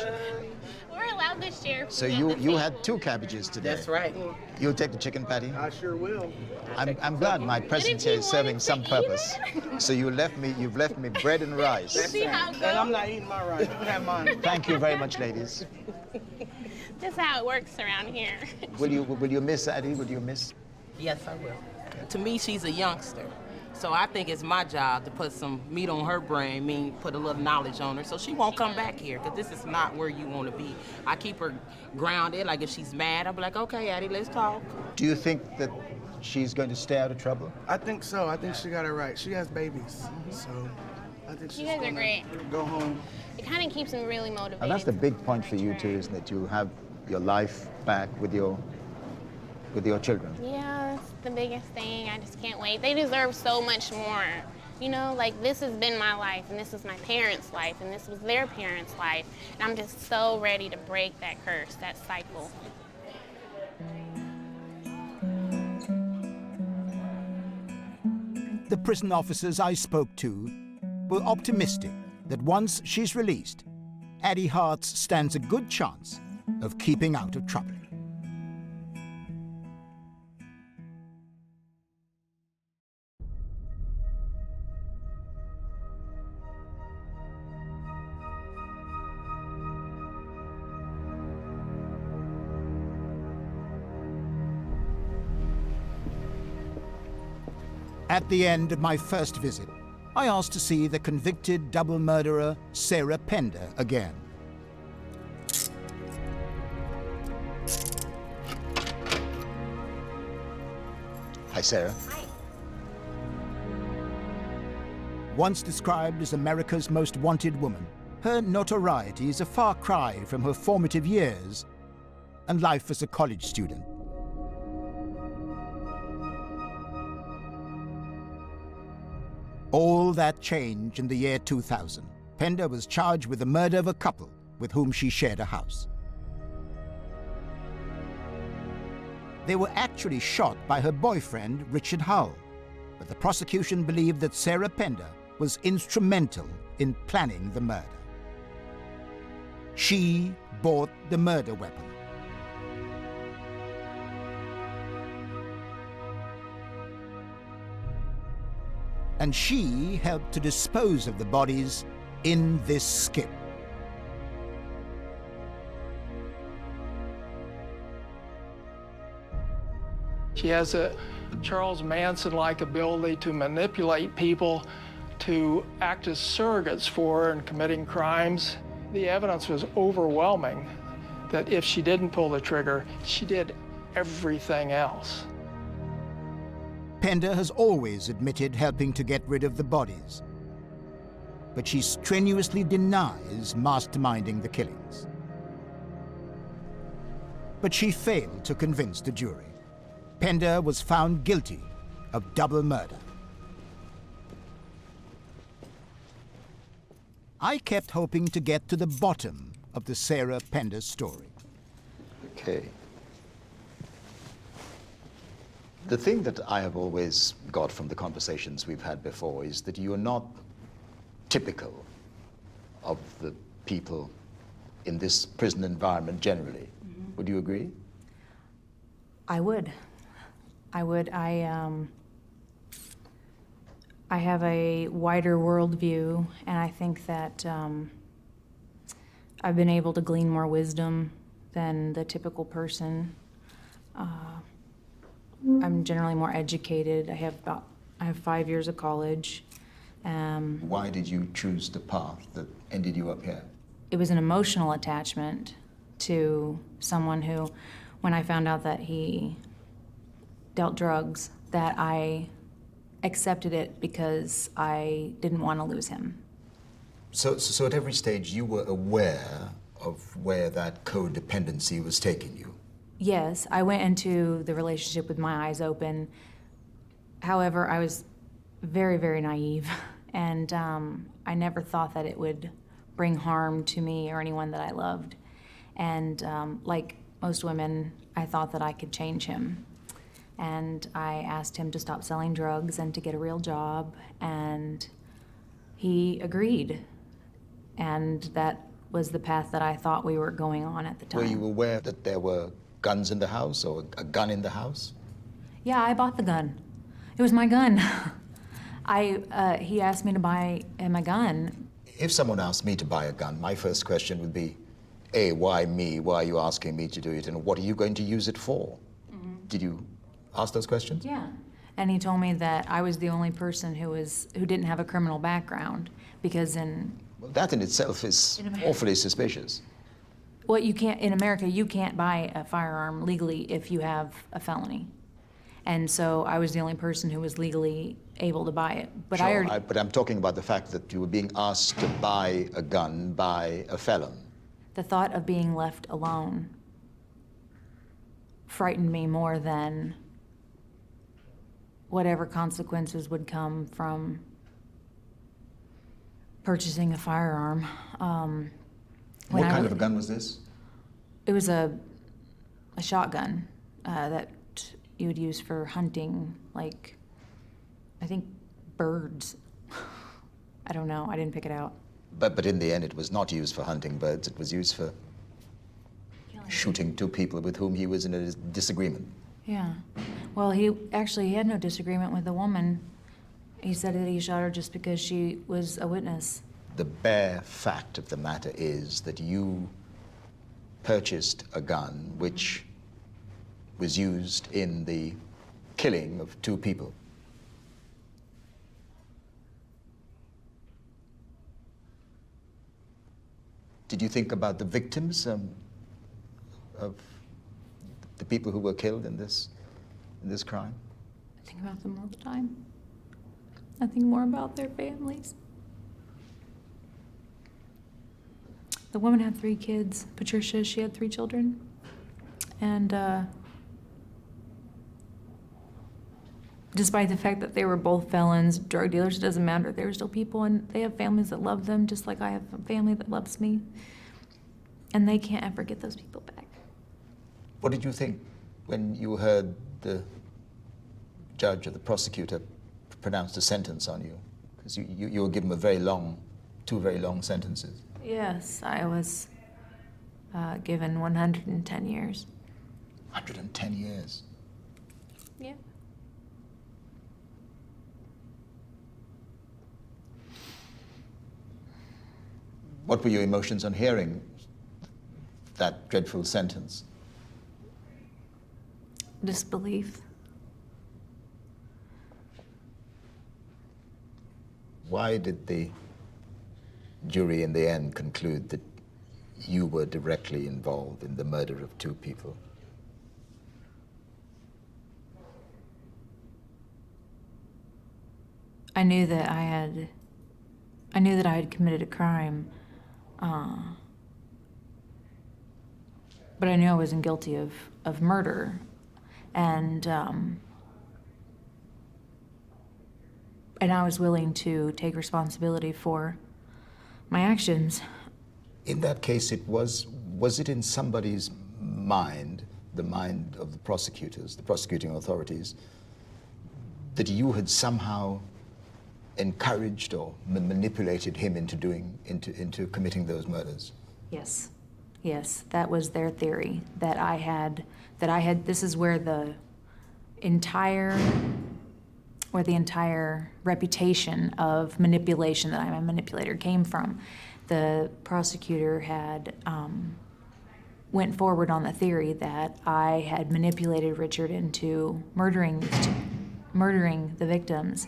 We're allowed to share food. So you had 2 cabbages today. That's right. You'll take the chicken patty? I sure will. I'm glad my presence here is serving some purpose. So you've left me bread and rice. That's right. And I'm not eating my rice. You can have mine. Thank you very much, ladies. That's how it works around here. Will you miss Addie? Will you miss? Yes, I will. To me, she's a youngster. So I think it's my job to put some meat on her brain, put a little knowledge on her, so she won't come back here, because this is not where you want to be. I keep her grounded, like if she's mad, I'll be like, okay, Addie, let's talk. Do you think that she's going to stay out of trouble? I think so. I think she got it right. She has babies, so I think she's You guys are gonna great. go home. It kind of keeps me really motivated. And that's the big point for you too, isn't it? You have your life back with your children. Yeah, that's the biggest thing. I just can't wait. They deserve so much more. You know, like this has been my life, and this is my parents' life, and this was their parents' life. And I'm just so ready to break that curse, that cycle. The prison officers I spoke to were optimistic that once she's released, Addie Hartz stands a good chance of keeping out of trouble. At the end of my first visit, I asked to see the convicted double murderer Sarah Pender again. Hi, Sarah. Hi. Once described as America's most wanted woman, her notoriety is a far cry from her formative years and life as a college student. All that changed in the year 2000. Pender was charged with the murder of a couple with whom she shared a house. They were actually shot by her boyfriend, Richard Hull, but the prosecution believed that Sarah Pender was instrumental in planning the murder. She bought the murder weapon. And she helped to dispose of the bodies in this skip. She has a Charles Manson-like ability to manipulate people to act as surrogates for her in committing crimes. The evidence was overwhelming that if she didn't pull the trigger, she did everything else. Pender has always admitted helping to get rid of the bodies, but she strenuously denies masterminding the killings. But she failed to convince the jury. Pender was found guilty of double murder. I kept hoping to get to the bottom of the Sarah Pender story. Okay. The thing that I have always got from the conversations we've had before is that you're not typical of the people in this prison environment generally. Mm-hmm. Would you agree? I would. I have a wider worldview, and I think that I've been able to glean more wisdom than the typical person. I'm generally more educated. I have 5 years of college. Why did you choose the path that ended you up here? It was an emotional attachment to someone who, when I found out that he dealt drugs, that I accepted it because I didn't want to lose him. So at every stage you were aware of where that codependency was taking you? Yes, I went into the relationship with my eyes open. However, I was very, very naive, and I never thought that it would bring harm to me or anyone that I loved. And like most women, I thought that I could change him. And I asked him to stop selling drugs and to get a real job, and he agreed. And that was the path that I thought we were going on at the time. Were you aware that there were guns in the house or a gun in the house? Yeah, I bought the gun. It was my gun. He asked me to buy him a gun. If someone asked me to buy a gun, my first question would be, A, why me? Why are you asking me to do it? And what are you going to use it for? Mm-hmm. Did you ask those questions? Yeah. And he told me that I was the only person who didn't have a criminal background, because Well, that in itself is awfully suspicious. in America, you can't buy a firearm legally if you have a felony. And so I was the only person who was legally able to buy it. But Sure, but I'm talking about the fact that you were being asked to buy a gun by a felon. the thought of being left alone frightened me more than whatever consequences would come from purchasing a firearm. What kind of a gun was this? It was a shotgun that you would use for hunting, like, I think birds. I don't know, I didn't pick it out. But in the end, it was not used for hunting birds. It was used for shooting two people with whom he was in a disagreement. Yeah. Well, he had no disagreement with the woman. He said that he shot her just because she was a witness. The bare fact of the matter is that you purchased a gun which was used in the killing of two people. Did you think about the victims of the people who were killed in this crime? I think about them all the time. I think more about their families. The woman had 3 kids. Patricia, she had 3 children. And despite the fact that they were both felons, drug dealers, it doesn't matter. They were still people, and they have families that love them, just like I have a family that loves me. And they can't ever get those people back. What did you think when you heard the judge or the prosecutor pronounce a sentence on you? Because you were given two very long sentences. Yes, I was given 110 years. 110 years? Yeah. What were your emotions on hearing that dreadful sentence? Disbelief. Why did the jury in the end conclude that you were directly involved in the murder of 2 people? I knew that I had committed a crime, but I knew I wasn't guilty of murder, and I was willing to take responsibility for my actions. In that case, was it in somebody's mind, the mind of the prosecutors, the prosecuting authorities, that you had somehow encouraged or manipulated him into committing those murders? Yes. Yes, that was their theory, that I had, this is where the entire reputation of manipulation, that I'm a manipulator, came from. The prosecutor had went forward on the theory that I had manipulated Richard into murdering the victims,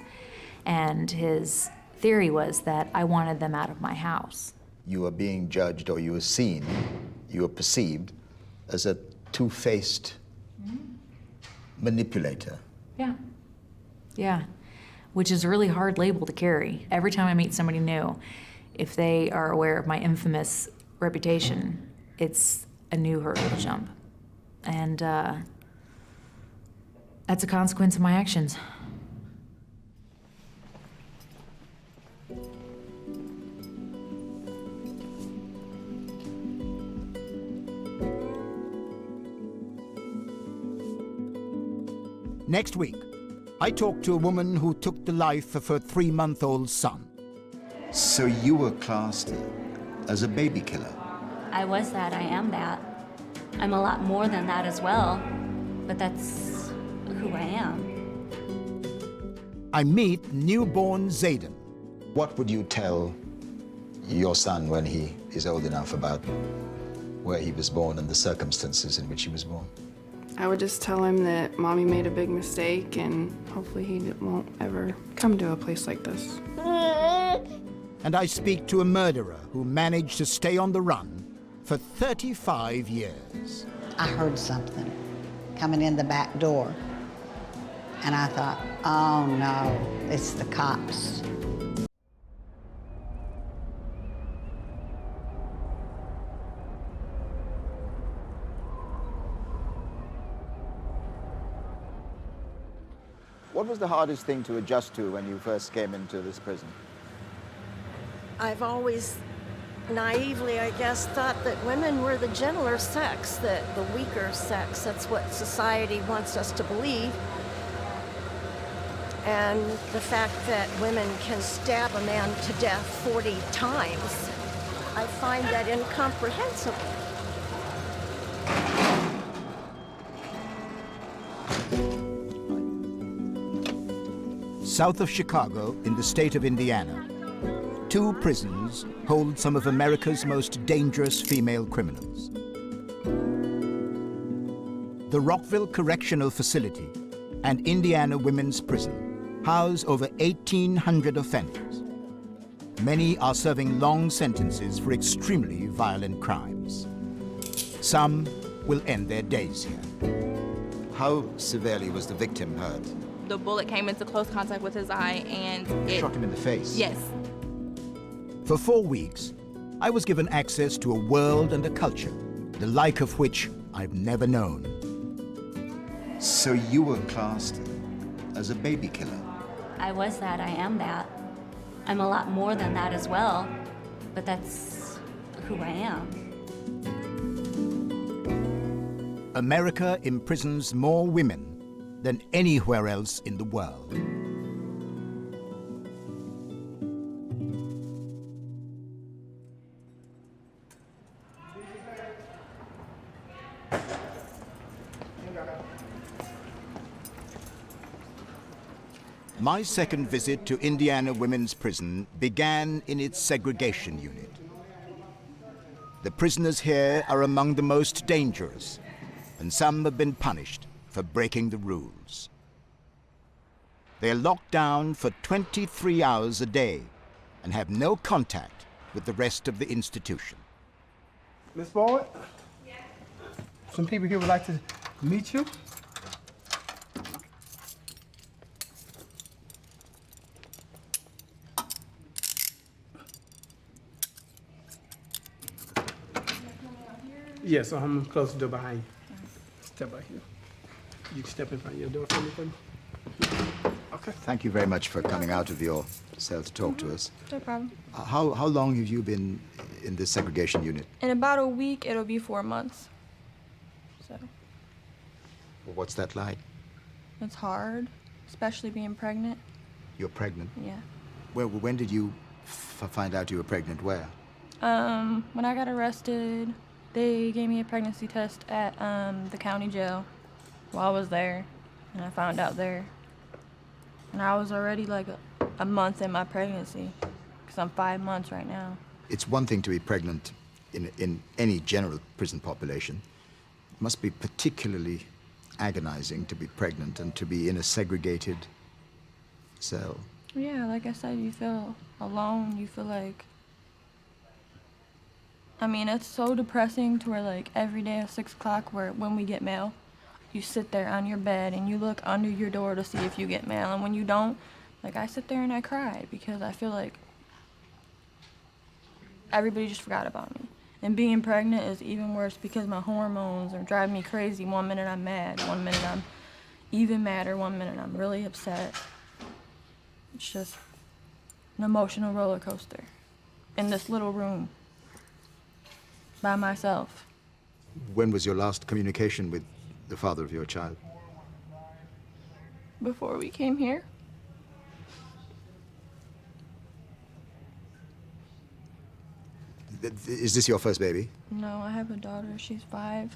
and his theory was that I wanted them out of my house. You were being judged, or you were seen, you were perceived as a two-faced manipulator. Yeah. Yeah. Which is a really hard label to carry. Every time I meet somebody new, if they are aware of my infamous reputation, it's a new hurdle to jump. And that's a consequence of my actions. Next week, I talk to a woman who took the life of her 3-month-old son. So you were classed as a baby killer? I was that, I am that. I'm a lot more than that as well, but that's who I am. I meet newborn Zayden. What would you tell your son when he is old enough about where he was born and the circumstances in which he was born? I would just tell him that Mommy made a big mistake and hopefully he won't ever come to a place like this. And I speak to a murderer who managed to stay on the run for 35 years. I heard something coming in the back door, and I thought, oh no, it's the cops. What was the hardest thing to adjust to when you first came into this prison? I've always naively, I guess, thought that women were the gentler sex, the weaker sex. That's what society wants us to believe. And the fact that women can stab a man to death 40 times, I find that incomprehensible. South of Chicago, in the state of Indiana, 2 prisons hold some of America's most dangerous female criminals. The Rockville Correctional Facility and Indiana Women's Prison house over 1,800 offenders. Many are serving long sentences for extremely violent crimes. Some will end their days here. How severely was the victim hurt? The bullet came into close contact with his eye and it Shot him in the face? Yes. For 4 weeks, I was given access to a world and a culture, the like of which I've never known. So you were classed as a baby killer? I was that, I am that. I'm a lot more than that as well, but that's who I am. America imprisons more women than anywhere else in the world. My second visit to Indiana Women's Prison began in its segregation unit. The prisoners here are among the most dangerous, and some have been punished for breaking the rules. They're locked down for 23 hours a day and have no contact with the rest of the institution. Miss Boyd? Some people here would like to meet you. Yes, I'm close to the door behind you. Step right here. You can step in front of your door for me, please. Okay. Thank you very much for coming out of your cell to talk to us. No problem. How long have you been in this segregation unit? In about a week, it'll be 4 months. So What's that like? it's hard, especially being pregnant. You're pregnant? Yeah. Well, when did you find out you were pregnant? Where? When I got arrested, they gave me a pregnancy test at the county jail while I was there, and I found out there. And I was already like a month in my pregnancy, because I'm 5 months right now. It's one thing to be pregnant in any general prison population. It must be particularly agonizing to be pregnant and to be in a segregated cell. Yeah, like I said, you feel alone, you feel like, I mean, it's so depressing to where like every day at 6 o'clock when we get mail, you sit there on your bed and you look under your door to see if you get mail. And when you don't, like I sit there and I cry because I feel like everybody just forgot about me. And being pregnant is even worse because my hormones are driving me crazy. 1 minute I'm mad, 1 minute I'm even madder, 1 minute I'm really upset. It's just an emotional roller coaster in this little room by myself. When was your last communication with the father of your child? Before we came here. Is this your first baby? No, I have a daughter. She's 5.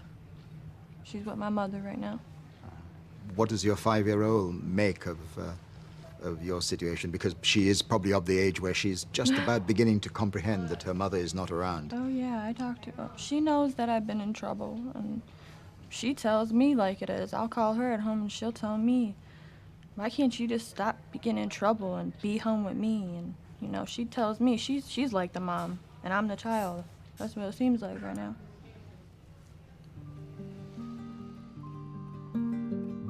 She's with my mother right now. What does your 5-year-old make of your situation? Because she is probably of the age where she's just about beginning to comprehend that her mother is not around. Oh yeah, I talked to her. She knows that I've been in trouble, and she tells me like it is. I'll call her at home and she'll tell me, why can't you just stop getting in trouble and be home with me? And, you know, she tells me she's like the mom and I'm the child. That's what it seems like right now.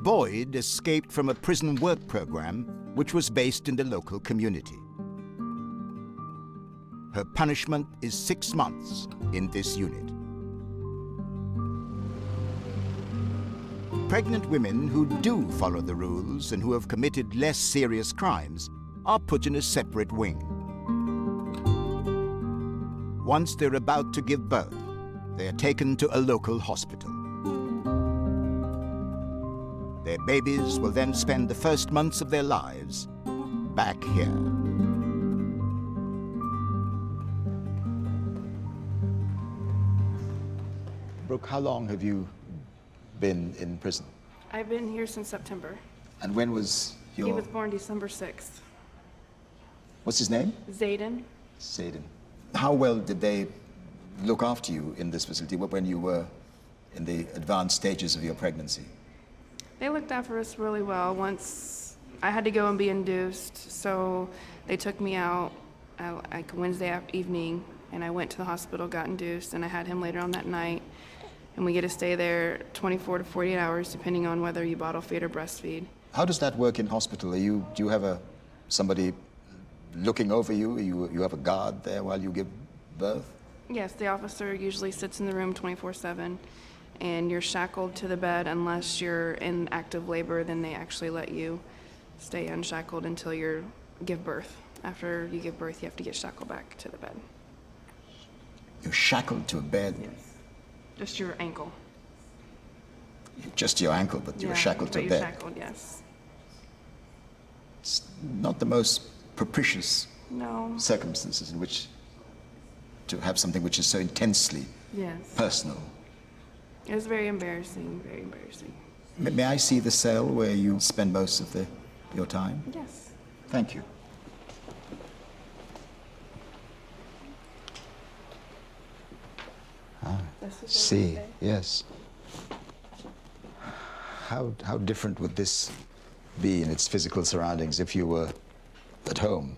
Boyd escaped from a prison work program which was based in the local community. Her punishment is 6 months in this unit. Pregnant women who do follow the rules and who have committed less serious crimes are put in a separate wing. Once they're about to give birth, they are taken to a local hospital. Their babies will then spend the first months of their lives back here. Brooke, how long have you been in prison? I've been here since September. And when was your... He was born December 6th. What's his name? Zayden. Zayden. How well did they look after you in this facility when you were in the advanced stages of your pregnancy? They looked after us really well. Once I had to go and be induced, so they took me out like Wednesday evening, and I went to the hospital, got induced, and I had him later on that night. And we get to stay there 24 to 48 hours, depending on whether you bottle feed or breastfeed. How does that work in hospital? Do you have somebody looking over you? You have a guard there while you give birth? Yes, the officer usually sits in the room 24/7, and you're shackled to the bed unless you're in active labor. Then they actually let you stay unshackled until you give birth. After you give birth, you have to get shackled back to the bed. You're shackled to a bed? Yes. Just your ankle. Just your ankle, but you're shackled to a bed? You're shackled, yes. It's not the most propitious circumstances in which to have something which is so intensely personal. It was very embarrassing, very embarrassing. May I see the cell where you spend most of your time? Yes. Thank you. See, yes. How different would this be in its physical surroundings if you were at home?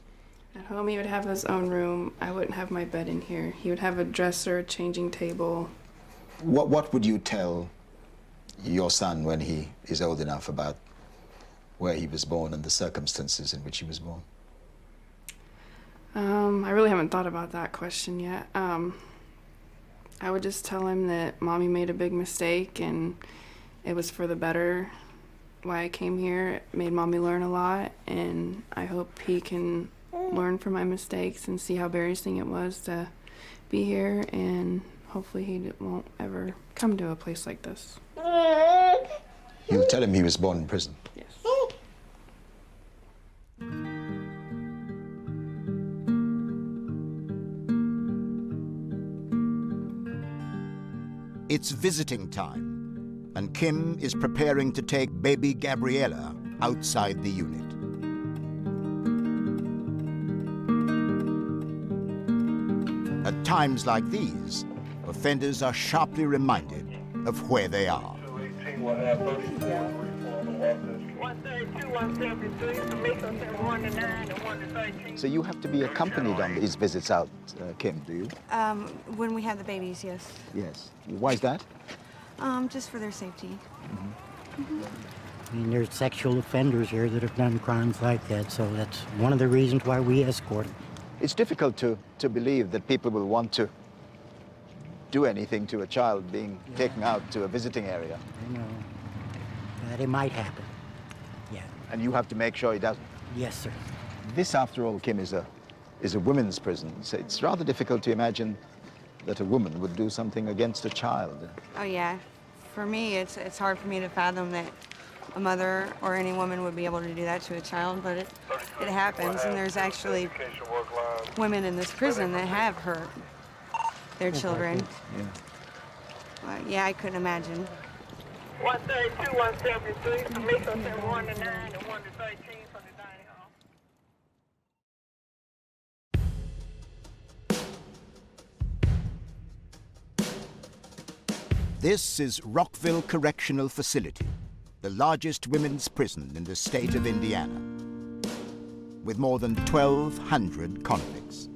At home, he would have his own room. I wouldn't have my bed in here. He would have a dresser, a changing table. What would you tell your son when he is old enough about where he was born and the circumstances in which he was born? I really haven't thought about that question yet. I would just tell him that Mommy made a big mistake and it was for the better. Why I came here, it made Mommy learn a lot, and I hope he can learn from my mistakes and see how embarrassing it was to be here, and hopefully he won't ever come to a place like this. You'll tell him he was born in prison? Yes. It's visiting time, and Kim is preparing to take baby Gabriella outside the unit. At times like these, offenders are sharply reminded of where they are. So you have to be accompanied on these visits out, Kim, do you? When we have the babies, yes. Yes. Why is that? Just for their safety. I mean, there's sexual offenders here that have done crimes like that, so that's one of the reasons why we escort them. It's difficult to believe that people will want to do anything to a child being taken out to a visiting area. I know. That it might happen. Yeah. And you have to make sure he doesn't. Yes, sir. This, after all, Kim, is a women's prison. So it's rather difficult to imagine that a woman would do something against a child. Oh, yeah. For me, it's hard for me to fathom that a mother or any woman would be able to do that to a child, but it happens, and there's actually women in this prison that have hurt their children. Yeah. Yeah, I couldn't imagine. 132, 173, from Mesa 1 to 9 and 1 to 13 from the dining hall. This is Rockville Correctional Facility, the largest women's prison in the state of Indiana, with more than 1,200 convicts.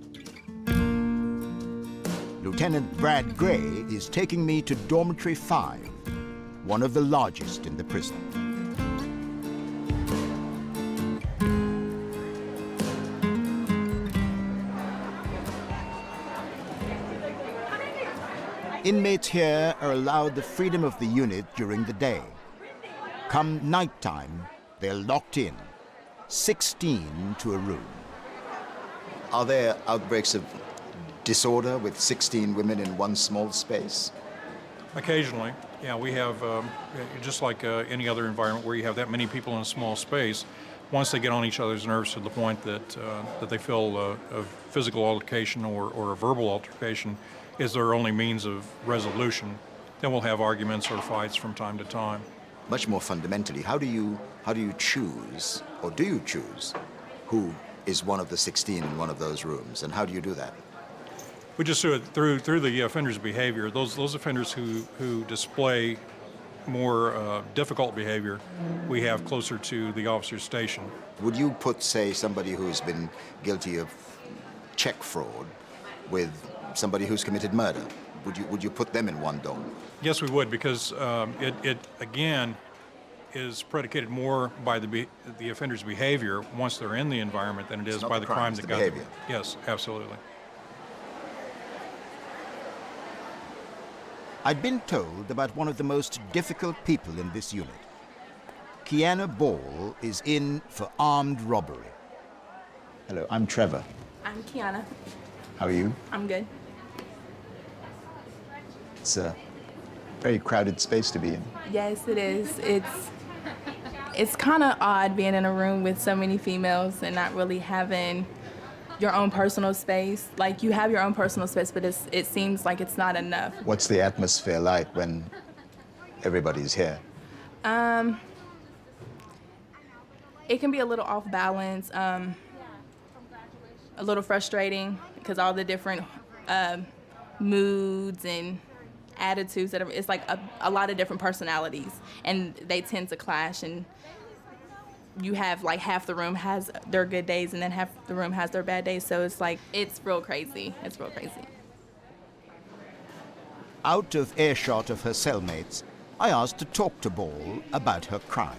Lieutenant Brad Gray is taking me to Dormitory 5, one of the largest in the prison. Inmates here are allowed the freedom of the unit during the day. Come nighttime, they're locked in, 16 to a room. Are there outbreaks of disorder with 16 women in one small space? Occasionally, yeah. We have, just like any other environment where you have that many people in a small space, once they get on each other's nerves to the point that they feel a physical altercation or a verbal altercation is their only means of resolution, then we'll have arguments or fights from time to time. Much more fundamentally, how do you choose, or do you choose, who is one of the 16 in one of those rooms, and how do you do that? We just do it through the offender's behavior. Those offenders who display more difficult behavior, we have closer to the officer's station. Would you put, say, somebody who's been guilty of check fraud with somebody who's committed murder? Would you put them in one dome? Yes, we would, because it again is predicated more by the offender's behavior once they're in the environment than it is by the crime that got them. Yes, absolutely. I'd been told about one of the most difficult people in this unit. Kiana Ball is in for armed robbery. Hello, I'm Trevor. I'm Kiana. How are you? I'm good. It's a very crowded space to be in. Yes, it is. It's kind of odd being in a room with so many females and not really having your own personal space. Like, you have your own personal space, but it seems like it's not enough. What's the atmosphere like when everybody's here? It can be a little off balance, a little frustrating, because all the different moods and attitudes it's like a lot of different personalities, and they tend to clash, and you have like half the room has their good days and then half the room has their bad days, so it's like, it's real crazy. It's real crazy. Out of earshot of her cellmates, I asked to talk to Ball about her crime.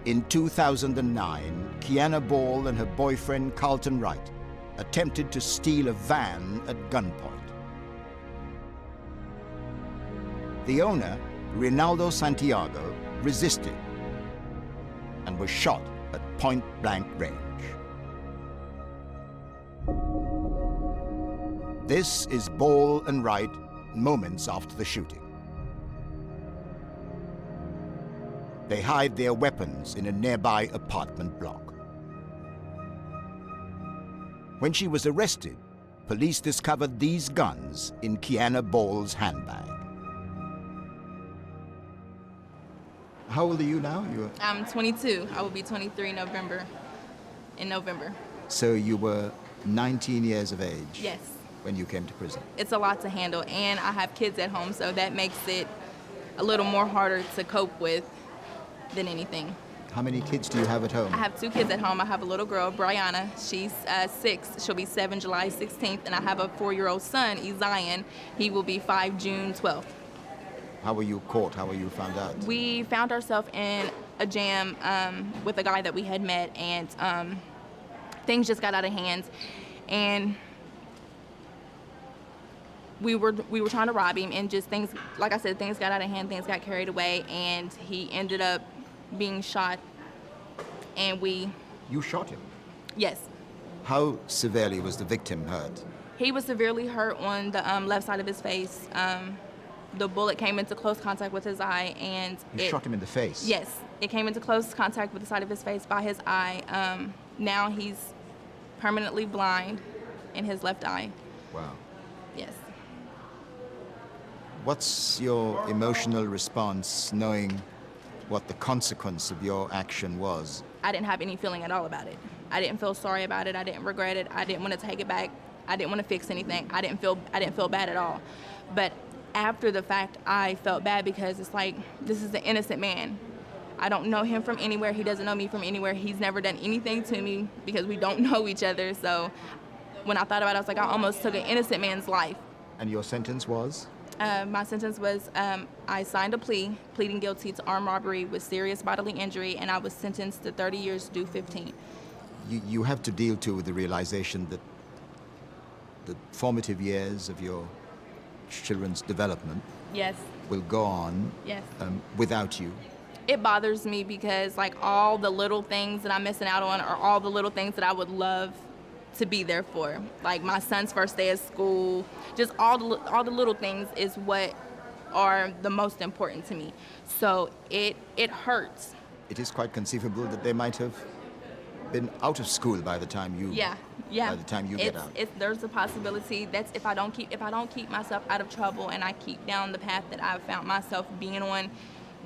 In 2009, Kiana Ball and her boyfriend Carlton Wright attempted to steal a van at gunpoint. The owner, Ronaldo Santiago, resisted and was shot at point-blank range. This is Ball and Wright moments after the shooting. They hide their weapons in a nearby apartment block. When she was arrested, police discovered these guns in Kiana Ball's handbag. How old are you now? I'm 22. I will be 23 in November. So you were 19 years of age? Yes. When you came to prison? It's a lot to handle, and I have kids at home, so that makes it a little more harder to cope with than anything. How many kids do you have at home? I have 2 kids at home. I have a little girl, Brianna. She's 6. She'll be 7 July 16th. And I have a 4-year-old son, Zion. He will be 5 June 12th. How were you caught? How were you found out? We found ourselves in a jam with a guy that we had met, and things just got out of hand. And we were trying to rob him, and just things, like I said, things got out of hand, things got carried away, and he ended up being shot, and You shot him? Yes. How severely was the victim hurt? He was severely hurt on the left side of his face. The bullet came into close contact with his eye, and You shot him in the face? Yes, it came into close contact with the side of his face by his eye. Now he's permanently blind in his left eye. Wow. Yes. What's your emotional response knowing what the consequence of your action was. I didn't have any feeling at all about it. I didn't feel sorry about it. I didn't regret it. I didn't want to take it back. I didn't want to fix anything. I didn't feel bad at all. But after the fact, I felt bad because it's like, this is an innocent man. I don't know him from anywhere. He doesn't know me from anywhere. He's never done anything to me because we don't know each other. So when I thought about it, I was like, I almost took an innocent man's life. And your sentence was? My sentence was, I signed a plea, pleading guilty to armed robbery with serious bodily injury, and I was sentenced to 30 years, due 15. You have to deal too with the realization that the formative years of your children's development Yes. will go on Yes. Without you. It bothers me because like all the little things that I'm missing out on are all the little things that I would love to be there for. Like my son's first day of school, just all the little things is what are the most important to me. So it hurts. It is quite conceivable that they might have been out of school by the time you by the time you get out. There's a possibility that's if I don't keep myself out of trouble and I keep down the path that I've found myself being on,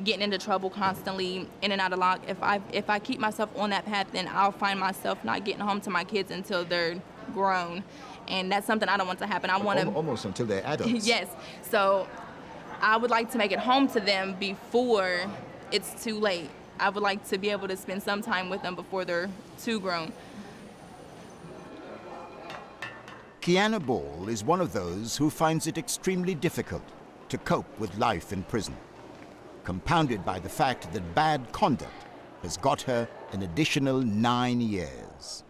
getting into trouble constantly, in and out of lock. If I keep myself on that path, then I'll find myself not getting home to my kids until they're grown, and that's something I don't want to happen. I want to almost until they're adults. Yes. So I would like to make it home to them before it's too late. I would like to be able to spend some time with them before they're too grown. Kiana Ball is one of those who finds it extremely difficult to cope with life in prison, compounded by the fact that bad conduct has got her an additional 9 years.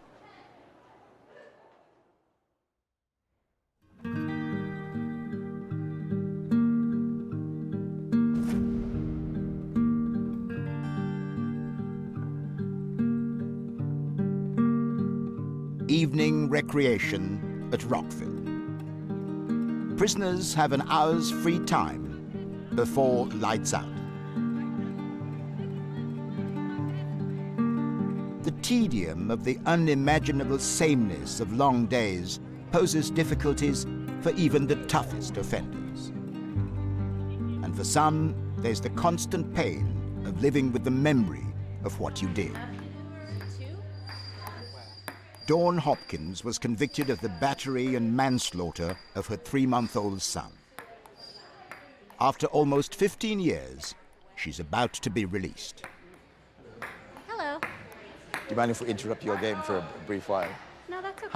Evening recreation at Rockville. Prisoners have an hour's free time before lights out. The tedium of the unimaginable sameness of long days poses difficulties for even the toughest offenders. And for some, there's the constant pain of living with the memory of what you did. Dawn Hopkins was convicted of the battery and manslaughter of her 3-month-old son. After almost 15 years, she's about to be released. Hello. Do you mind if we interrupt your game for a brief while? No, that's okay.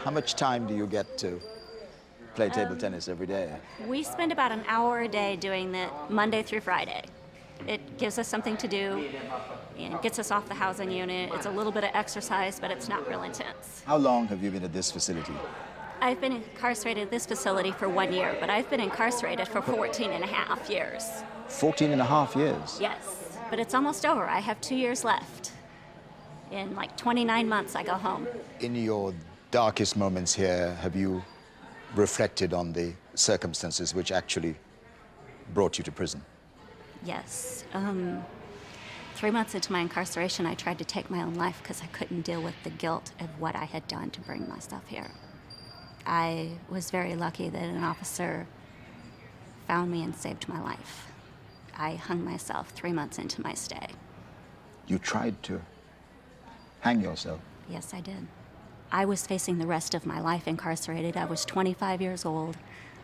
How much time do you get to play table tennis every day? We spend about an hour a day doing it Monday through Friday. It gives us something to do and gets us off the housing unit. It's a little bit of exercise, but it's not real intense. How long have you been at this facility? I've been incarcerated at this facility for 1 year, but I've been incarcerated for 14 and a half years. 14 and a half years? Yes, but it's almost over. I have 2 years left. In like 29 months, I go home. In your darkest moments here, have you reflected on the circumstances which actually brought you to prison? Yes. 3 months into my incarceration, I tried to take my own life because I couldn't deal with the guilt of what I had done to bring myself here. I was very lucky that an officer found me and saved my life. I hung myself 3 months into my stay. You tried to hang yourself? Yes, I did. I was facing the rest of my life incarcerated. I was 25 years old.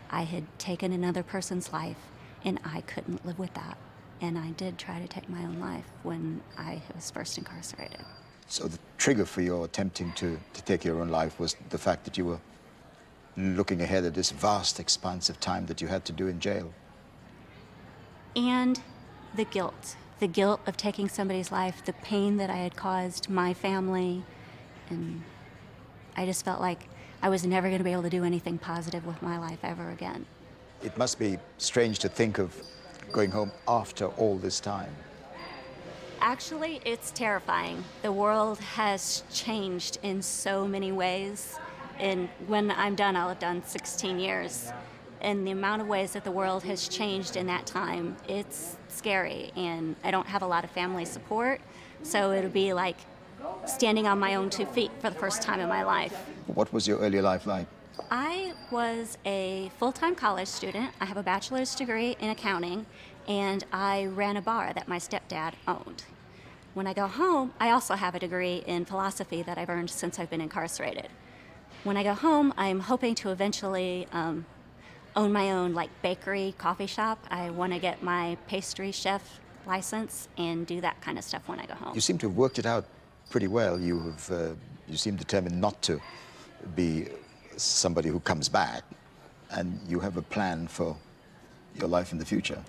I had taken another person's life, and I couldn't live with that. And I did try to take my own life when I was first incarcerated. So the trigger for your attempting to take your own life was the fact that you were looking ahead at this vast expanse of time that you had to do in jail? And the guilt of taking somebody's life, the pain that I had caused my family, and I just felt like I was never going to be able to do anything positive with my life ever again. It must be strange to think of going home after all this time. Actually, it's terrifying. The world has changed in so many ways. And when I'm done, I'll have done 16 years. And the amount of ways that the world has changed in that time, it's scary. And I don't have a lot of family support, so it'll be like standing on my own 2 feet for the first time in my life. What was your early life like? I was a full-time college student. I have a bachelor's degree in accounting, and I ran a bar that my stepdad owned. When I go home, I also have a degree in philosophy that I've earned since I've been incarcerated. When I go home, I'm hoping to eventually own my own bakery, coffee shop. I want to get my pastry chef license and do that kind of stuff when I go home. You seem to have worked it out pretty well. You seem determined not to be somebody who comes back, and you have a plan for your life in the future.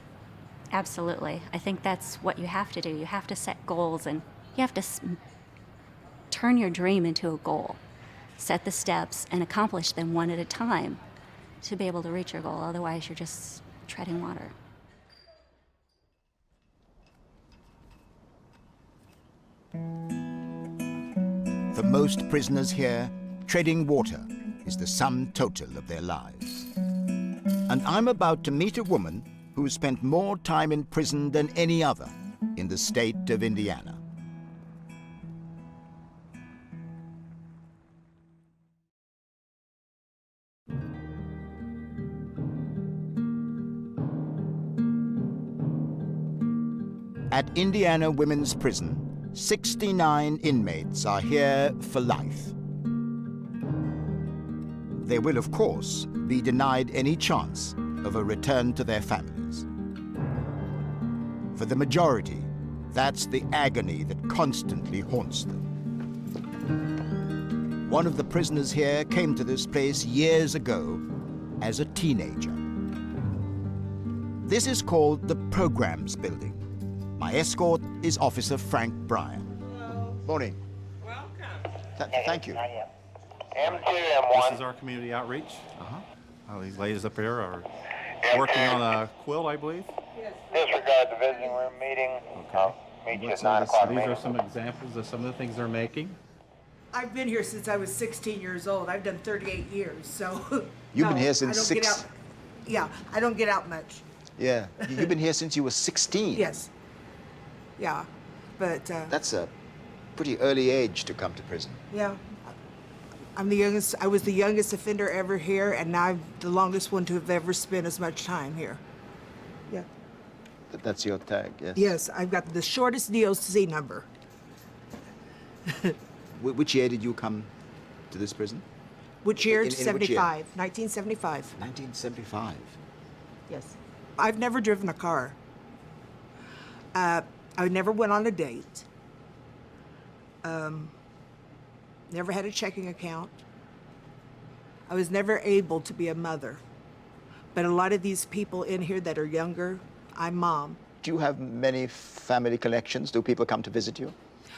Absolutely. I think that's what you have to do. You have to set goals, and you have to turn your dream into a goal. Set the steps and accomplish them one at a time to be able to reach your goal. Otherwise, you're just treading water. For most prisoners here, treading water is the sum total of their lives. And I'm about to meet a woman who has spent more time in prison than any other in the state of Indiana. At Indiana Women's Prison, 69 inmates are here for life. They will, of course, be denied any chance of a return to their families. For the majority, that's the agony that constantly haunts them. One of the prisoners here came to this place years ago as a teenager. This is called the Programs Building. My escort is Officer Frank Bryan. Hello. Morning. Welcome. Thank you. M2, M1. This is our community outreach. These ladies up here are working on a quilt, I believe. Yes. Disregard the visiting room meeting. Okay. Meet you at 9 o'clock. These are some examples of some of the things they're making. I've been here since I was 16 years old. I've done 38 years, so. You've been here since six. Yeah, I don't get out much. Yeah, you've been here since you were 16. Yes. Yeah, but. That's a pretty early age to come to prison. Yeah. I'm the youngest. I was the youngest offender ever here, and now I'm the longest one to have ever spent as much time here. Yeah. That's your tag, yes? Yes, I've got the shortest DOC number. Which year did you come to this prison? Which year? In 75. 1975. 1975. Yes. I've never driven a car. I never went on a date. Never had a checking account. I was never able to be a mother. But a lot of these people in here that are younger, I'm mom. Do you have many family connections? Do people come to visit you?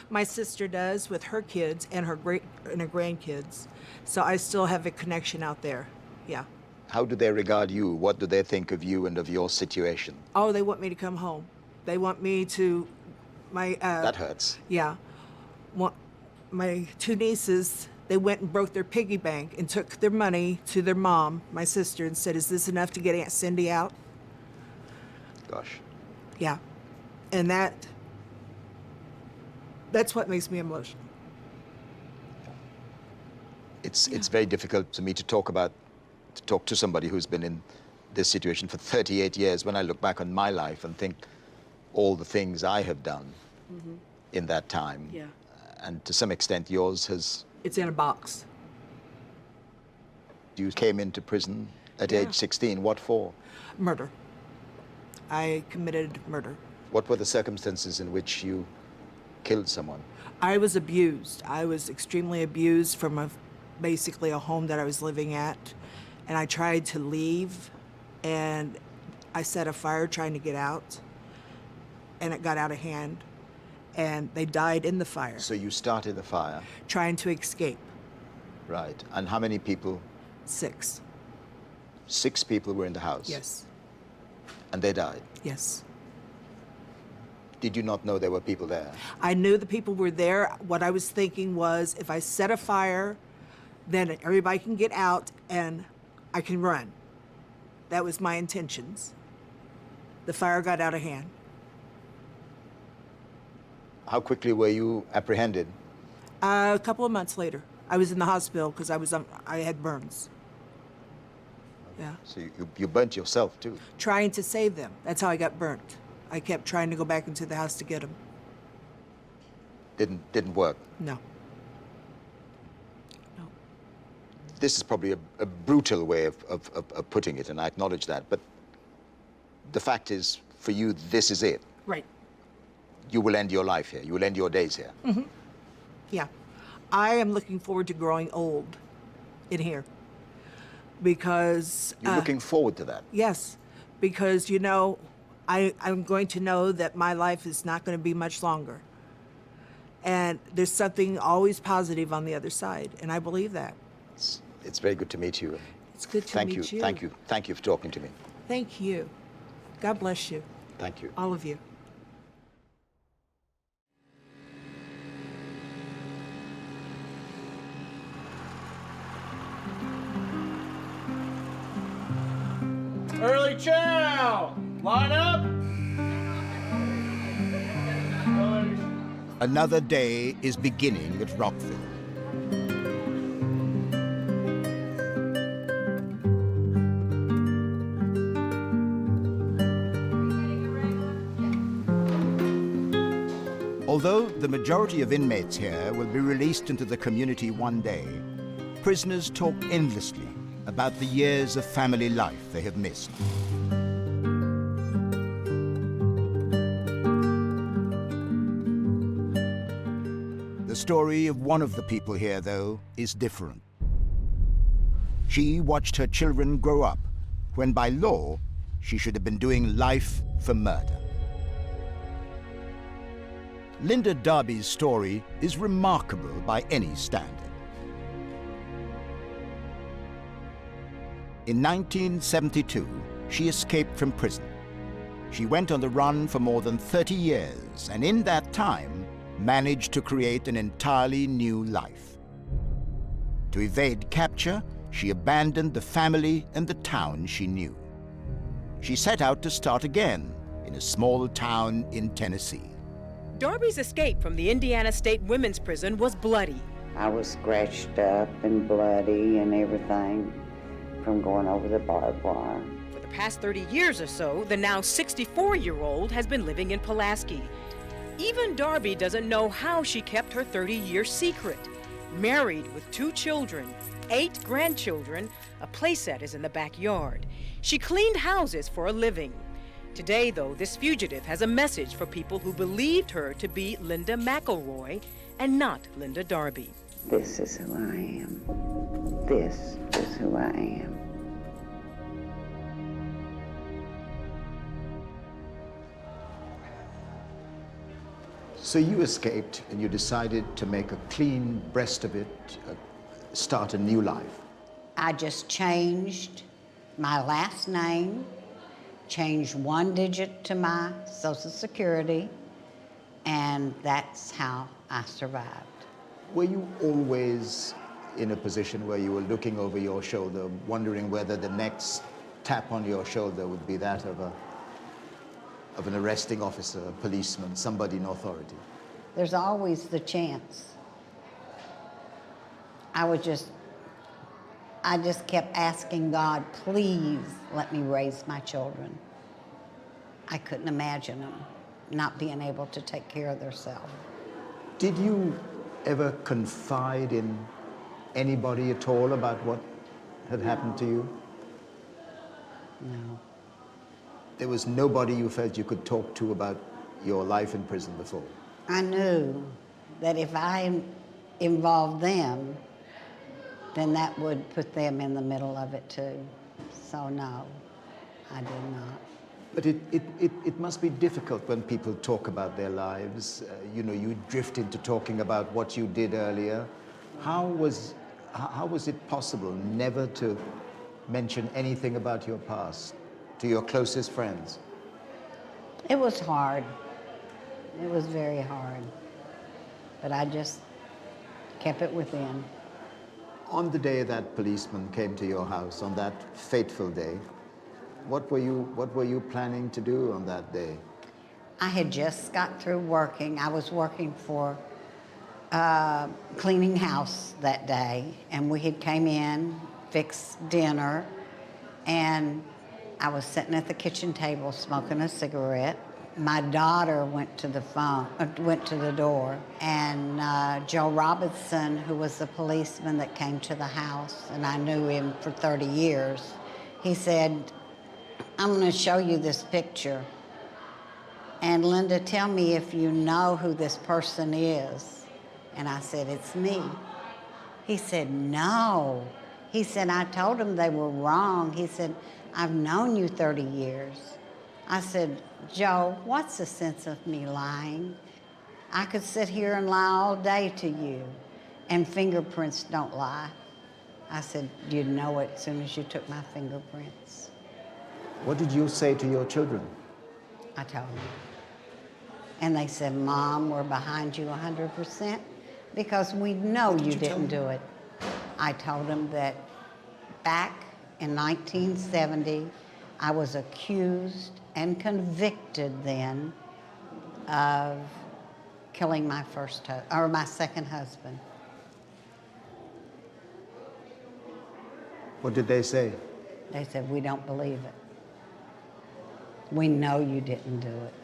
My sister does with her kids and her grandkids. So I still have a connection out there, yeah. How do they regard you? What do they think of you and of your situation? Oh, they want me to come home. They want me to, that hurts. Yeah. My two nieces, they went and broke their piggy bank and took their money to their mom, my sister, and said, "Is this enough to get Aunt Cindy out?" Gosh. Yeah. And that's what makes me emotional. It's very difficult for me to talk to somebody who's been in this situation for 38 years when I look back on my life and think all the things I have done in that time. Yeah. And to some extent, yours has... It's in a box. You came into prison at age 16. What for? Murder. I committed murder. What were the circumstances in which you killed someone? I was abused. I was extremely abused from basically a home that I was living at. And I tried to leave, and I set a fire trying to get out, and it got out of hand. And they died in the fire. So you started the fire? Trying to escape. Right. And how many people? 6. 6 people were in the house? Yes. And they died? Yes. Did you not know there were people there? I knew the people were there. What I was thinking was, if I set a fire, then everybody can get out and I can run. That was my intentions. The fire got out of hand. How quickly were you apprehended? A couple of months later. I was in the hospital because I had burns. Yeah. So you burnt yourself too. Trying to save them. That's how I got burnt. I kept trying to go back into the house to get them. Didn't work. No. This is probably a brutal way of putting it, and I acknowledge that, but the fact is, for you, this is it. Right. You will end your life here. You will end your days here. Mm-hmm. Yeah. I am looking forward to growing old in here because... You're looking forward to that? Yes, because, you know, I'm going to know that my life is not going to be much longer. And there's something always positive on the other side, and I believe that. It's very good to meet you. It's good to meet you. Thank you. Thank you for talking to me. Thank you. God bless you. Thank you. All of you. Early chow! Line up! Another day is beginning at Rockville. Although the majority of inmates here will be released into the community one day, prisoners talk endlessly about the years of family life they have missed. The story of one of the people here, though, is different. She watched her children grow up when, by law, she should have been doing life for murder. Linda Darby's story is remarkable by any standard. In 1972, she escaped from prison. She went on the run for more than 30 years, and in that time, managed to create an entirely new life. To evade capture, she abandoned the family and the town she knew. She set out to start again in a small town in Tennessee. Darby's escape from the Indiana State Women's Prison was bloody. I was scratched up and bloody and everything from going over the barbed wire. For the past 30 years or so, the now 64-year-old has been living in Pulaski. Even Darby doesn't know how she kept her 30-year secret. Married with 2 children, 8 grandchildren, a playset is in the backyard. She cleaned houses for a living. Today, though, this fugitive has a message for people who believed her to be Linda McElroy and not Linda Darby. This is who I am. This is who I am. So you escaped and you decided to make a clean breast of it, start a new life. I just changed my last name, changed 1 digit to my Social Security, and that's how I survived. Were you always in a position where you were looking over your shoulder, wondering whether the next tap on your shoulder would be that of an arresting officer, a policeman, somebody in authority? There's always the chance. I just kept asking God, please let me raise my children. I couldn't imagine them not being able to take care of themselves. Did you ever confide in anybody at all about what had happened to you? No. There was nobody you felt you could talk to about your life in prison before? I knew that if I involved them, then that would put them in the middle of it too. So no, I did not. But it must be difficult when people talk about their lives. You know, you drift into talking about what you did earlier. How was it possible never to mention anything about your past to your closest friends? It was hard. It was very hard. But I just kept it within. On the day that policeman came to your house, on that fateful day, what were you planning to do on that day? I had just got through working. I was working for cleaning house that day, and we had came in, fixed dinner, And I was sitting at the kitchen table smoking a cigarette. My daughter went to the door, and Joe Robinson, who was the policeman that came to the house, and I knew him for 30 years, he said, "I'm going to show you this picture. And Linda, tell me if you know who this person is." And I said, "It's me." He said, "No." He said, "I told them they were wrong." He said, "I've known you 30 years. I said, "Joe, what's the sense of me lying? I could sit here and lie all day to you, and fingerprints don't lie." I said, "You'd know it as soon as you took my fingerprints." What did you say to your children? I told them. And they said, "Mom, we're behind you 100% because we know you didn't do it." I told them that back in 1970, I was accused and convicted then of killing my my second husband. What did they say? They said, "We don't believe it. We know you didn't do it."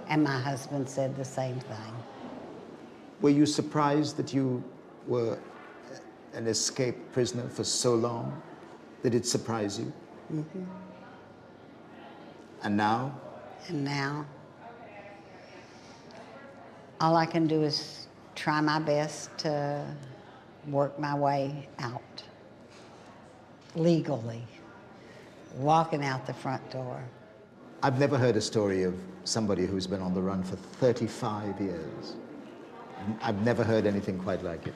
And my husband said the same thing. Were you surprised that you were an escaped prisoner for so long? Did it surprise you? Mm-hmm. And now? And now, all I can do is try my best to work my way out legally, walking out the front door. I've never heard a story of somebody who's been on the run for 35 years. I've never heard anything quite like it.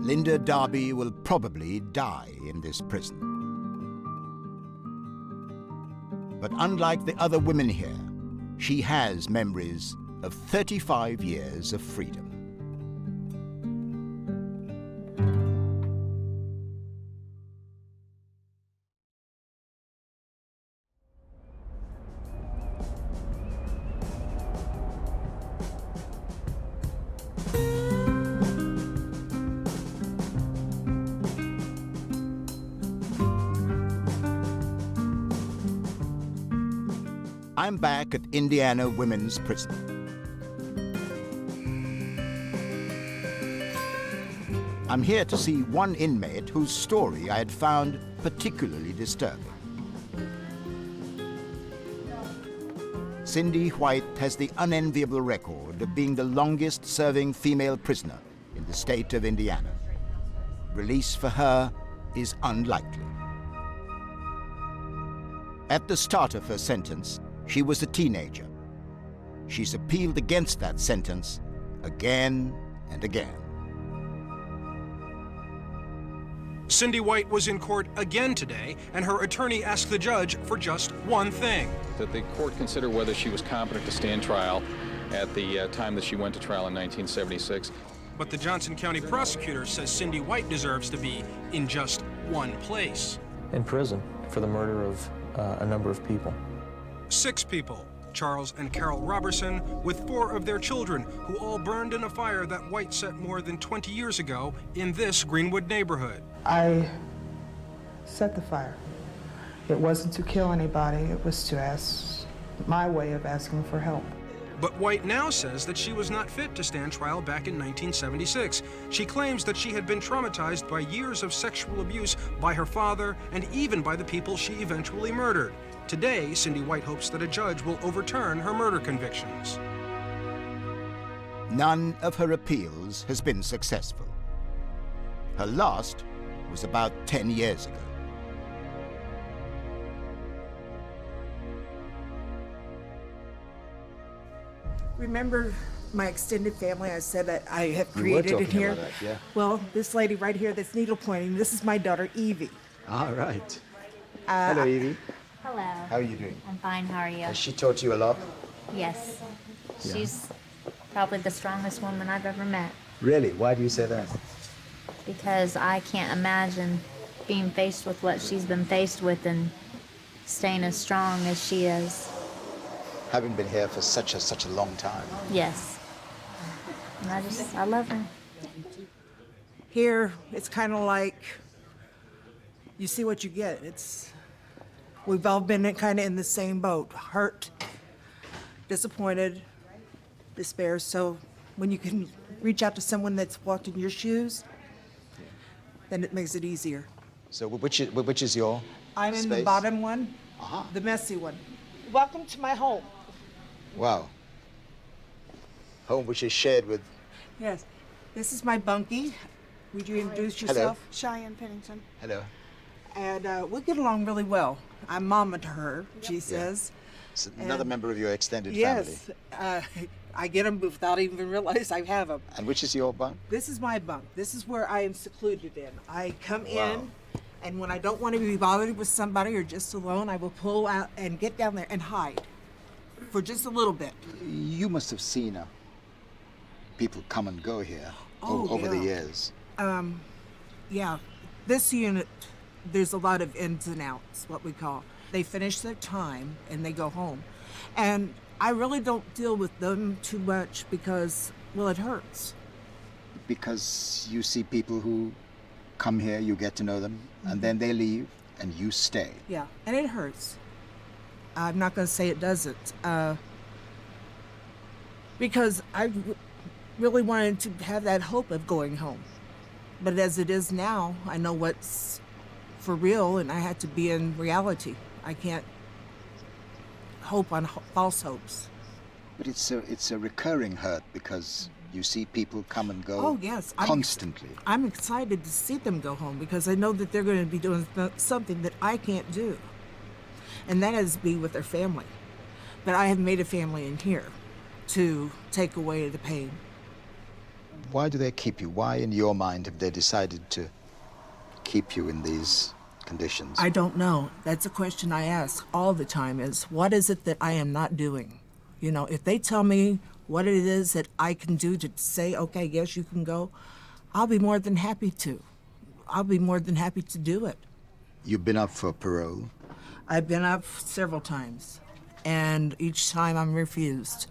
Linda Darby will probably die in this prison. But unlike the other women here, she has memories of 35 years of freedom. I'm back at Indiana Women's Prison. I'm here to see one inmate whose story I had found particularly disturbing. Cindy White has the unenviable record of being the longest-serving female prisoner in the state of Indiana. Release for her is unlikely. At the start of her sentence, she was a teenager. She's appealed against that sentence again and again. Cindy White was in court again today, and her attorney asked the judge for just one thing. That the court consider whether she was competent to stand trial at the time that she went to trial in 1976. But the Johnson County prosecutor says Cindy White deserves to be in just one place. In prison for the murder of a number of people. 6 people, Charles and Carol Robertson, with 4 of their children, who all burned in a fire that White set more than 20 years ago in this Greenwood neighborhood. I set the fire. It wasn't to kill anybody, it was to ask, my way of asking for help. But White now says that she was not fit to stand trial back in 1976. She claims that she had been traumatized by years of sexual abuse by her father and even by the people she eventually murdered. Today, Cindy White hopes that a judge will overturn her murder convictions. None of her appeals has been successful. Her last was about 10 years ago. Remember my extended family I said that I have We were created in talking here? about that, yeah. Well, this lady right here that's needle pointing, this is my daughter Evie. All right. Hello, Evie. Hello. How are you doing? I'm fine. How are you? Has she taught you a lot? Yes. Yeah. She's probably the strongest woman I've ever met Really? Why do you say that? because I can't imagine being faced with what she's been faced with and staying as strong as she is. Having been here for such a long time. Yes. And I love her. Here, it's kind of like you see what you get. We've all been kind of in the same boat, hurt, disappointed, despair. So when you can reach out to someone that's walked in your shoes, then it makes it easier. So which is your I'm in space? the bottom one, Uh-huh. the messy one. Welcome to my home. Wow. Home which is shared with... Yes, this is my bunkie. Would you introduce yourself? Cheyenne Pennington. Hello. And we get along really well. I'm mama to her, she says. It's another member of your extended family. Yes, I get them without even realize I have them. And which is your bunk? This is my bunk. This is where I am secluded in. I come Wow. in, and when I don't want to be bothered with somebody or just alone, I will pull out and get down there and hide for just a little bit. You must have seen people come and go here over the years. Yeah, this unit, there's a lot of ins and outs, what we call. They finish their time and they go home. And I really don't deal with them too much because, well, it hurts. Because you see people who come here, you get to know them, and then they leave, and you stay. Yeah, and it hurts. I'm not going to say it doesn't. Because I really wanted to have that hope of going home. But as it is now, I know what's for real, and I had to be in reality. I can't hope on false hopes. But it's a recurring hurt because you see people come and go Oh, yes. constantly. I'm excited to see them go home because I know that they're going to be doing something that I can't do. And that is be with their family. But I have made a family in here to take away the pain. Why do they keep you? Why, in your mind, have they decided to keep you in these conditions? I don't know. That's a question I ask all the time is, what is it that I am not doing? You know, if they tell me what it is that I can do to say, okay, yes, you can go, I'll be more than happy to. I'll be more than happy to do it. You've been up for parole? I've been up several times, and each time I'm refused.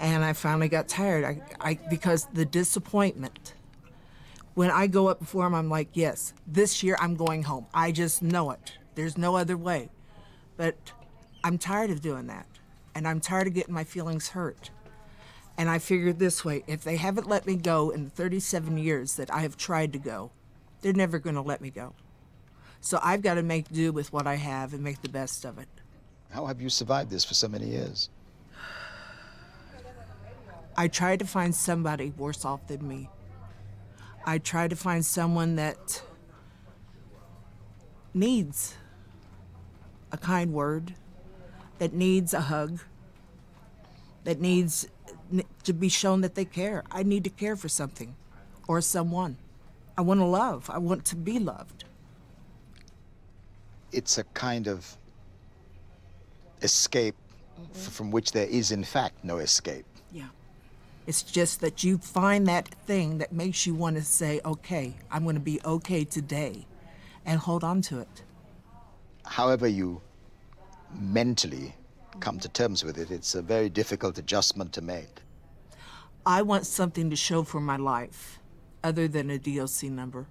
And I finally got tired because the disappointment. When I go up before him, I'm like, yes, this year I'm going home. I just know it. There's no other way. But I'm tired of doing that. And I'm tired of getting my feelings hurt. And I figured this way, if they haven't let me go in the 37 years that I have tried to go, they're never going to let me go. So I've got to make do with what I have and make the best of it. How have you survived this for so many years? I tried to find somebody worse off than me. I tried to find someone that needs a kind word, that needs a hug, that needs to be shown that they care. I need to care for something or someone. I want to love. I want to be loved. It's a kind of escape from which there is, in fact, no escape. Yeah. It's just that you find that thing that makes you want to say, okay, I'm going to be okay today, and hold on to it. However you mentally come to terms with it, it's a very difficult adjustment to make. I want something to show for my life, other than a DOC number.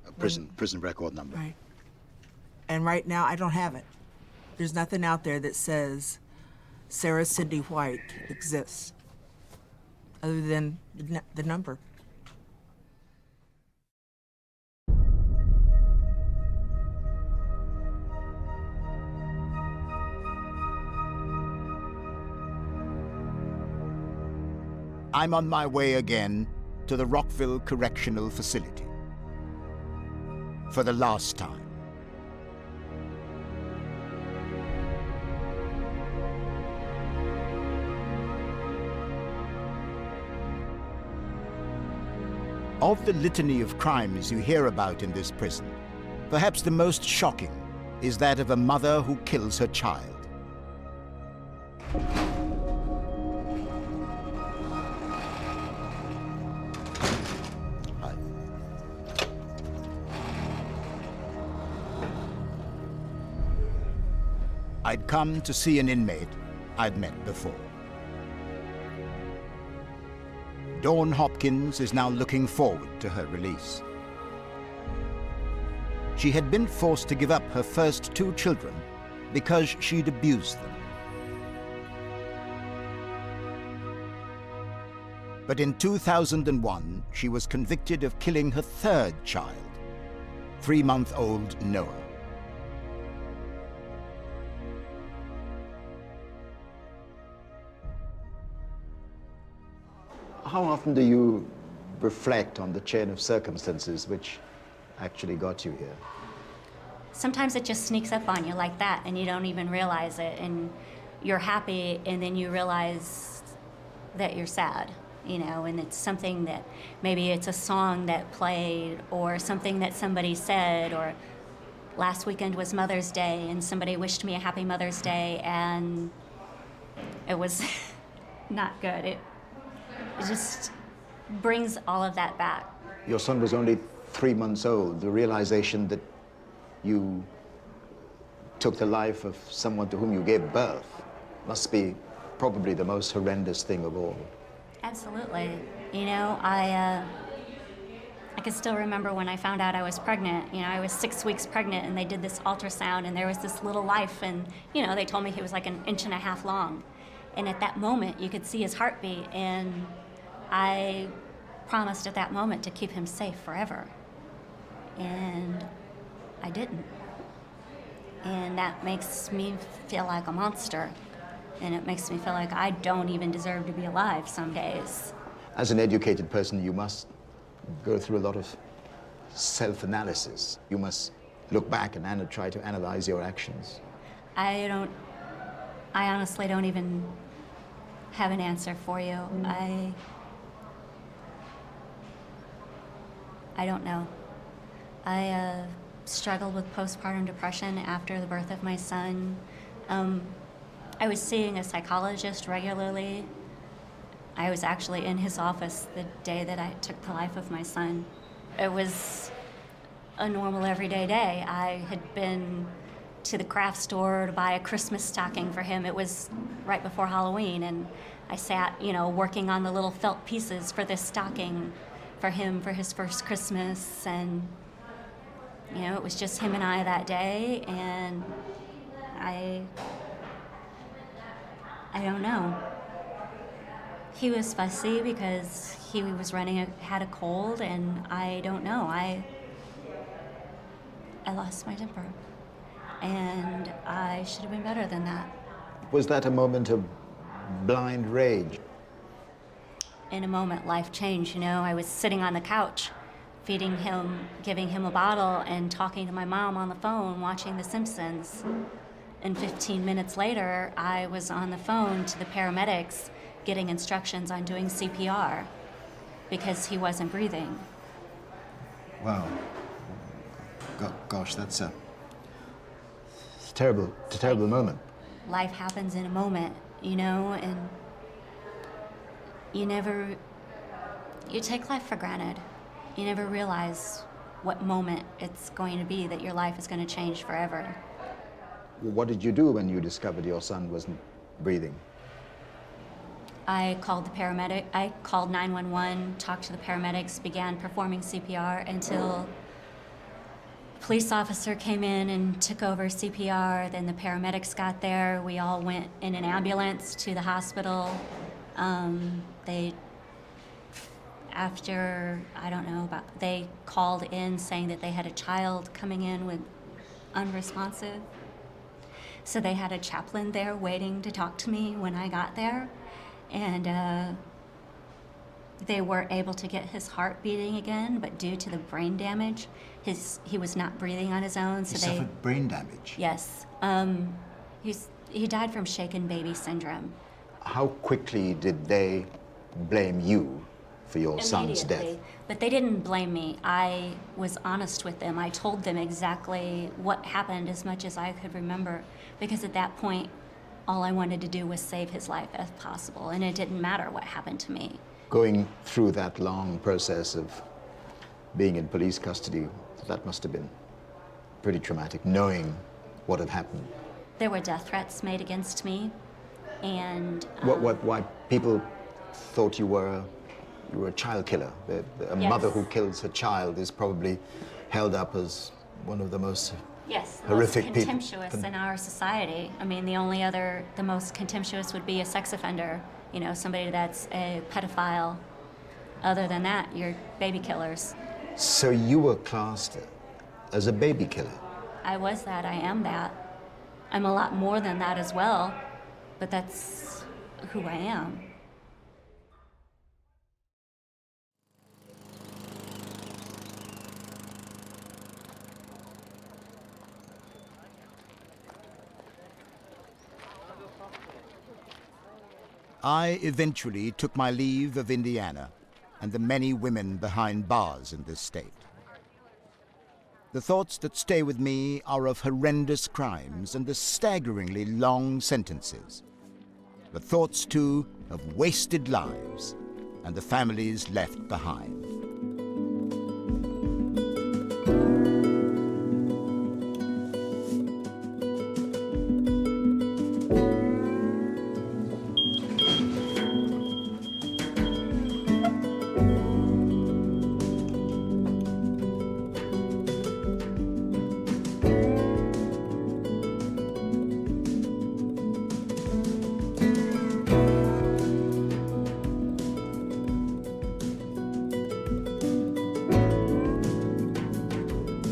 A prison record number. Right. And right now, I don't have it. There's nothing out there that says Sarah Cindy White exists, other than the number. I'm on my way again to the Rockville Correctional Facility. For the last time. Of the litany of crimes you hear about in this prison, perhaps the most shocking is that of a mother who kills her child. I'd come to see an inmate I'd met before. Dawn Hopkins is now looking forward to her release. She had been forced to give up her first 2 children because she'd abused them. But in 2001, she was convicted of killing her 3rd child, 3-month-old Noah. How often do you reflect on the chain of circumstances which actually got you here? Sometimes it just sneaks up on you like that and you don't even realize it, and you're happy and then you realize that you're sad, you know, and it's something that maybe it's a song that played or something that somebody said, or last weekend was Mother's Day and somebody wished me a happy Mother's Day and it was not good. It just brings all of that back. Your son was only 3 months old. The realization that you took the life of someone to whom you gave birth must be probably the most horrendous thing of all. Absolutely. You know, I can still remember when I found out I was pregnant. You know, I was 6 weeks pregnant and they did this ultrasound and there was this little life and, you know, they told me he was like 1.5 inches long. And at that moment, you could see his heartbeat, and I promised at that moment to keep him safe forever. And I didn't. And that makes me feel like a monster. And it makes me feel like I don't even deserve to be alive some days. As an educated person, you must go through a lot of self-analysis. You must look back and try to analyze your actions. I honestly don't even have an answer for you. I don't know. I struggled with postpartum depression after the birth of my son. I was seeing a psychologist regularly. I was actually in his office the day that I took the life of my son. It was a normal everyday day. I had been to the craft store to buy a Christmas stocking for him. It was right before Halloween, and I sat, you know, working on the little felt pieces for this stocking for him for his first Christmas, and, you know, it was just him and I that day, and I don't know. He was fussy because he was had a cold, and I don't know. I lost my temper. And I should have been better than that. Was that a moment of blind rage? In a moment, life changed, you know. I was sitting on the couch, feeding him, giving him a bottle, and talking to my mom on the phone, watching The Simpsons. And 15 minutes later, I was on the phone to the paramedics, getting instructions on doing CPR because he wasn't breathing. Wow. Gosh, that's a terrible moment. Life happens in a moment, you know, and you take life for granted. You never realize what moment it's going to be that your life is going to change forever. What did you do when you discovered your son wasn't breathing? I called the paramedic. I called 911, talked to the paramedics, began performing CPR until a police officer came in and took over CPR. Then the paramedics got there. We all went in an ambulance to the hospital. They called in saying that they had a child coming in with unresponsive. So they had a chaplain there waiting to talk to me when I got there. And they were able to get his heart beating again, but due to the brain damage, he was not breathing on his own. So he suffered brain damage? Yes. He died from shaken baby syndrome. How quickly did they blame you for your son's death? But they didn't blame me. I was honest with them. I told them exactly what happened as much as I could remember, because at that point, all I wanted to do was save his life if possible, and it didn't matter what happened to me. Going through that long process of being in police custody, that must have been pretty traumatic, knowing what had happened. There were death threats made against me, and... Why people thought you were you were a child killer. A Yes. mother who kills her child is probably held up as one of the most Yes, horrific most people. contemptuous in our society. I mean, the most contemptuous would be a sex offender, you know, somebody that's a pedophile. Other than that, you're baby killers. So you were classed as a baby killer? I was that, I am that. I'm a lot more than that as well, but that's who I am. I eventually took my leave of Indiana and the many women behind bars in this state. The thoughts that stay with me are of horrendous crimes and the staggeringly long sentences. The thoughts, too, of wasted lives and the families left behind.